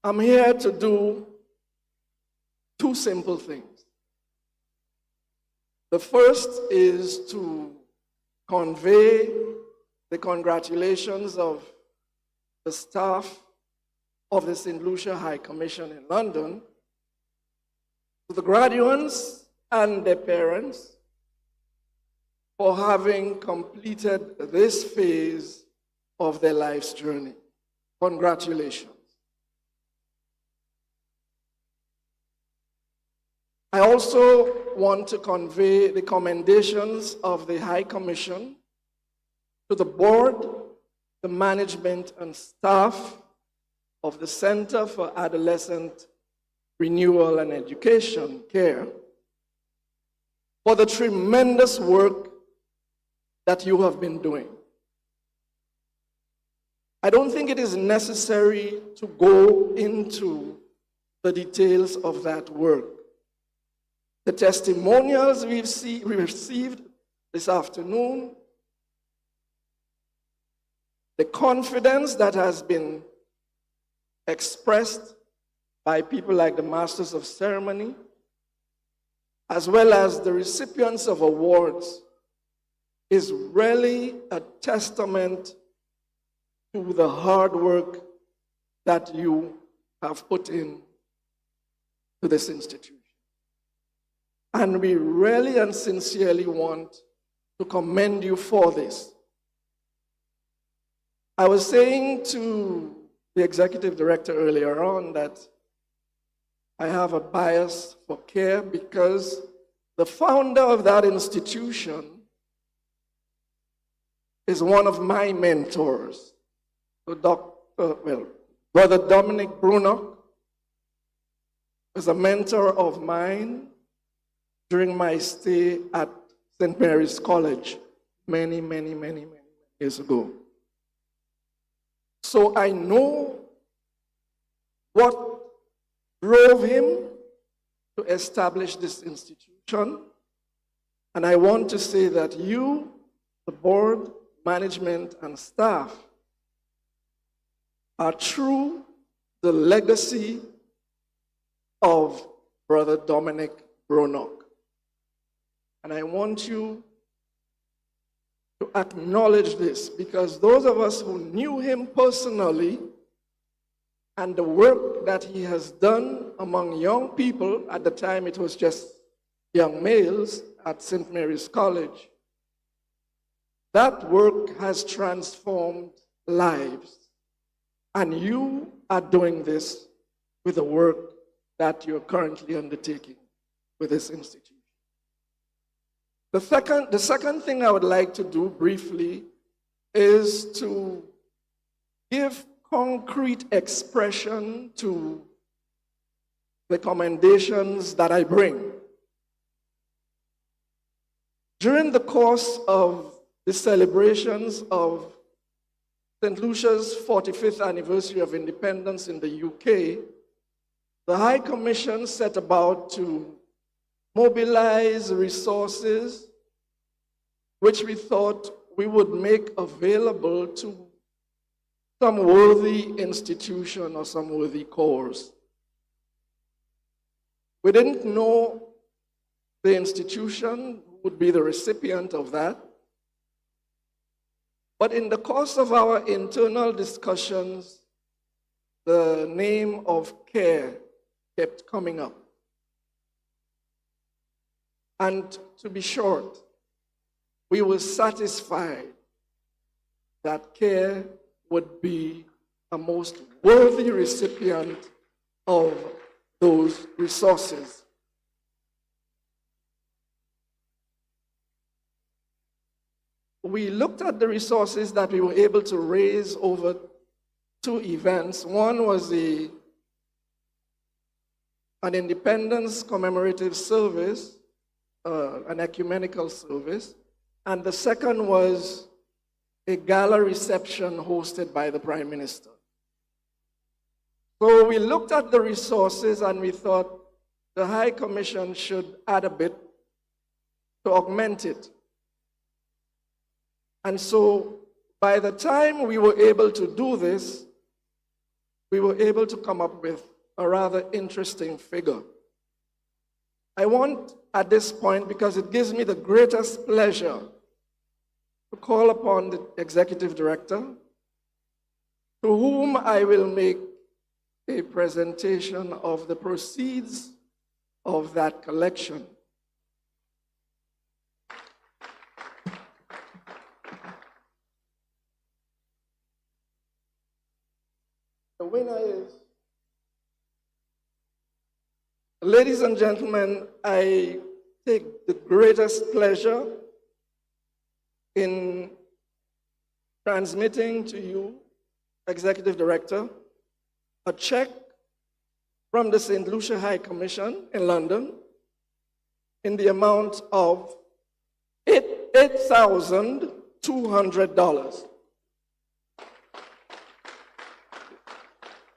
I'm here to do 2 simple things. The first is to convey the congratulations of the staff of the St. Lucia High Commission in London to the graduates and their parents for having completed this phase of their life's journey. Congratulations. I also want to convey the commendations of the High Commission to the board, the management, and staff of the Center for Adolescent Renewal and Education Care for the tremendous work that you have been doing. I don't think it is necessary to go into the details of that work. The testimonials we received this afternoon, the confidence that has been expressed by people like the Masters of Ceremony, as well as the recipients of awards, is really a testament to the hard work that you have put in to this institution. And we really and sincerely want to commend you for this. I was saying to the executive director earlier on that I have a bias for care because the founder of that institution is one of my mentors, Brother Dominic Brunock was a mentor of mine during my stay at St. Mary's College many years ago. So I know what drove him to establish this institution, and I want to say that you, the board, management, and staff are true the legacy of Brother Dominic Brunock. And I want you to acknowledge this, because those of us who knew him personally and the work that he has done among young people, at the time it was just young males at St. Mary's College, that work has transformed lives. And you are doing this with the work that you're currently undertaking with this institution. The second thing I would like to do briefly is to give concrete expression to recommendations that I bring. During the course of the celebrations of St. Lucia's 45th anniversary of independence in the UK, the High Commission set about to mobilize resources which we thought we would make available to some worthy institution or some worthy cause. We didn't know the institution would be the recipient of that, but in the course of our internal discussions, the name of CARE kept coming up. And to be short, we were satisfied that CARE would be a most worthy recipient of those resources. We looked at the resources that we were able to raise over two events. One was an independence commemorative service, an ecumenical service, and the second was a gala reception hosted by the Prime Minister. So we looked at the resources and we thought the High Commission should add a bit to augment it. And so by the time we were able to do this, we were able to come up with a rather interesting figure. I want at this point, because it gives me the greatest pleasure, to call upon the Executive Director, to whom I will make a presentation of the proceeds of that collection. The winner is, ladies and gentlemen, I take the greatest pleasure in transmitting to you, Executive Director, a check from the St. Lucia High Commission in London in the amount of $8,200.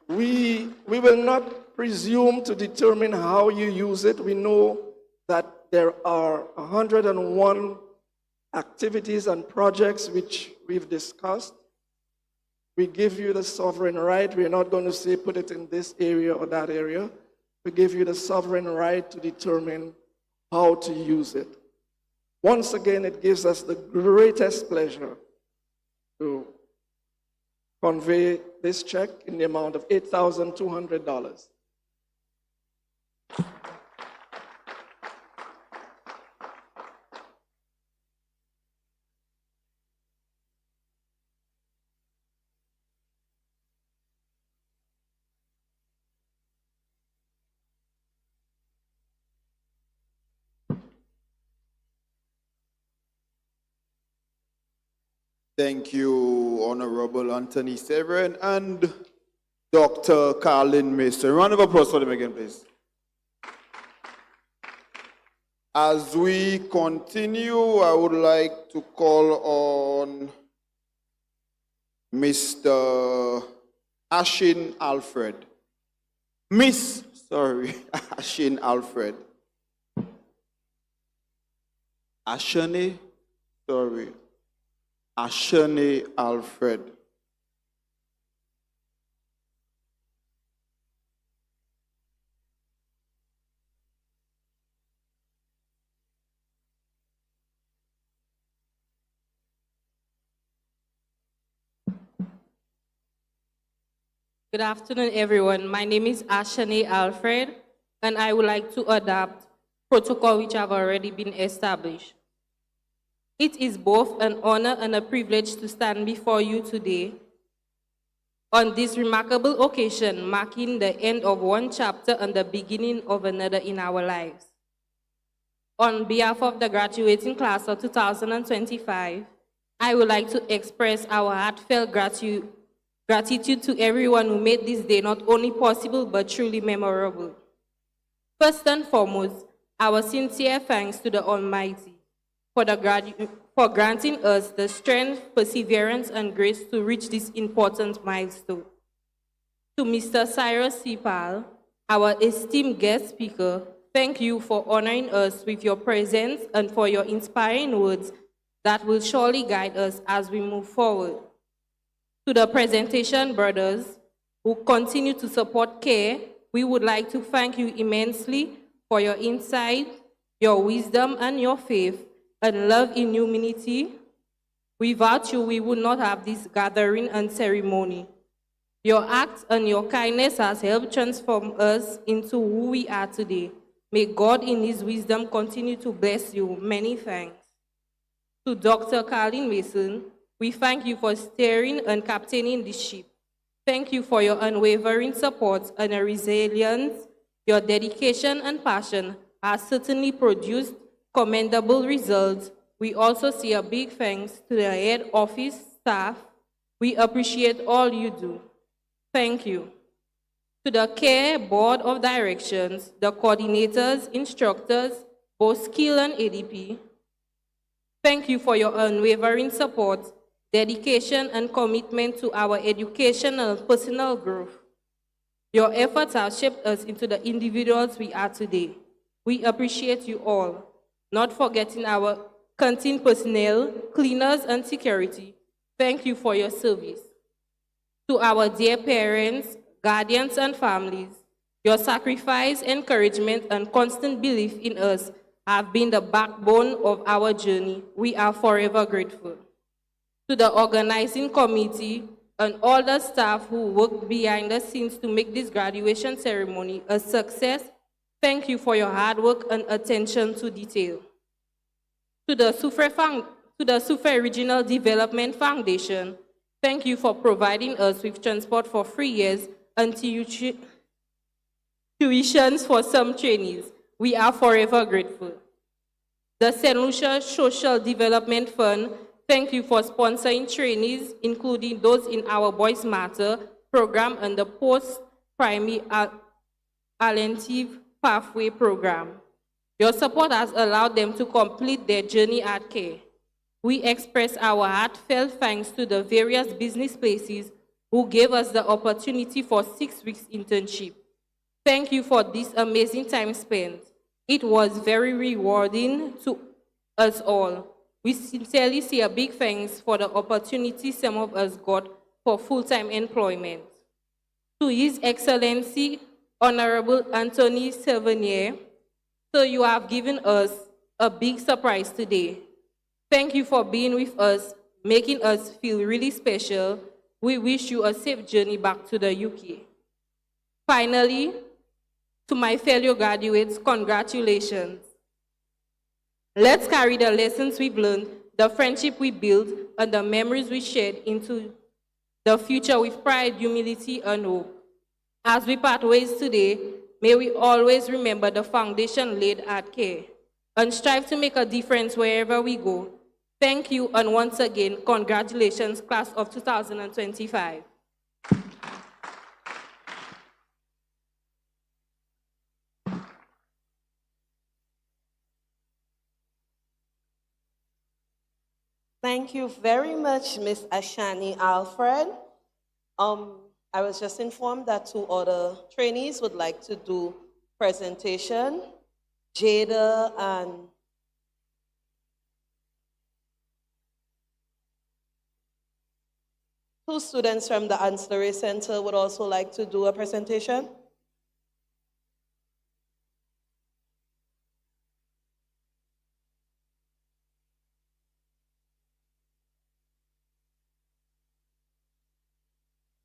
We will not presume to determine how you use it. We know that there are 101 activities and projects which we've discussed. We give you the sovereign right. We're not going to say put it in this area or that area. We give you the sovereign right to determine how to use it. Once again, it gives us the greatest pleasure to convey this check in the amount of $8,200. Thank you, Honorable Anthony Severin and Dr. Carlin Mason. Round of applause for them again, please. As we continue, I would like to call on Mr. Ashin Alfred. Ashin Alfred. Ashani Alfred. Good afternoon, everyone. My name is Ashani Alfred, and I would like to adopt protocol which have already been established. It is both an honor and a privilege to stand before you today on this remarkable occasion, marking the end of one chapter and the beginning of another in our lives. On behalf of the graduating class of 2025, I would like to express our heartfelt gratitude to everyone who made this day not only possible but truly memorable. First and foremost, our sincere thanks to the Almighty for granting us the strength, perseverance, and grace to reach this important milestone. To Mr. Cyrus Sipal, our esteemed guest speaker, thank you for honoring us with your presence and for your inspiring words that will surely guide us as we move forward. To the presentation brothers who continue to support CARE, we would like to thank you immensely for your insight, your wisdom, and your faith and love in humanity. Without you, we would not have this gathering and ceremony. Your act and your kindness has helped transform us into who we are today. May God in his wisdom continue to bless you. Many thanks. To Dr. Carlin Mason, we thank you for steering and captaining this ship. Thank you for your unwavering support and your resilience. Your dedication and passion has certainly produced commendable results. We also say a big thanks to the head office staff. We appreciate all you do. Thank you. To the CARE Board of Directions, the coordinators, instructors, both skill and ADP, thank you for your unwavering support, dedication, and commitment to our educational and personal growth. Your efforts have shaped us into the individuals we are today. We appreciate you all, not forgetting our canteen personnel, cleaners, and security. Thank you for your service. To our dear parents, guardians, and families, your sacrifice, encouragement, and constant belief in us have been the backbone of our journey. We are forever grateful. To the organizing committee and all the staff who worked behind the scenes to make this graduation ceremony a success, thank you for your hard work and attention to detail. To the Sufre Regional Development Foundation, thank you for providing us with transport for 3 years and tuitions for some trainees. We are forever grateful. The St. Lucia Social Development Fund, thank you for sponsoring trainees, including those in our Boys Matter program and the post-primary Allentive Pathway program. Your support has allowed them to complete their journey at CARE. We express our heartfelt thanks to the various business places who gave us the opportunity for 6 weeks internship. Thank you for this amazing time spent. It was very rewarding to us all. We sincerely say a big thanks for the opportunity some of us got for full-time employment. To His Excellency, Honorable Anthony Sevenier, so you have given us a big surprise today. Thank you for being with us, making us feel really special. We wish you a safe journey back to the UK. Finally, to my fellow graduates, congratulations. Let's carry the lessons we've learned, the friendship we built, and the memories we shared into the future with pride, humility, and hope. As we part ways today, may we always remember the foundation laid at CARE and strive to make a difference wherever we go. Thank you, and once again, congratulations, class of 2025. Thank you very much, Ms. Ashani Alfred. I was just informed that 2 other trainees would like to do presentation. Jada and two students from the Ancillary Center would also like to do a presentation.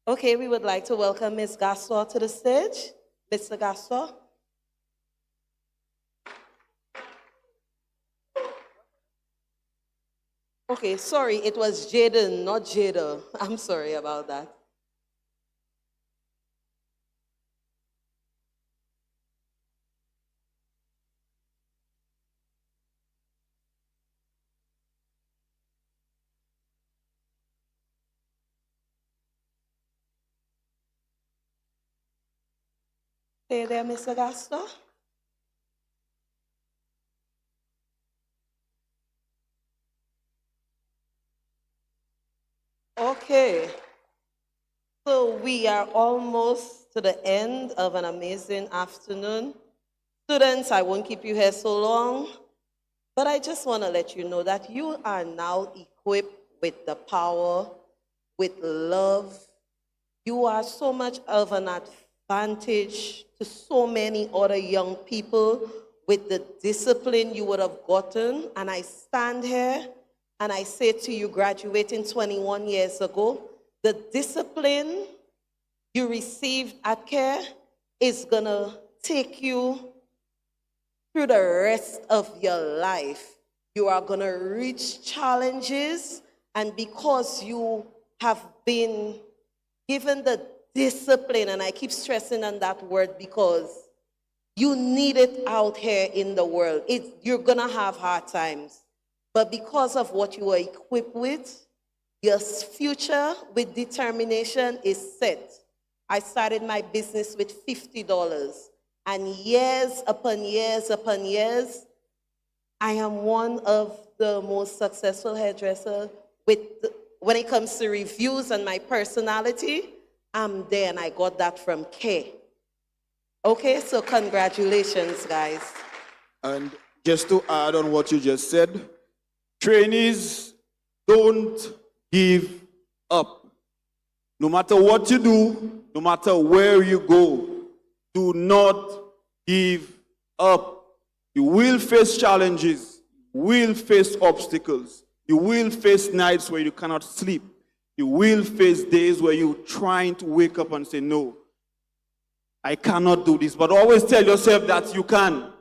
Okay, we would like to welcome Ms. Gastor to the stage. Mr. Gastor. Okay, sorry, it was Jaden, not Jada. I'm sorry about that. Stay there, Mr. Gaston. Okay. So we are almost to the end of an amazing afternoon. Students, I won't keep you here so long, but I just want to let you know that you are now equipped with the power, with love. You are so much of an advantage to so many other young people with the discipline you would have gotten. And I stand here and I say to you, graduating 21 years ago, the discipline you received at CARE is going to take you through the rest of your life. You are going to reach challenges, and because you have been given the discipline, and I keep stressing on that word because you need it out here in the world. You're going to have hard times, but because of what you are equipped with, your future with determination is set. I started my business with $50, and years upon years upon years, I am one of the most successful hairdressers when it comes to reviews and my personality. I'm there, and I got that from K. Okay, so congratulations, guys. And just to add on what you just said, trainees, don't give up. No matter what you do, no matter where you go, do not give up. You will face challenges, you will face obstacles, you will face nights where you cannot sleep, you will face days where you're trying to wake up and say, no, I cannot do this. But always tell yourself that you can.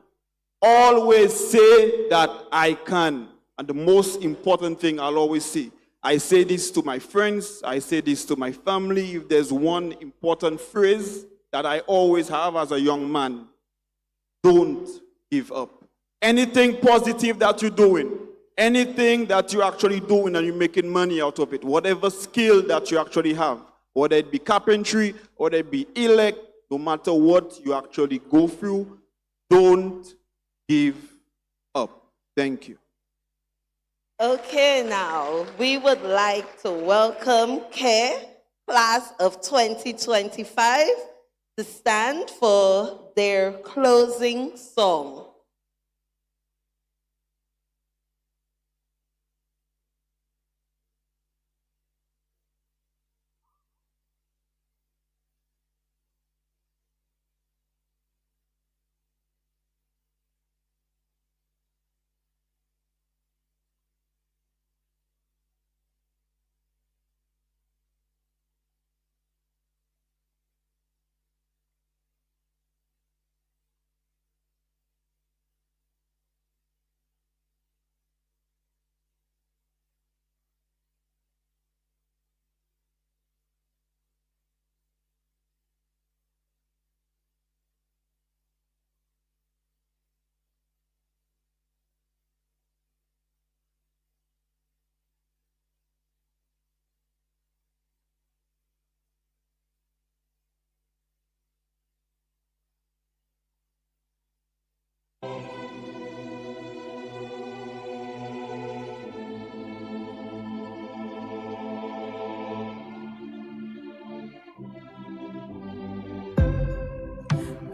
Always say that I can. And the most important thing I'll always say, I say this to my friends, I say this to my family. If there's one important phrase that I always have as a young man, don't give up. Anything positive that you're doing, anything that you're actually doing and you're making money out of it, whatever skill that you actually have, whether it be carpentry, whether it be elect, no matter what you actually go through, don't give up. Thank you. Okay, now we would like to welcome CARE class of 2025 to stand for their closing song.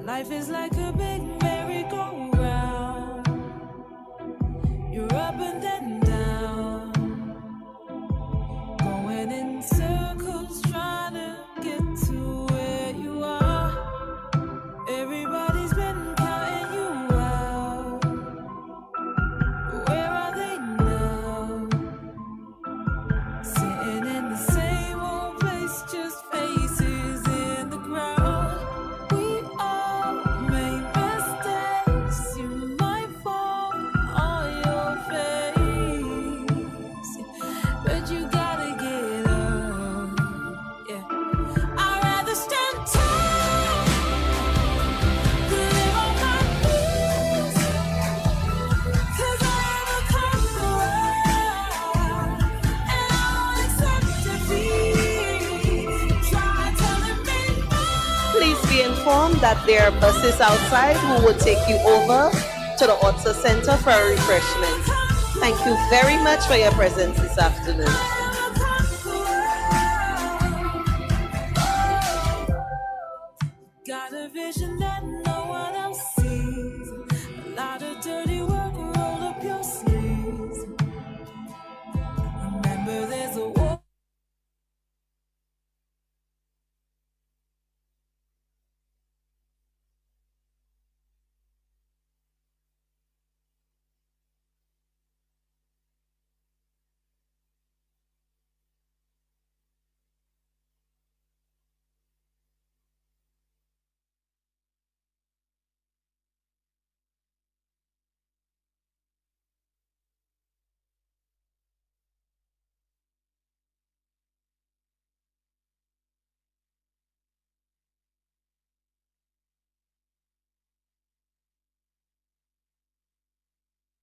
Life is like a big merry-go-round. You're up and then down, going in circles, trying to get to where you are. Everybody's been counting you out. Where are they now? Sitting in the same old place, just faces in the crowd. Informed that there are buses outside who will take you over to the Odsan Center for a refreshment. Thank you very much for your presence this afternoon.